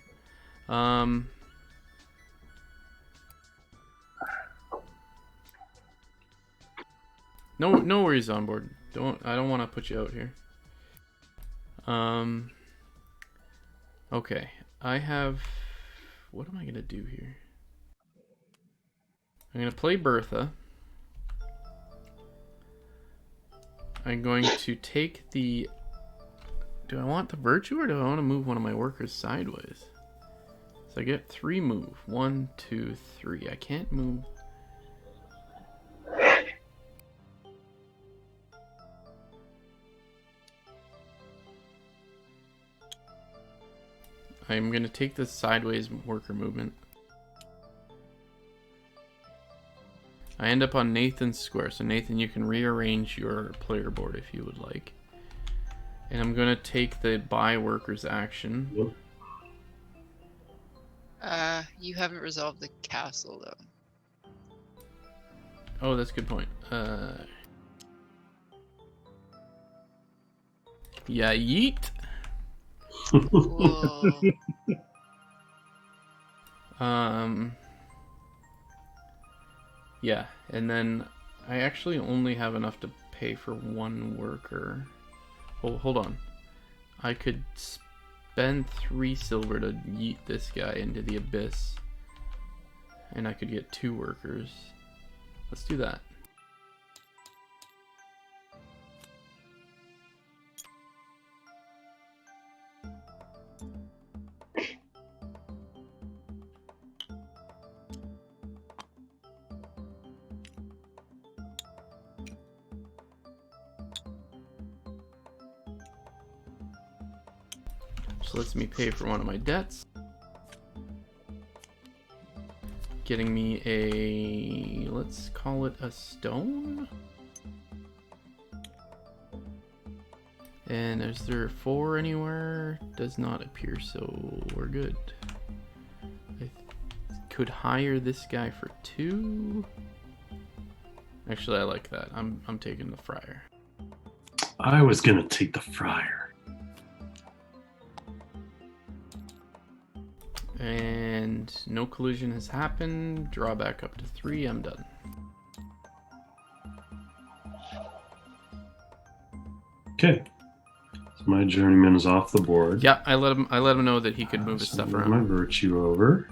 No worries on board. I don't want to put you out here. Okay. I have, what am I gonna do here? I'm gonna play Bertha. I'm going to take the, do I want the virtue or do I want to move one of my workers sideways? So I get 3 move. 1, 2, 3. I can't move. I'm gonna take the sideways worker movement. I end up on Nathan's square, so Nathan, you can rearrange your player board if you would like. And I'm gonna take the buy workers action. Yep. You haven't resolved the castle though. Oh, that's a good point. Yeah, yeet. Cool. Yeah, and then I actually only have enough to pay for one worker. Oh, hold on. I could spend 3 silver to yeet this guy into the abyss. And I could get 2 workers. Let's do that. So lets me pay for one of my debts. Getting me a, let's call it a stone. And is there 4 anywhere? Does not appear, so we're good. I could hire this guy for 2. Actually, I like that. I'm taking the friar. I was gonna take the friar. And no collision has happened. Draw back up to 3. I'm done. Okay. So my journeyman is off the board. Yeah, I let him know that he could move his So stuff move around. my virtue over.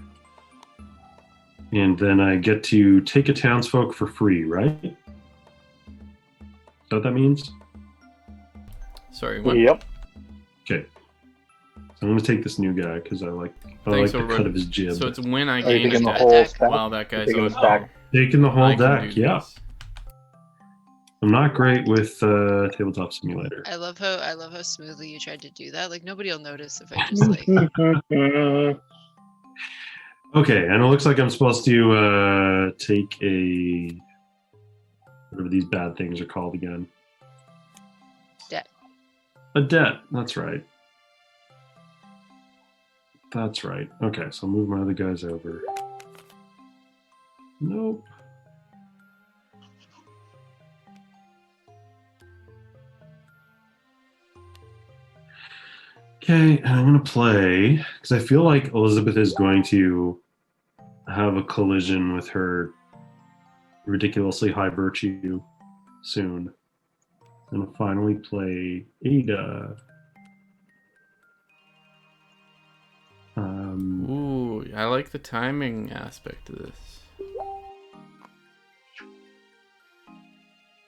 And then I get to take a townsfolk for free, right? Is that what that means? Sorry, what? Yep. Okay. So I'm going to take this new guy because I like Thanks, the Overrun. cut of his jib. So it's when I Are you gain a taking the deck whole stack? while that guy's Taking on. the stack. Taking the whole I can deck, do yeah. this. I'm not great with Tabletop Simulator. I love how smoothly you tried to do that. Like nobody will notice if I just like Okay, and it looks like I'm supposed to take a... whatever these bad things are called again. debt. A debt, that's right. That's right. Okay, so I'll move my other guys over. Nope. Okay, and I'm going to play, because I feel like Elizabeth is going to have a collision with her ridiculously high virtue soon. I'm going to finally play Ada. Ooh, I like the timing aspect of this.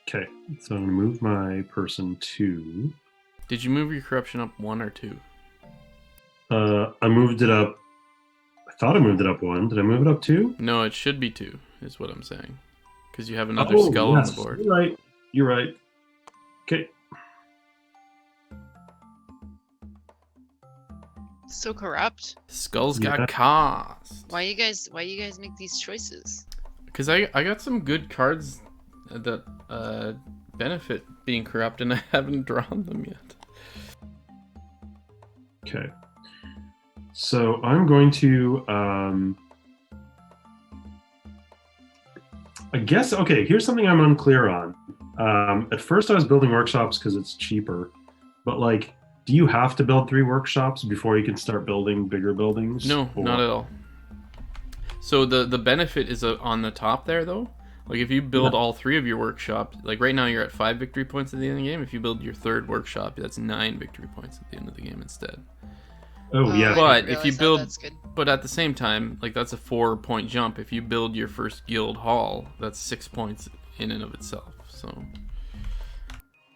Okay, so I'm going to move my person 2. Did you move your corruption up 1 or 2? I moved it up. I thought I moved it up 1. Did I move it up 2? No, it should be 2, is what I'm saying. Because you have another skull on the board. You're right. You're right. Okay. So corrupt. Skulls Yeah. got cost. Why you guys make these choices? Because I got some good cards that benefit being corrupt, and I haven't drawn them yet. Okay. So I'm going to, I guess, okay, here's something I'm unclear on. At first I was building workshops because it's cheaper, but like, do you have to build 3 workshops before you can start building bigger buildings? No, Or- not at all. So the benefit is on the top there, though. Like if you build all 3 of your workshops, like right now you're at 5 victory points at the end of the game. If you build your 3rd workshop, that's 9 victory points at the end of the game instead. Oh, yeah. I But didn't if you realize that. build- That's good. But at the same time, like that's a 4-point jump. If you build your first guild hall, that's 6 points in and of itself. So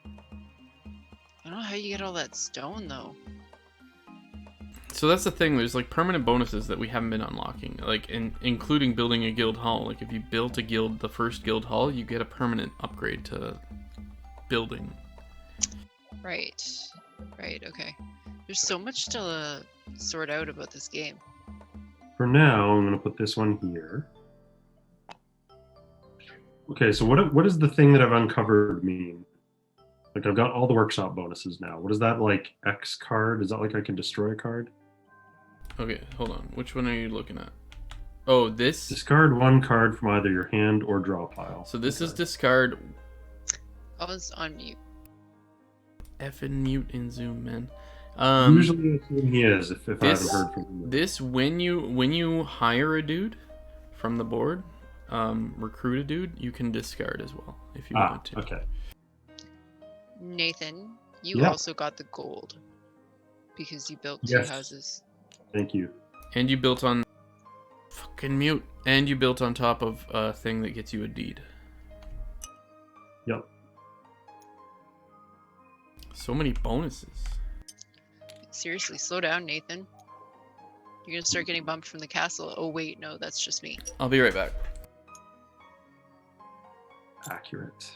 I don't know how you get all that stone though. that's the thing. There's like permanent bonuses that we haven't been unlocking, like including building a guild hall. Like if you built a guild, the first guild hall, you get a permanent upgrade to building. Right. Right. Okay. There's so much to sort out about this game. For now, I'm going to put this one here. Okay, so what does the thing that I've uncovered mean? Like, I've got all the workshop bonuses now. What is that, like, X card? Is that like I can destroy a card? Okay, hold on. Which one are you looking at? Oh, this? Discard one card from either your hand or draw pile. So this is discard. I was on mute. Effing mute in Zoom, man. Usually I assume he is, if I haven't heard from him. This, when you hire a dude from the board, recruit a dude, you can discard as well, if you want to. Okay. Nathan, you also got the gold. Because you built two houses. Thank you. And you built on... Fucking mute. And you built on top of a thing that gets you a deed. Yep. So many bonuses. Seriously, slow down, Nathan. You're gonna start getting bumped from the castle. Oh wait, no, that's just me. I'll be right back. Accurate.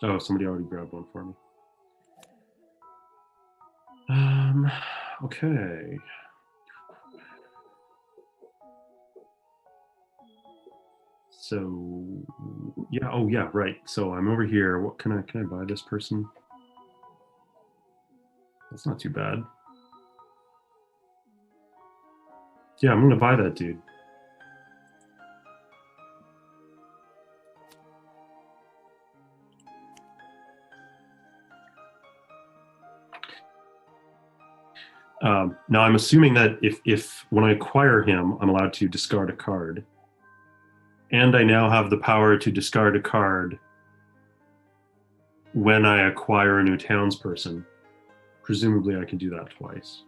Oh, somebody already grabbed one for me. Okay. So, yeah, oh yeah, right. So I'm over here. What can I buy this person? That's not too bad. Yeah, I'm gonna buy that dude. Now I'm assuming that if when I acquire him, I'm allowed to discard a card. And I now have the power to discard a card when I acquire a new townsperson. Presumably I can do that twice.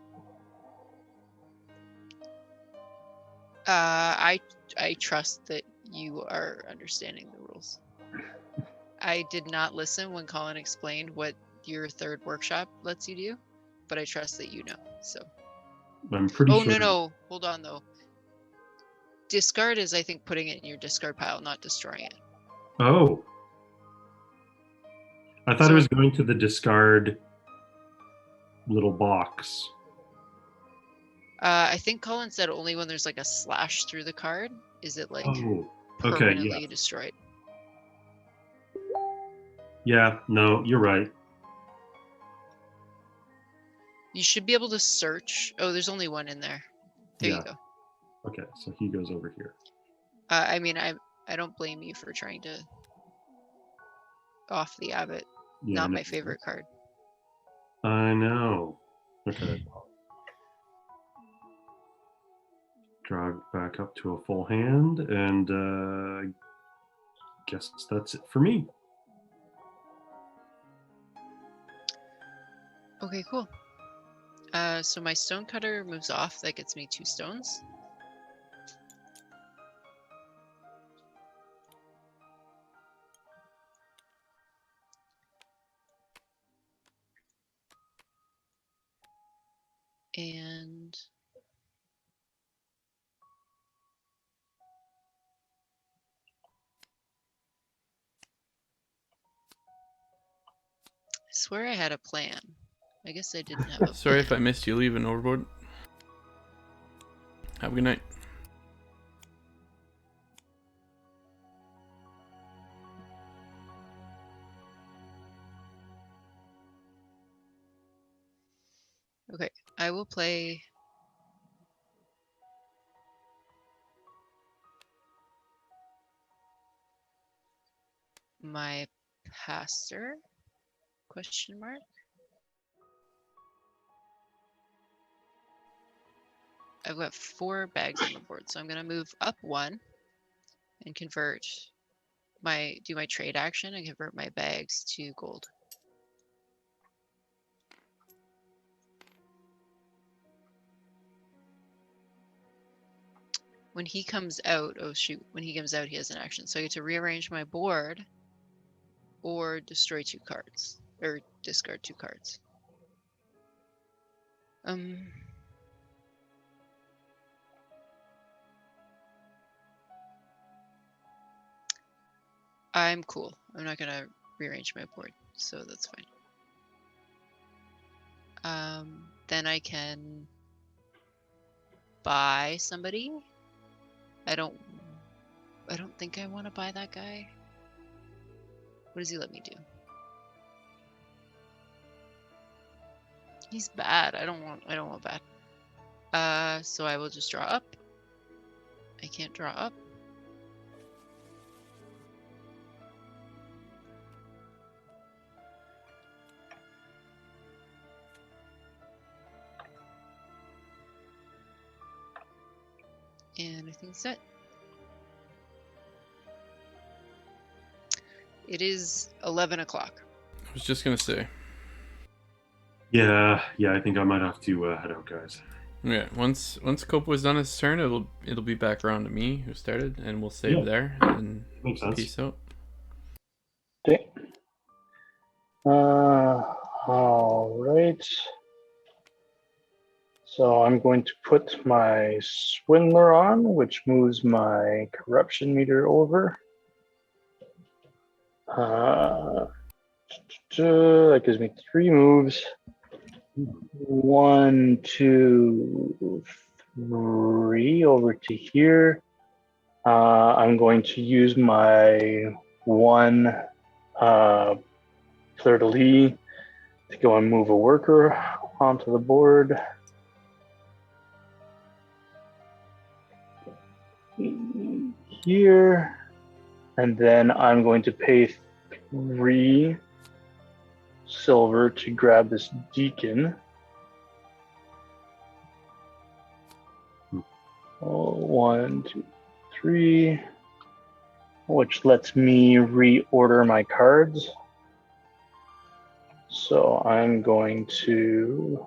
I trust that you are understanding the rules. I did not listen when Colin explained what your third workshop lets you do, but I trust that you know. So. I'm pretty sure. Oh no! Hold on though. Discard is, I think, putting it in your discard pile, not destroying it. Oh. I thought it was going to the discard little box. I think Colin said only when there's like a slash through the card is it like permanently destroyed. Yeah, no, you're right. You should be able to search. Oh, there's only one in there. There you go. Okay, so he goes over here. I mean, I don't blame you for trying to off the abbot. Yeah, not my favorite card. I know. Okay. Drag back up to a full hand, and guess that's it for me. Okay, cool. So my stonecutter moves off. That gets me 2 stones. And I swear I had a plan. I guess I didn't have a Sorry if I missed you leaving overboard. Have a good night. Okay, I will play my pastor, question mark. I've got 4 bags on the board, so I'm gonna move up 1 and convert do my trade action and convert my bags to gold. When he comes out, oh shoot, when he comes out, he has an action. So I get to rearrange my board or destroy 2 cards, or discard 2 cards. I'm cool. I'm not gonna rearrange my board. so that's fine. Then I can buy somebody. I don't think I want to buy that guy. What does he let me do? He's bad. I don't want bad. So I will just draw up. I can't draw up. And I think that's it. It is 11 o'clock. I was just gonna say. Yeah, I think I might have to head out, guys. Yeah, once Copo's done his turn, it'll be back around to me who started, and we'll save Yeah. there and Makes sense. peace out. Okay. All right. So I'm going to put my Swindler on, which moves my corruption meter over. That gives me 3 moves. 1, 2, 3 over to here. I'm going to use my 1 fleur-de-lis to go and move a worker onto the board. Here. And then I'm going to pay 3 silver to grab this deacon. 1, 2, 3, which lets me reorder my cards. So I'm going to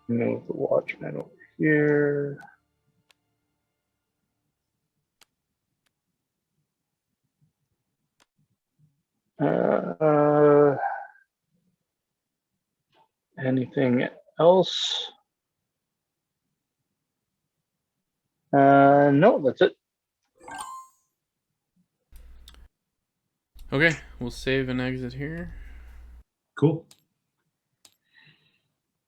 move the Watchman over here. Anything else? No, that's it. Okay, we'll save and exit here. Cool.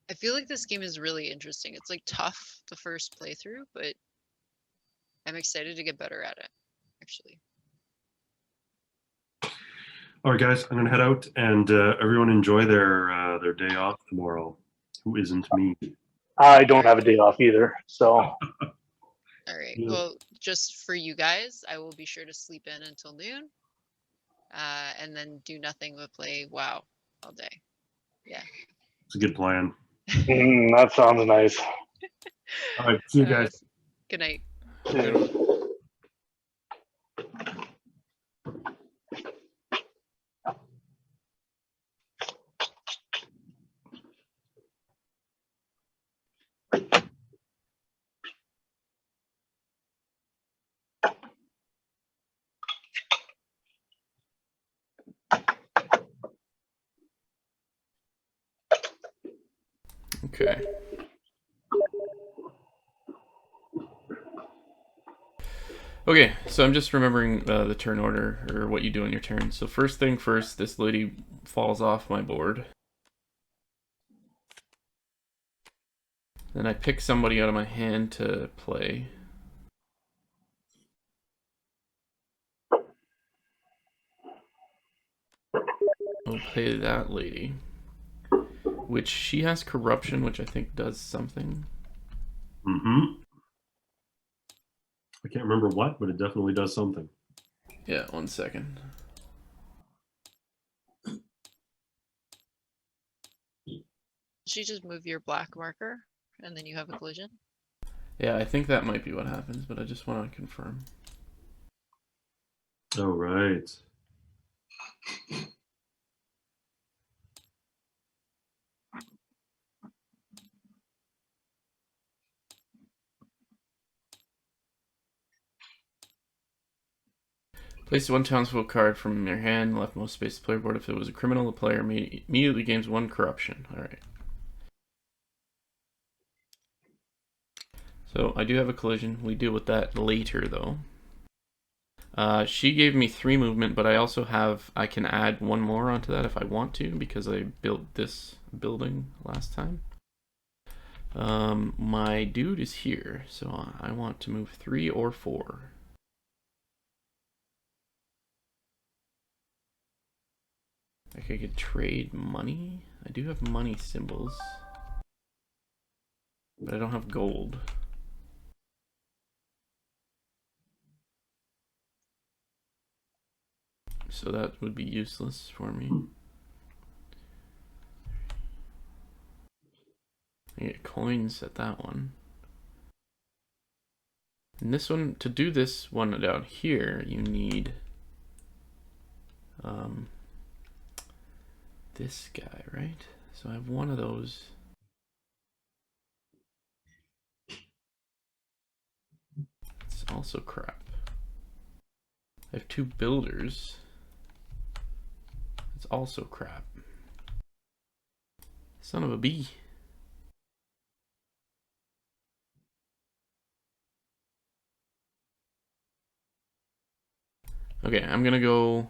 I feel like this game is really interesting. It's like tough the first playthrough, but I'm excited to get better at it, actually. All right, guys, I'm gonna head out, and everyone enjoy their day off tomorrow. Who isn't me? I don't have a day off either, so. All right. Yeah. Well, just for you guys, I will be sure to sleep in until noon, and then do nothing but play WoW all day. Yeah. It's a good plan. That sounds nice. All right, see you guys. Good night. Okay. Okay, so I'm just remembering the turn order, or what you do on your turn. So first thing first, this lady falls off my board. Then I pick somebody out of my hand to play. I'll play that lady. Which she has corruption, which I think does something. Mm-hmm. I can't remember what, but it definitely does something. Yeah, 1 second. She just move your black marker, and then you have a collision. Yeah, I think that might be what happens, but I just want to confirm. All right. Place 1 townsfolk card from your hand, leftmost space player board. If it was a criminal, the player immediately gains 1 corruption. Alright. So I do have a collision. We deal with that later, though. She gave me 3 movement, but I also I can add 1 more onto that if I want to, because I built this building last time. My dude is here, so I want to move 3 or 4. I could trade money. I do have money symbols, but I don't have gold. So that would be useless for me. I get coins at that one. And this one, to do this one down here, you need this guy, right? So I have one of those. It's also crap. I have 2 builders. It's also crap. Son of a bee. Okay, I'm gonna go.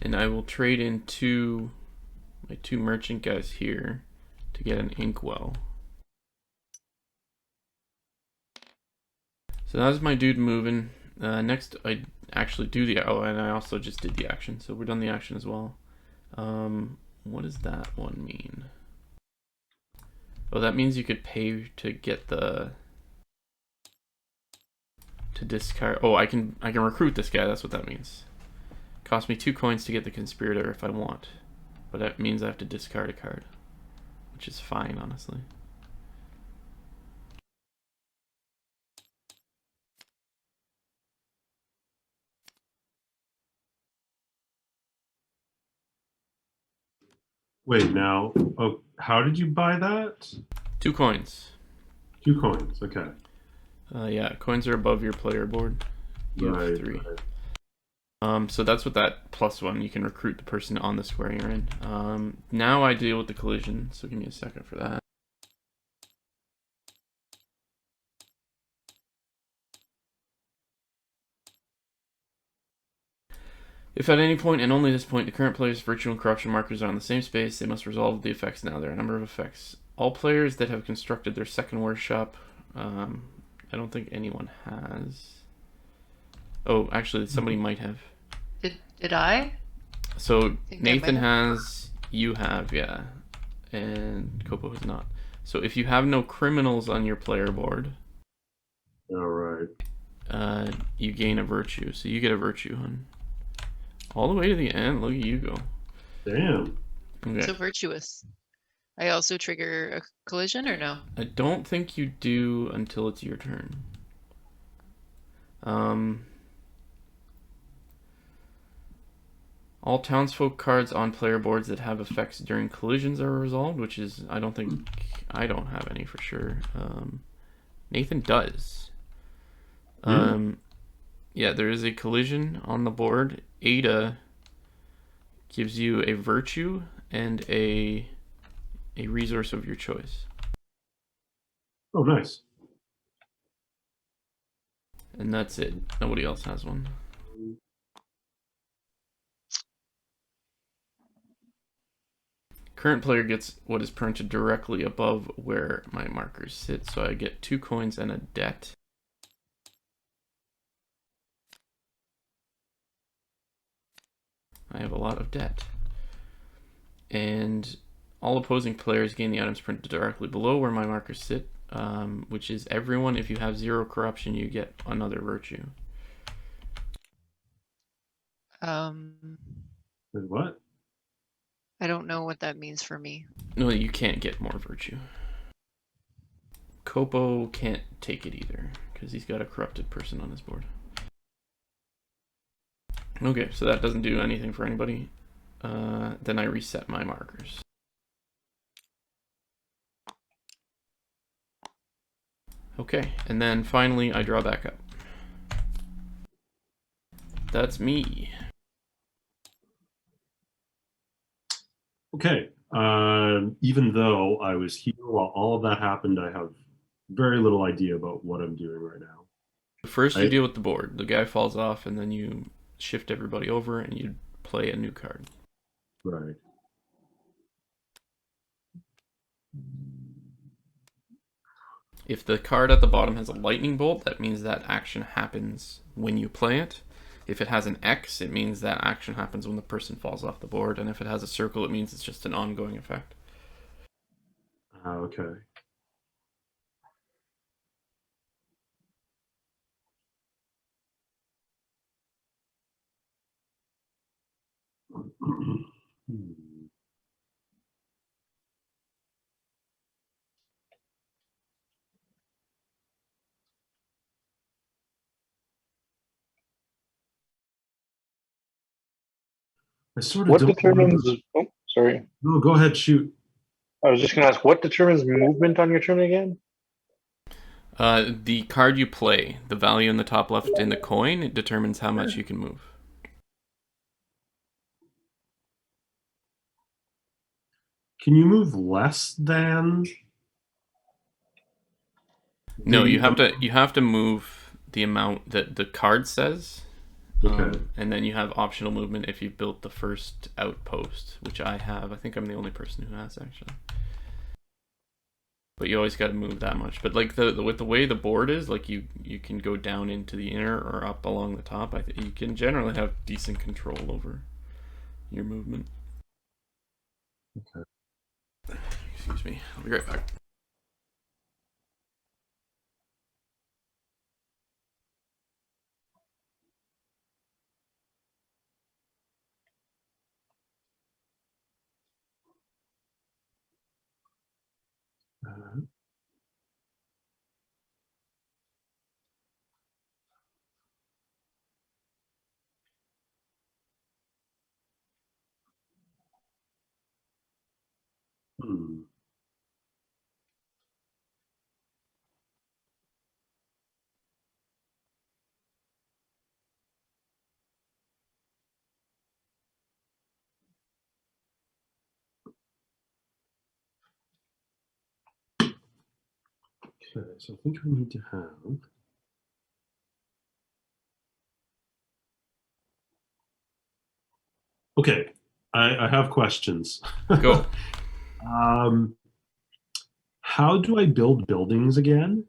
And I will trade in my 2 merchant guys here to get an inkwell. So that was my dude moving. Next, I actually do and I also just did the action, so we're done the action as well. What does that one mean? Oh, that means you could pay to get to discard. Oh, I can recruit this guy. That's what that means. Cost me 2 coins to get the conspirator if I want, but that means I have to discard a card, which is fine, honestly. Wait, now, oh, how did you buy that? 2 coins. 2 coins, okay. Yeah, coins are above your player board. You have 3. Right. So that's what that +1, you can recruit the person on the square you're in. Now I deal with the collision, so give me a second for that. If at any point and only this point the current player's virtue and corruption markers are on the same space, they must resolve the effects now. There are a number of effects. All players that have constructed their second workshop, I don't think anyone has. Oh, actually, somebody might have. Did I? So Think Nathan I might have. has, you have, yeah, and Copo has not. So if you have no criminals on your player board, All right. you gain a virtue. So you get a virtue, hun. All the way to the end. Look at you go. Damn. Okay. So virtuous. I also trigger a collision or no? I don't think you do until it's your turn. All townsfolk cards on player boards that have effects during collisions are resolved, which is, I don't don't have any for sure. Nathan does. Yeah, there is a collision on the board. Ada gives you a virtue and a resource of your choice. Oh, nice. And that's it. Nobody else has one. Current player gets what is printed directly above where my markers sit, so I get 2 coins and a debt. I have a lot of debt. And all opposing players gain the items printed directly below where my markers sit, which is everyone. If you have 0 corruption, you get another virtue. Wait, what? I don't know what that means for me. No, you can't get more virtue. Copo can't take it either, because he's got a corrupted person on his board. Okay, so that doesn't do anything for anybody. Then I reset my markers. Okay, and then finally I draw back up. That's me. Okay. Even though I was here while all of that happened, I have very little idea about what I'm doing right now. First, you I, deal with the board. The guy falls off, and then you shift everybody over, and you play a new card. right. If the card at the bottom has a lightning bolt, that means that action happens when you play it. If it has an X, it means that action happens when the person falls off the board. And if it has a circle, it means it's just an ongoing effect. Okay. I sort of What don't remember. determines? Oh, sorry. No, go ahead, shoot. I was just gonna ask, what determines movement on your turn again? The card you play, the value in the top left in the coin, it determines how much you can move. Can you move less than? No, you have to move the amount that the card says. Okay. And then you have optional movement if you've built the first outpost, which I have. I think I'm the only person who has, actually. But you always got to move that much. But like with the way the board is, like you can go down into the inner or up along the top. You can generally have decent control over your movement. Okay. Excuse me. I'll be right back. Uh, hmm. Okay, so I think we need to have. Okay, I have questions. Go. How do I build buildings again?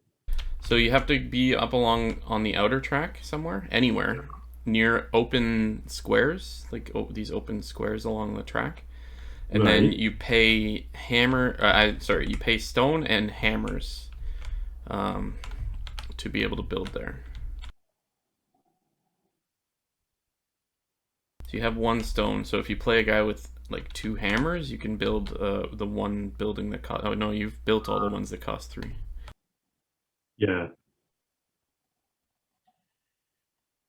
So you have to be up along on the outer track somewhere, anywhere, near open squares, like these open squares along the track. And then Right. you pay you pay stone and hammers to be able to build there. So you have one stone. So if you play a guy with like 2 hammers, you can build the one building that cost. Oh no, you've built all the ones that cost 3. Yeah.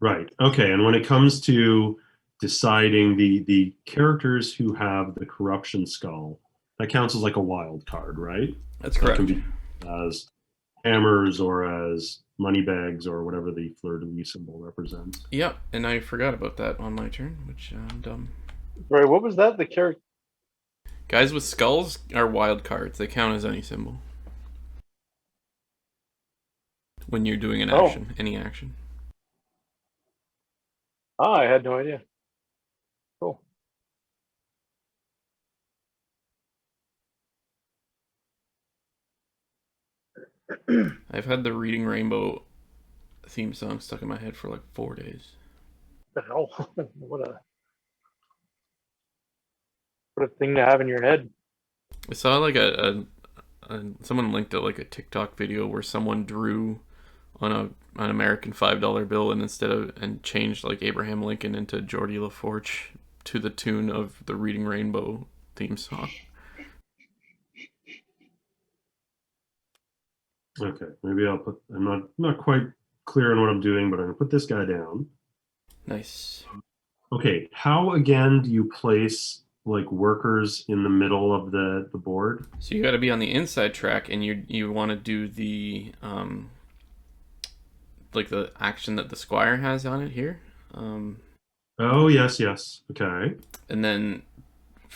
Right. Okay. And when it comes to deciding the characters who have the corruption skull, that counts as like a wild card, right? That's That can correct. be as hammers or as money bags or whatever the fleur-de-lis symbol represents. Yep, and I forgot about that on my turn, which I'm dumb. Right, what was that? The character. Guys with skulls are wild cards. They count as any symbol when you're doing an action, any action. I had no idea. Cool. I've had the Reading Rainbow theme song stuck in my head for like 4 days. The hell? What a thing to have in your head. I saw like someone linked at like a TikTok video where someone drew on an American $5 bill and changed like Abraham Lincoln into Geordie LaForge to the tune of the Reading Rainbow theme song. Okay, maybe I'll put. I'm not quite clear on what I'm doing, but I'm gonna put this guy down. Nice. Okay, how again do you place like workers in the middle of the board? So you got to be on the inside track, and you want to do the like the action that the squire has on it here. Oh yes, yes. Okay. And then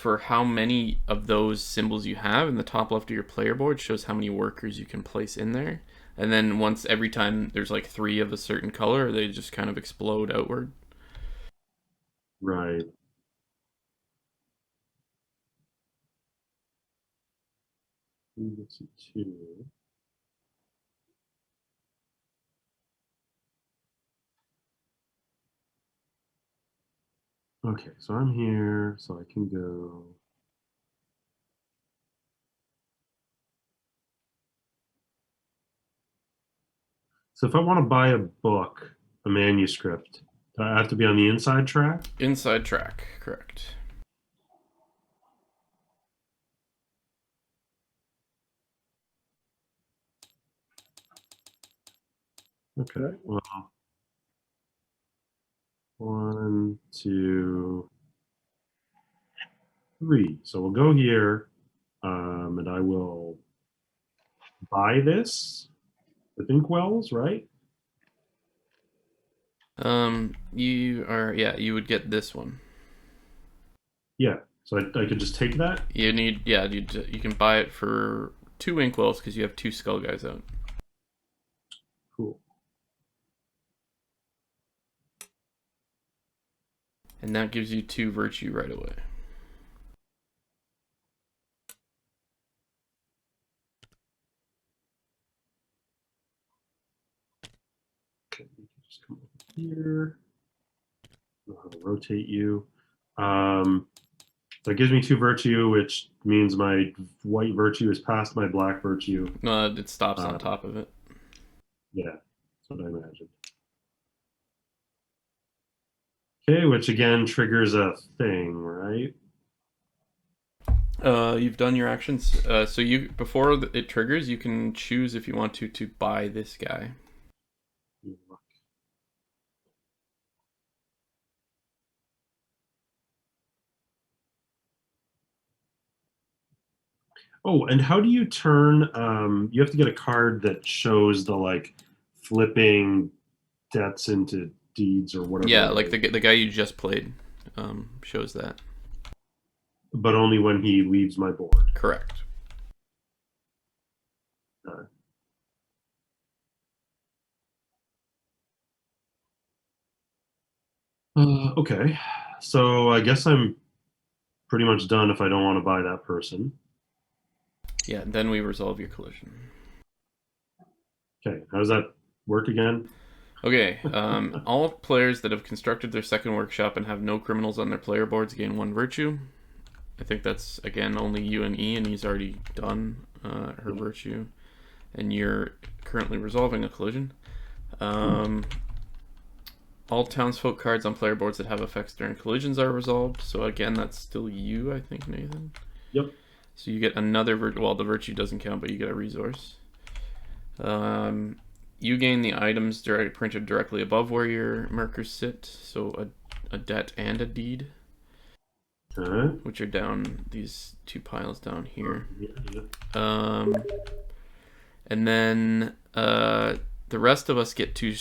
for how many of those symbols you have, in the top left of your player board shows how many workers you can place in there. And then every time there's like 3 of a certain color, they just kind of explode outward. Right. Let's see, 2. Okay, so I'm here, so I can go. So if I want to buy a book, a manuscript, do I have to be on the inside track? Inside track, correct. Okay, well, 1, 2, 3. So we'll go here, and I will buy this with inkwells, right? You would get this one. Yeah, so I could just take that? You can buy it for 2 inkwells because you have 2 skull guys out. Cool. And that gives you 2 virtue right away. Okay, you can just come over here. I'll rotate you. So it gives me 2 virtue, which means my white virtue is past my black virtue. No, it stops on top of it. Yeah, that's what I imagined. Okay, which again triggers a thing, right? You've done your actions. So before it triggers, you can choose if you want to buy this guy. Oh, and how do you turn? You have to get a card that shows the like flipping debts into deeds or whatever. Yeah, like the guy you just played shows that. But only when he leaves my board. Correct. Okay, so I guess I'm pretty much done if I don't want to buy that person. Yeah, then we resolve your collision. Okay, how does that work again? Okay, all players that have constructed their second workshop and have no criminals on their player boards gain 1 virtue. I think that's, again, only you and Ian. He's already done her virtue. And you're currently resolving a collision. All townsfolk cards on player boards that have effects during collisions are resolved. So again, that's still you, I think, Nathan. Yep. So you get another well, the virtue doesn't count, but you get a resource. You gain the items printed directly above where your markers sit. So a debt and a deed. Which are down these 2 piles down here. And then the rest of us get to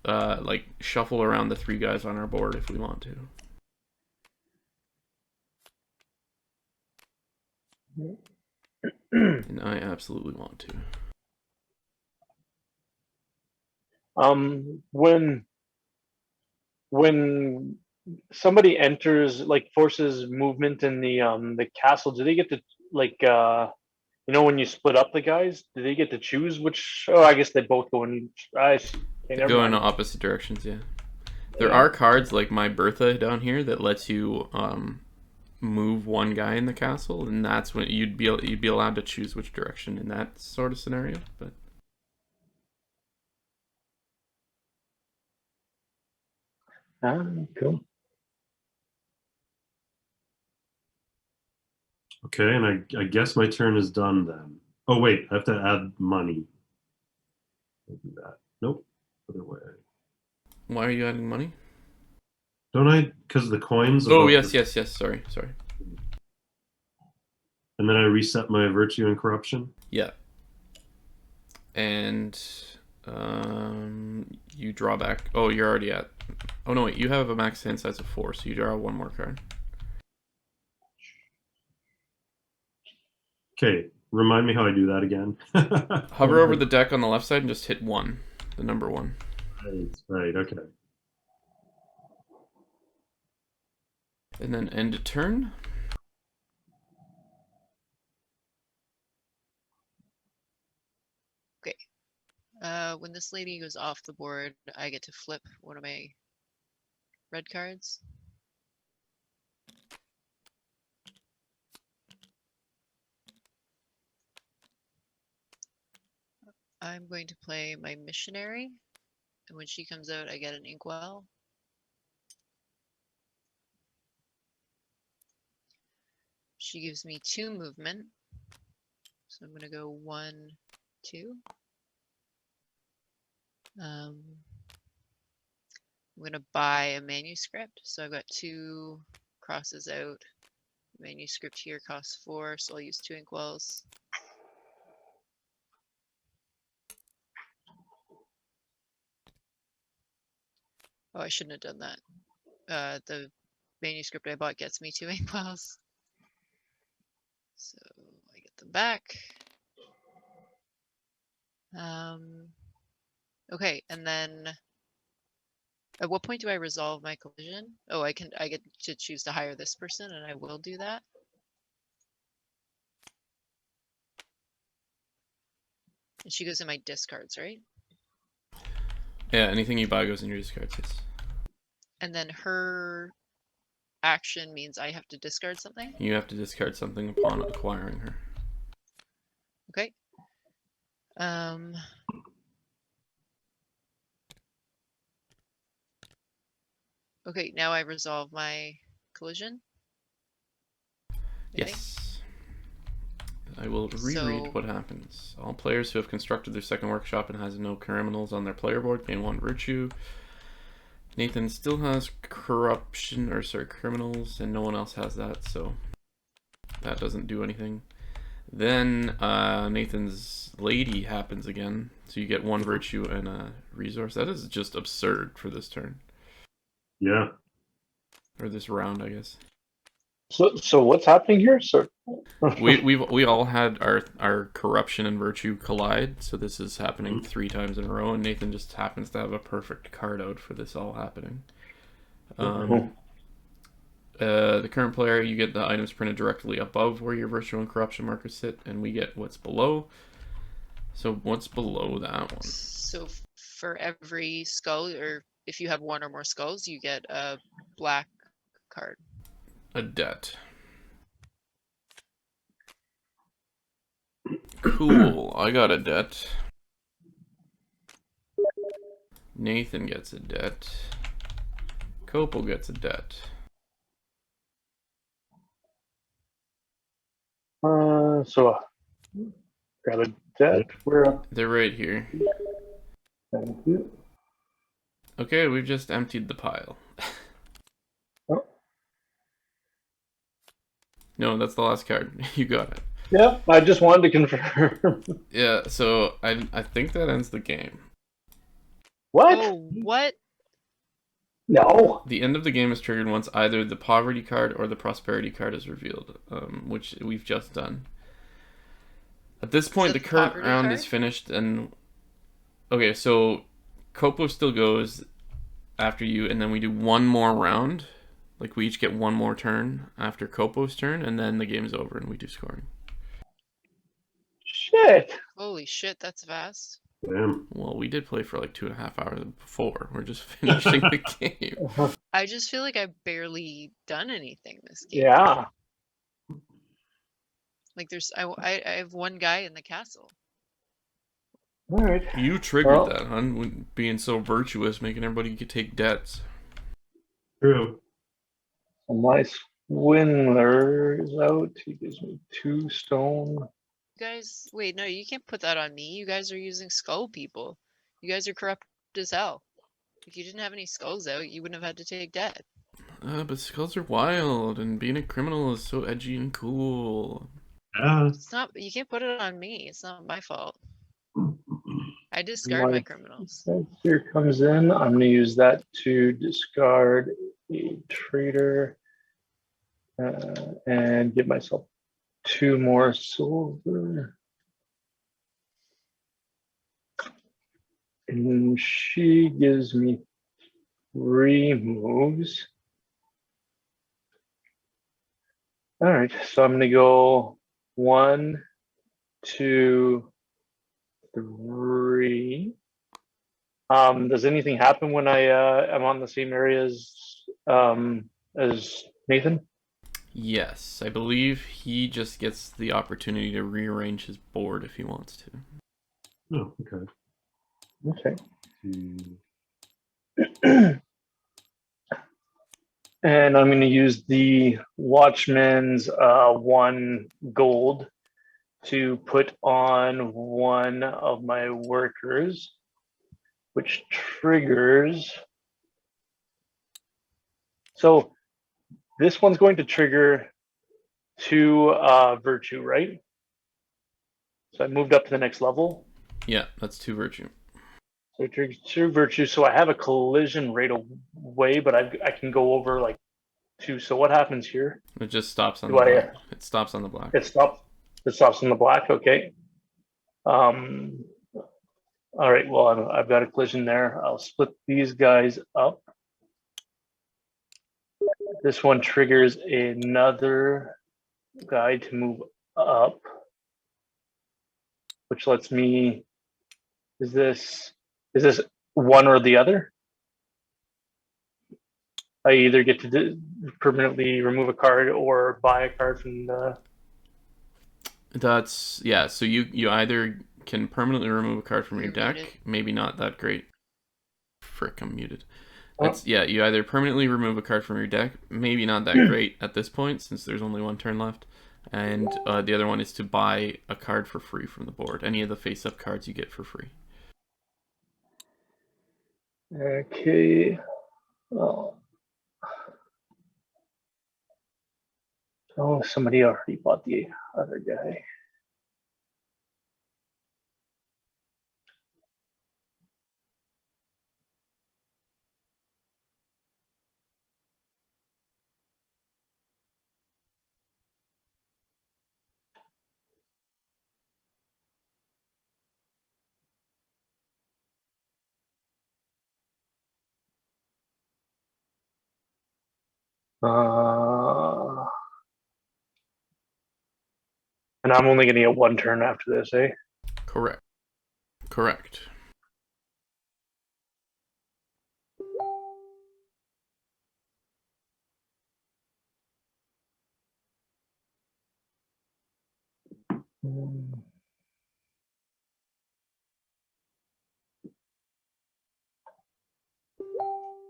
like shuffle around the 3 guys on our board if we want to. And I absolutely want to. When somebody enters, like forces movement in the castle, do they get to like when you split up the guys, do they get to choose which? Oh, I guess they both go in. They go in opposite directions. Yeah, there are cards like my Bertha down here that lets you move 1 guy in the castle, and that's when you'd be allowed to choose which direction in that sort of scenario. But cool. Okay, and I guess my turn is done then. Oh wait, I have to add money. I'll do that. Nope, other way. Why are you adding money? Don't I? Because the coins. Oh yes. Sorry. And then I reset my virtue and corruption. Yeah. And you draw back. Oh, you're already at. Oh no, wait. You have a max hand size of 4, so you draw 1 more card. Okay, remind me how I do that again. Hover over the deck on the left side and just hit 1, the number 1. Right, okay. And then end a turn. Okay. When this lady goes off the board, I get to flip one of my red cards. I'm going to play my missionary, and when she comes out, I get an inkwell. She gives me 2 movement, so I'm going to go 1, 2. I'm going to buy a manuscript, so I've got 2 crosses out. Manuscript here costs 4, so I'll use 2 inkwells. Oh, I shouldn't have done that. The manuscript I bought gets me 2 inkwells. So I get them back. Okay, and then at what point do I resolve my collision? Oh, I get to choose to hire this person, and I will do that. And she goes in my discards, right? Yeah, anything you buy goes in your discards. Yes. And then her action means I have to discard something? You have to discard something upon acquiring her. Okay. Okay, now I resolve my collision. Yes. I will reread what happens. All players who have constructed their second workshop and has no criminals on their player board gain 1 virtue. Nathan still has criminals, and no one else has that, so that doesn't do anything. Then Nathan's lady happens again, so you get 1 virtue and a resource. That is just absurd for this turn. Yeah. Or this round, I guess. So what's happening here? So we all had our corruption and virtue collide, so this is happening 3 times in a row, and Nathan just happens to have a perfect card out for this all happening. The current player, you get the items printed directly above where your virtue and corruption markers sit, and we get what's below. So what's below that one? So for every skull, or if you have 1 or more skulls, you get a black card. A debt. Cool, I got a debt. Nathan gets a debt. Copo gets a debt. So grab a debt. They're right here. Thank you. Okay, we've just emptied the pile. Oh. No, that's the last card. You got it. Yeah, I just wanted to confirm. Yeah, so I think that ends the game. What? Oh, what? No. The end of the game is triggered once either the poverty card or the prosperity card is revealed, which we've just done. At this point, the current round is finished, and okay, so Copo still goes after you, and then we do 1 more round. Like, we each get 1 more turn after Copo's turn, and then the game's over and we do scoring. Shit. Holy shit, that's fast. Damn. Well, we did play for like 2.5 hours before. We're just finishing the game. I just feel like I've barely done anything this game. Yeah. Like I have 1 guy in the castle. All right. You triggered that, hun, being so virtuous, making everybody take debts. True. My swindler is out. He gives me 2 stone. You guys, wait, no, you can't put that on me. You guys are using skull people. You guys are corrupt as hell. If you didn't have any skulls out, you wouldn't have had to take debt. But skulls are wild, and being a criminal is so edgy and cool. Yeah. It's not. You can't put it on me. It's not my fault. I discard my criminals. Here comes in. I'm going to use that to discard a traitor and give myself 2 more silver. And she gives me 3 moves. All right, so I'm gonna go 1, 2, 3. Does anything happen when I am on the same area as Nathan? Yes, I believe he just gets the opportunity to rearrange his board if he wants to. Oh, okay. Okay. Hmm. And I'm going to use the Watchman's 1 gold to put on one of my workers, which triggers. So this one's going to trigger 2 virtue, right? So I moved up to the next level. Yeah, that's 2 virtue. So it triggers 2 virtue. So I have a collision right away, but I can go over like 2. So what happens here? It just stops on Do the I- black. It stops on the black. It stops in the black. Okay. All right. Well, I've got a collision there. I'll split these guys up. This one triggers another guy to move up, which lets me. Is this one or the other? I either get to permanently remove a card or buy a card from the. That's yeah. So you either can permanently remove a card from your You're deck. muted. Maybe not that great. Frick, I'm muted. Oh. It's yeah. You either permanently remove a card from your deck. Maybe not that great at this point since there's only 1 turn left. And the other one is to buy a card for free from the board. Any of the face-up cards you get for free. Okay. Oh, somebody already bought the other guy. And I'm only going to get 1 turn after this, eh? Correct. Correct.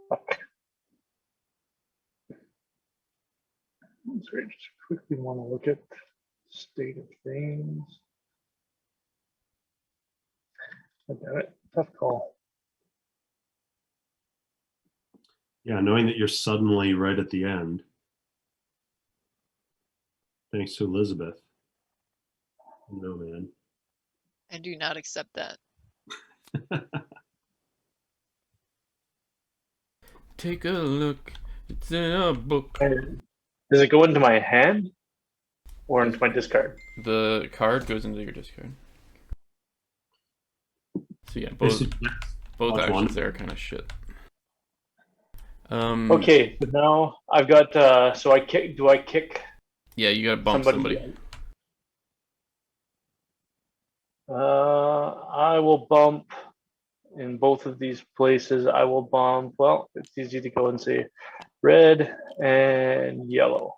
Fuck. Sorry, just quickly want to look at state of things. Oh, damn it. Tough call. Yeah, knowing that you're suddenly right at the end. Thanks to Elizabeth. No, man. I do not accept that. Take a look. It's in a book. Does it go into my hand or into my discard? The card goes into your discard. So yeah, both Watch actions one. there are kind of shit. Okay, so now I've got. So I kick. Do I kick Yeah, you gotta bump somebody. I will bump in both of these places. I will bump. Well, it's easy to go and say red and yellow.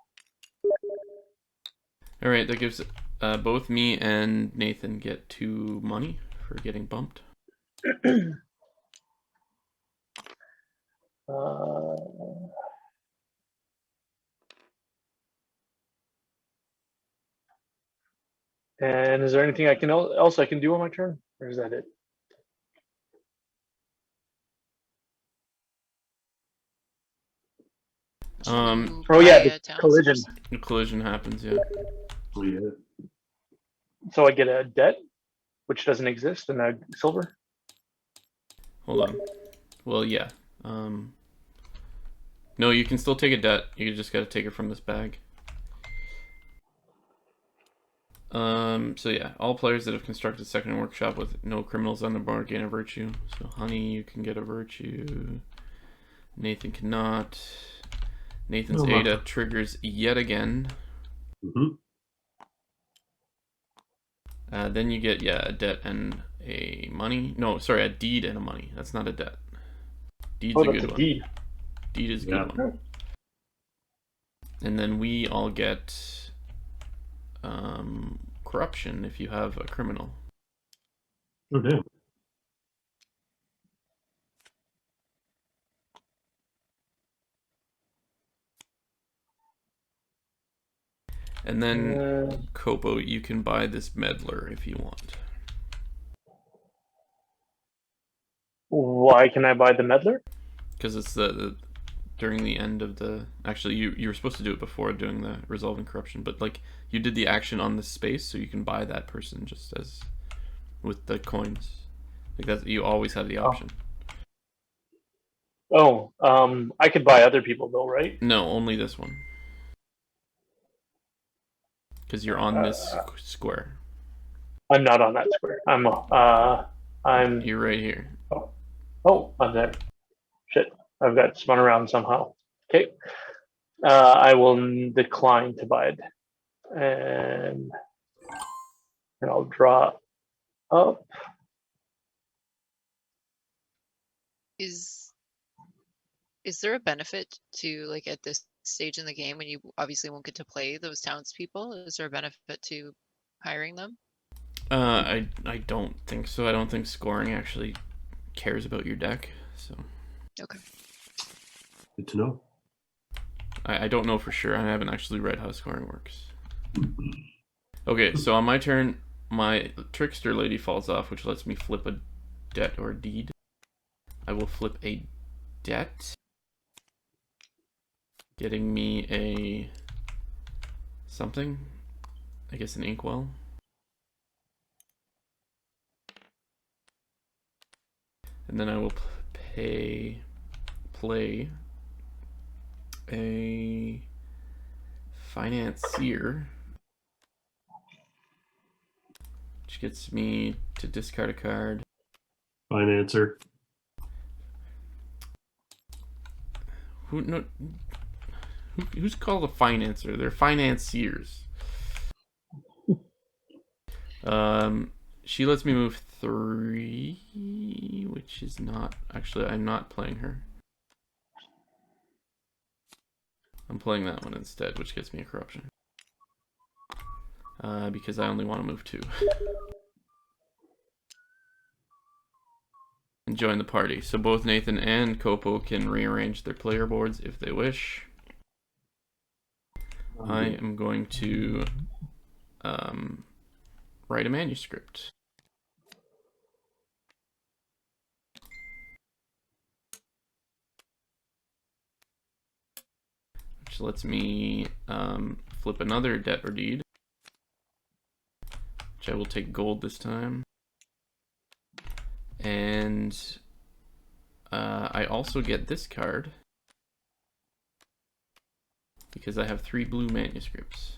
All right, that gives both me and Nathan get 2 money for getting bumped. And is there anything else I can do on my turn, or is that it? Um, Oh yeah, Buy, the towns collision. first. The collision happens, yeah. Oh, yeah. So I get a debt, which doesn't exist, and a silver. Hold on. Well, yeah. No, you can still take a debt. You just gotta take it from this bag. So yeah, all players that have constructed a second workshop with no criminals on the board gain a virtue. So Honey, you can get a virtue. Nathan cannot. Nathan's Ada triggers yet again. Mm-hmm. Then you get a debt and a money. No, sorry, a deed and a money. That's not a debt. Deed's a good one. Deed. Deed is a good one. And then we all get corruption if you have a criminal. Oh damn. And then Kopo, you can buy this meddler if you want. Why can I buy the meddler? Because it's the during the end of the... Actually, you were supposed to do it before doing the resolving corruption, but like you did the action on this space, so you can buy that person just as with the coins. Like that, you always have the option. I could buy other people though, right? No, only this one. Because you're on this square. I'm not on that square. I'm. You're right here. Oh, I'm there. Shit, I've got spun around somehow. Okay. I will decline to buy it, and I'll draw up. Is there a benefit to, like, at this stage in the game when you obviously won't get to play those townspeople? Is there a benefit to hiring them? I don't think so. I don't think scoring actually cares about your deck. So. Okay. Good to know. I don't know for sure. I haven't actually read how scoring works. Okay, so on my turn, my trickster lady falls off, which lets me flip a debt or a deed. I will flip a debt, getting me a something. I guess an inkwell. And then I will play a financier, which gets me to discard a card. Financer. Who's called a financer? They're financiers. She lets me move 3, which is not... Actually, I'm not playing her. I'm playing that one instead, which gets me a corruption. Because I only want to move 2. And join the party. So both Nathan and Kopo can rearrange their player boards if they wish. I am going to write a manuscript. Which lets me flip another debt or deed. Which I will take gold this time. And I also get this card. Because I have 3 blue manuscripts.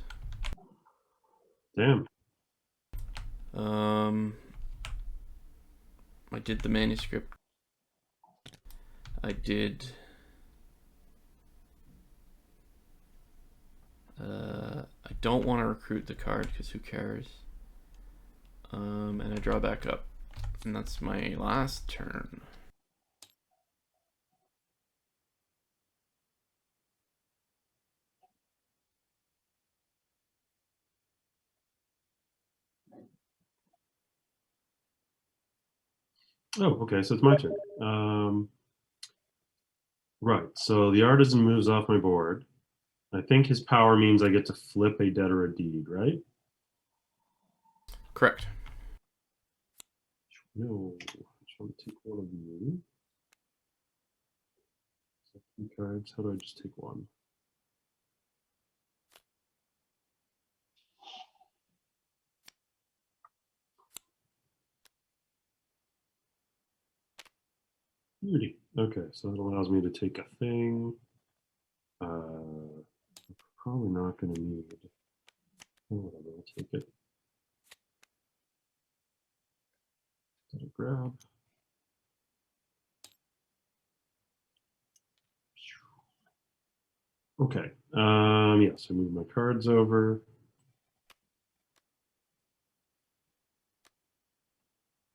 Damn. I did the manuscript. I did... I don't want to recruit the card because who cares? And I draw back up. And that's my last turn. Oh, okay, so it's my turn. Right, so the artisan moves off my board. I think his power means I get to flip a debt or a deed, right? Correct. No, I just want to take one of you. 2 cards, how do I just take one? Beauty. Okay, so that allows me to take a thing. Probably not going to need. Oh, whatever, I'll take it. Grab. Okay. Yes, I move my cards over.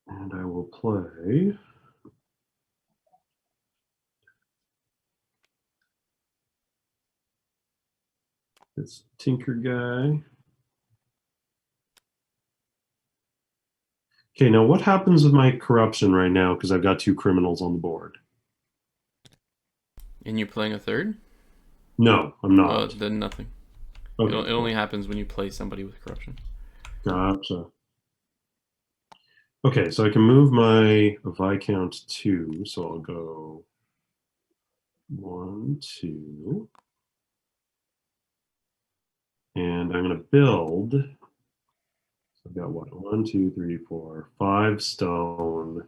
And I will play this Tinker guy. Okay, now what happens with my corruption right now? Because I've got 2 criminals on the board. And you're playing a third? No, I'm not. Then nothing. Okay, It only happens when you play somebody with corruption. Gotcha. Okay, so I can move my Viscount 2, so I'll go 1, 2. And I'm going to build. So I've got what? 1, 2, 3, 4, 5 stone.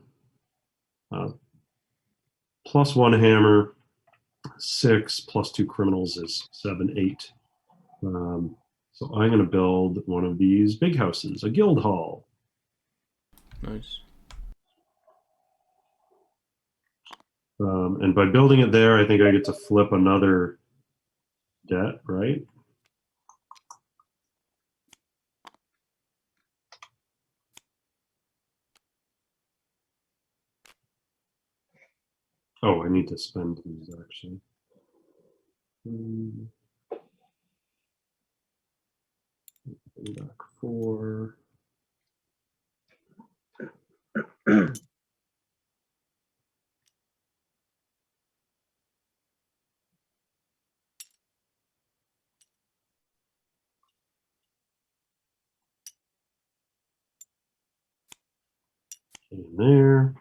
Plus 1 hammer. 6 plus 2 criminals is 7, 8. So I'm going to build one of these big houses, a guild hall. Nice. And by building it there, I think I get to flip another debt, right? Oh, I need to spend these actually. Back 4. In there.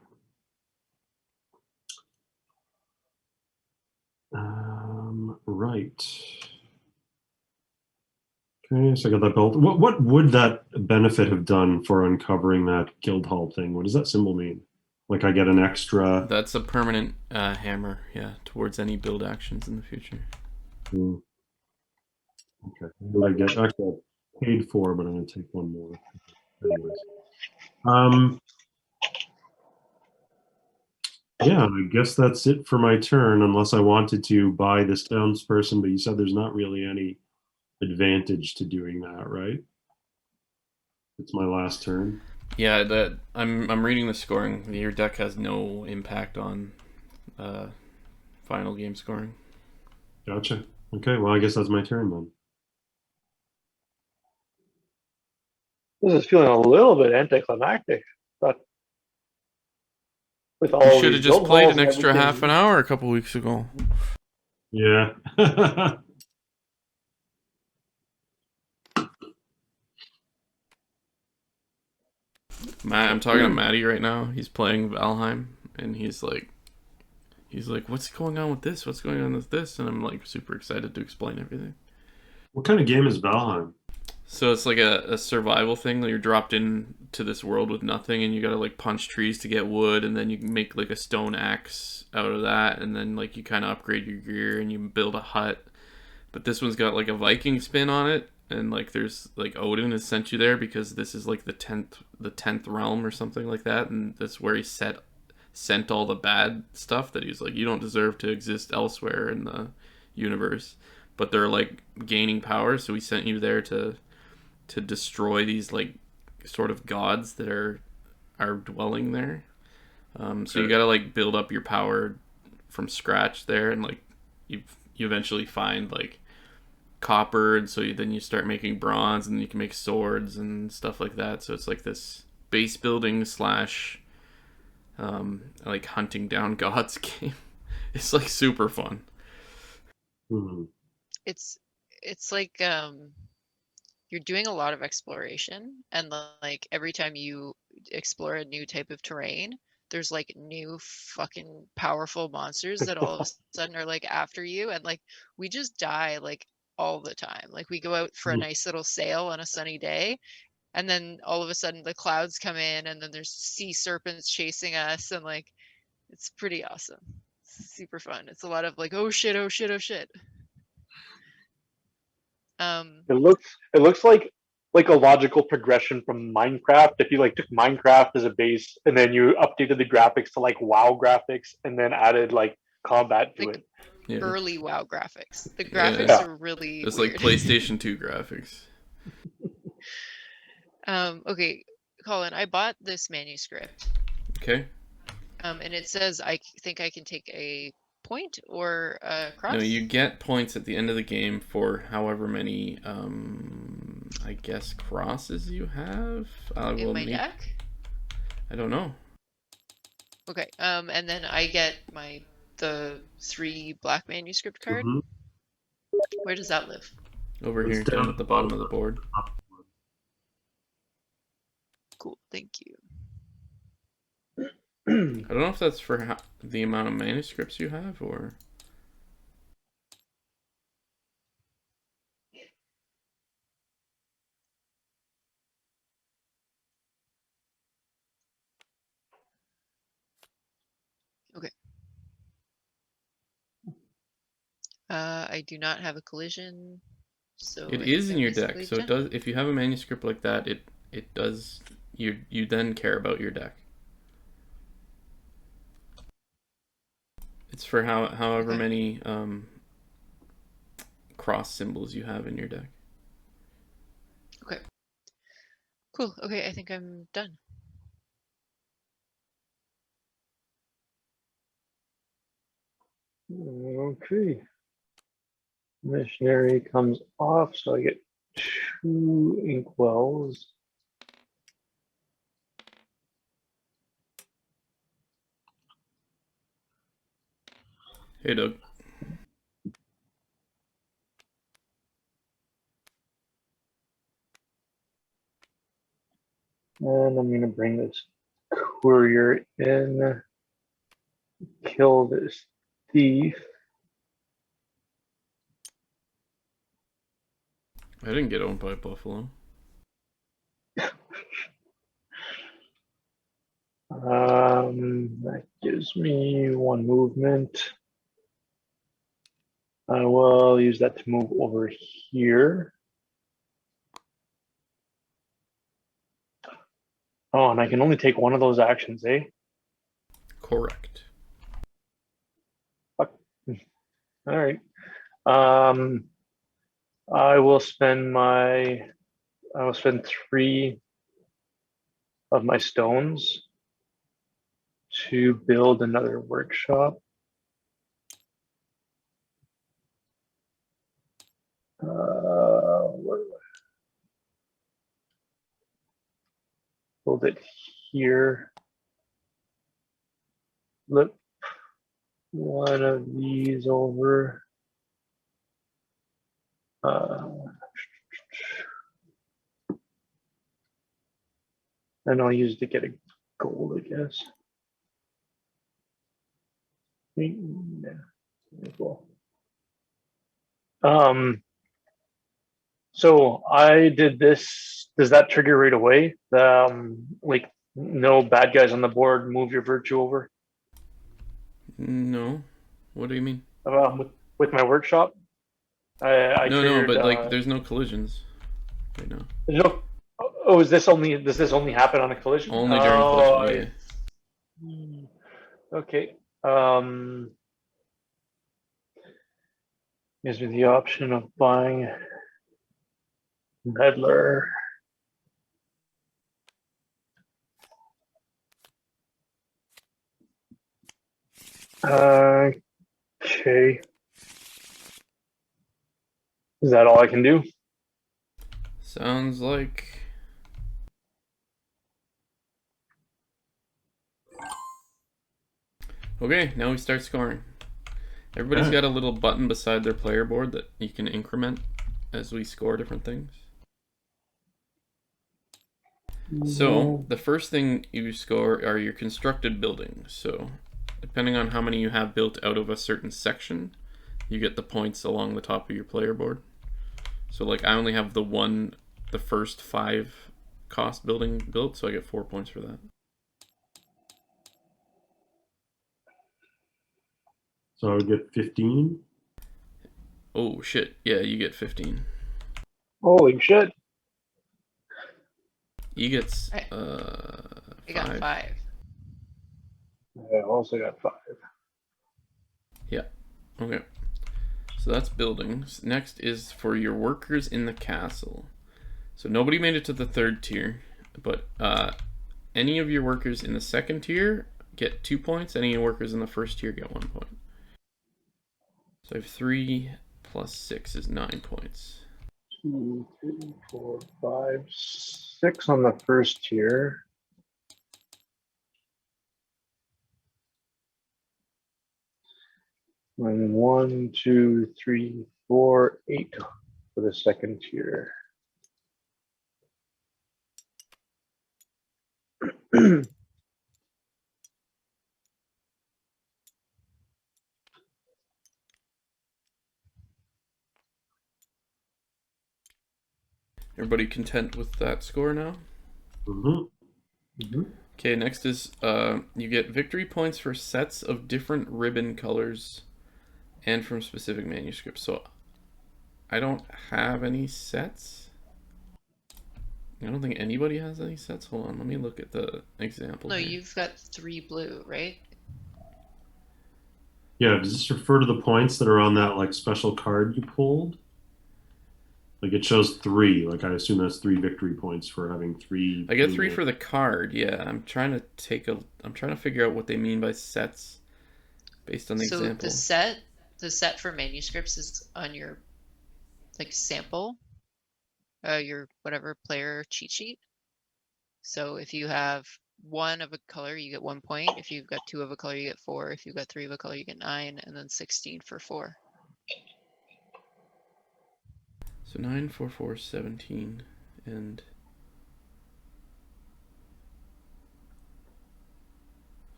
Right. Okay, so I got that built. What would that benefit have done for uncovering that guild hall thing? What does that symbol mean? Like I get an extra. That's a permanent hammer, yeah, towards any build actions in the future. Okay. What I get actually I paid for, but I'm going to take one more. Anyways. Yeah, I guess that's it for my turn, unless I wanted to buy this townsperson, but you said there's not really any advantage to doing that, right? It's my last turn. Yeah, I'm reading the scoring. Your deck has no impact on final game scoring. Gotcha. Okay, well, I guess that's my turn then. This is feeling a little bit anticlimactic, but with all You should have these just guild played halls an and extra everything- half an hour a couple weeks ago. Yeah. Matt, I'm talking to Maddie right now. He's playing Valheim, and he's like, "What's going on with this? What's going on with this?" And I'm like, super excited to explain everything. What kind of game is Valheim? So it's like a survival thing. You're dropped into this world with nothing, and you gotta like punch trees to get wood, and then you can make like a stone axe out of that, and then like you kind of upgrade your gear and you build a hut. But this one's got like a Viking spin on it, and like there's like Odin has sent you there because this is like the 10th realm or something like that, and that's where he sent all the bad stuff that he's like, you don't deserve to exist elsewhere in the universe. But they're like gaining power, so he sent you there to destroy these like sort of gods that are dwelling there. So you gotta like build up your power from scratch there, and like you eventually find like copper, and so then you start making bronze, and you can make swords and stuff like that. So it's like this base building slash like hunting down gods game. It's like super fun. Hmm. It's like you're doing a lot of exploration, and like every time you explore a new type of terrain, there's like new fucking powerful monsters that all of a sudden are like after you, and like we just die like all the time. Like we go out for a nice little sail on a sunny day, and then all of a sudden the clouds come in, and then there's sea serpents chasing us, and like it's pretty awesome. It's super fun. It's a lot of like, oh shit, oh shit, oh shit. It looks like like a logical progression from Minecraft. If you like took Minecraft as a base and then you updated the graphics to like WoW graphics and then added like combat to Like, it. Yeah. Early WoW graphics. The Yeah. graphics Yeah. are really It's weird. like PlayStation 2 graphics. Okay, Colin, I bought this manuscript. Okay. And it says I think I can take a point or a cross. No, you get points at the end of the game for however many, I guess, crosses you have. in my deck. I don't know. Okay. And then I get the 3 black manuscript card. Mhm. Where does that live? Over It's here, down at the bottom of the board. Cool. Thank you. I don't know if that's for the amount of manuscripts you have, or... Okay. I do not have a collision, so It I is think in I'm your deck, basically so it done. does. If you have a manuscript like that, it does. You then care about your deck. It's for however Okay. many cross symbols you have in your deck. Okay. Cool. Okay, I think I'm done. Okay. Missionary comes off, so I get 2 inkwells. Hey, Doug. And I'm gonna bring this courier in, kill this thief. I didn't get owned by a buffalo. That gives me 1 movement. I will use that to move over here. Oh, and I can only take 1 of those actions, eh? Correct. Fuck. All right. I will spend 3 of my stones to build another workshop. Where do I build it here? Flip 1 of these over. And I'll use it to get a gold, I guess. Yeah, cool. So I did this. Does that trigger right away? Like no bad guys on the board. Move your virtue over. No. What do you mean? With my workshop, I No, triggered, but like, there's no collisions right now. there's no. Oh, does this only happen on a collision? Only during collision. Yeah. Okay. Gives me the option of buying Meddler. Okay. Is that all I can do? Sounds like. Okay, now we start scoring. Everybody's got a little button beside their player board that you can increment as we score different things. So, the first thing you score are your constructed buildings. So, depending on how many you have built out of a certain section, you get the points along the top of your player board. So, like, I only have the first 5 cost building built, so I get 4 points for that. So I would get 15. Oh, shit. Yeah, you get 15. Holy shit. E gets I 5. got 5. I also got 5. Yeah. Okay. So that's buildings. Next is for your workers in the castle. So nobody made it to the 3rd tier, but any of your workers in the 2nd tier get 2 points. Any workers in the 1st tier get 1 point. So I have 3 plus 6 is 9 points. 2, 3, 4, 5, 6 on the 1st tier. And 1, 2, 3, 4, 8 for the 2nd tier. Everybody content with that score now? Okay, next is you get victory points for sets of different ribbon colors and from specific manuscripts. So I don't have any sets. I don't think anybody has any sets. Hold on, let me look at the example. No, here. you've got 3 blue, right? Yeah, does this refer to the points that are on that like special card you pulled? Like it shows 3. Like I assume that's 3 victory points for having 3. I get 3 for the card. Yeah, I'm trying to figure out what they mean by sets based on the So example. the set for manuscripts is on your like sample, your whatever player cheat sheet. So if you have 1 of a color, you get 1 point. If you've got 2 of a color, you get 4. If you've got 3 of a color, you get 9, and then 16 for 4. So 9, 4, 4, 17, and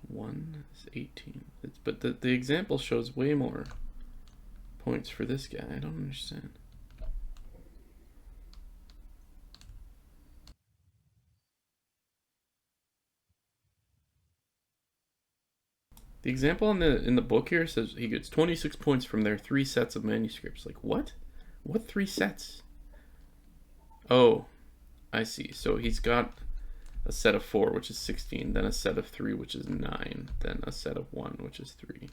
1 is 18. But the example shows way more points for this guy. I don't understand. The example in the book here says he gets 26 points from their 3 sets of manuscripts. Like what? What 3 sets? Oh, I see. So he's got a set of 4, which is 16, then a set of 3, which is 9, then a set of 1, which is 3.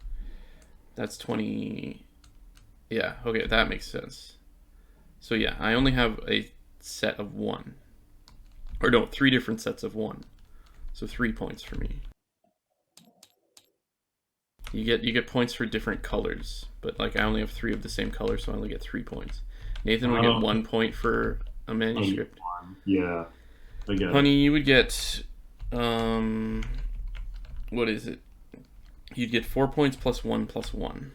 That's 20. Yeah, okay, that makes sense. So yeah, I only have a set of 1. Or no, 3 different sets of 1. So 3 points for me. You get points for different colors, but like I only have 3 of the same color, so I only get 3 points. Nathan would get 1 point for a manuscript. Yeah, I get Honey, you would get what is it? You'd get 4 points plus 1 plus 1.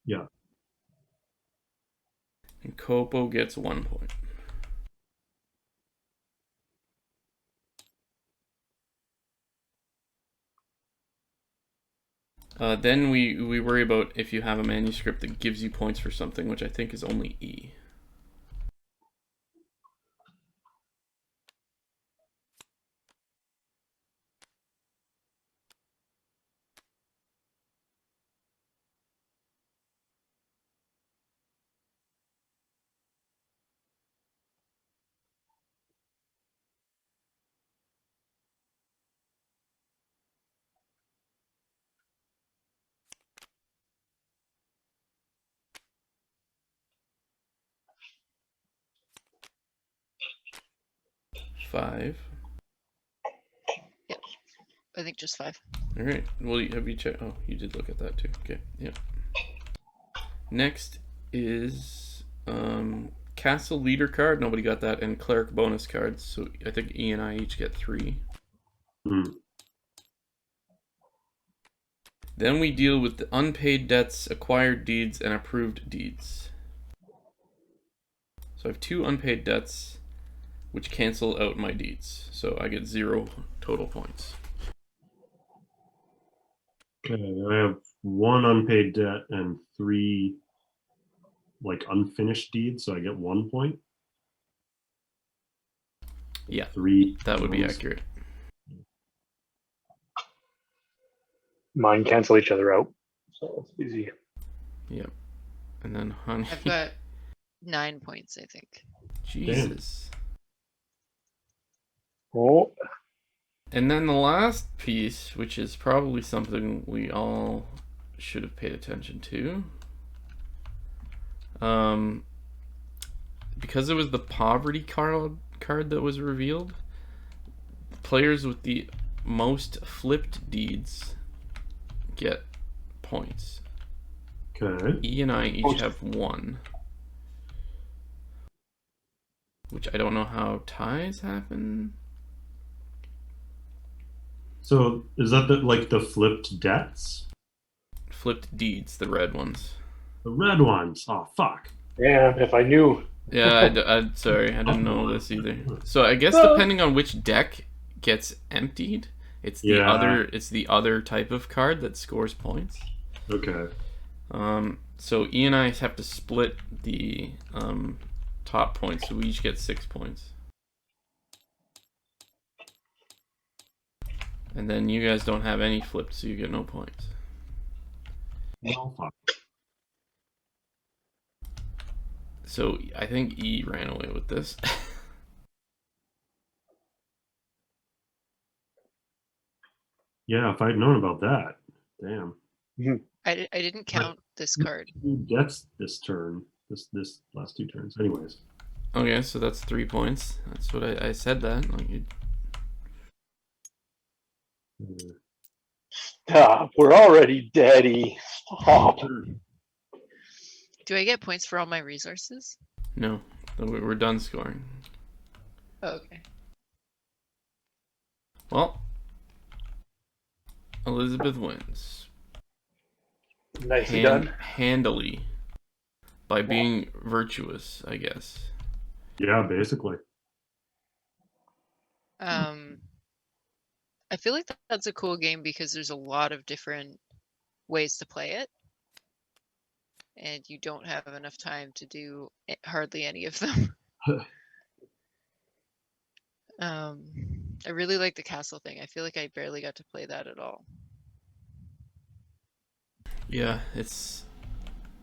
Yeah. And Kopo gets 1 point. Then we worry about if you have a manuscript that gives you points for something, which I think is only E. Five. Yep, I think just 5. All right. Well, have you checked? Oh, you did look at that too. Okay. Yeah. Next is Castle Leader card. Nobody got that, and Cleric bonus cards. So I think E and I each get 3. Then we deal with the unpaid debts, acquired deeds, and approved deeds. So I have 2 unpaid debts, which cancel out my deeds. So I get 0 total points. Okay, I have 1 unpaid debt and 3 like unfinished deeds, so I get 1 point. Yeah, 3. that would be accurate. Mine cancel each other out, so it's easy. Yep. And then Honey. I've got 9 points, I think. Jesus. Oh, And then the last piece, which is probably something we all should have paid attention to. Because it was the poverty card that was revealed, players with the most flipped deeds get points. Okay. E and I each have 1. Which I don't know how ties happen. So is that the flipped debts? Flipped deeds, the red ones. The red ones. Oh fuck. damn, if I knew. Yeah, sorry, I didn't know this either. So I guess depending on which deck gets emptied, it's the other type of card that scores points. Okay. So E and I have to split the top points, so we each get 6 points. And then you guys don't have any flipped, so you get no points. Oh fuck. So I think E ran away with this. Yeah, if I'd known about that. Damn. I didn't count this card. 2 debts this turn. This last 2 turns. Anyways. Okay, so that's 3 points. That's what I said that. Like Stop. We're already deady. Stop. Do I get points for all my resources? no, we're done scoring. Oh, okay. Well, Elizabeth wins. Nicely done. Handily. By being virtuous, I guess. Yeah, basically. I feel like that's a cool game because there's a lot of different ways to play it. And you don't have enough time to do hardly any of them. I really like the castle thing. I feel like I barely got to play that at all. Yeah,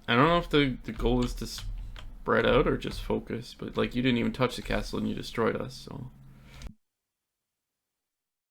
I don't know if the goal is to spread out or just focus, but like you didn't even touch the castle and you destroyed us, so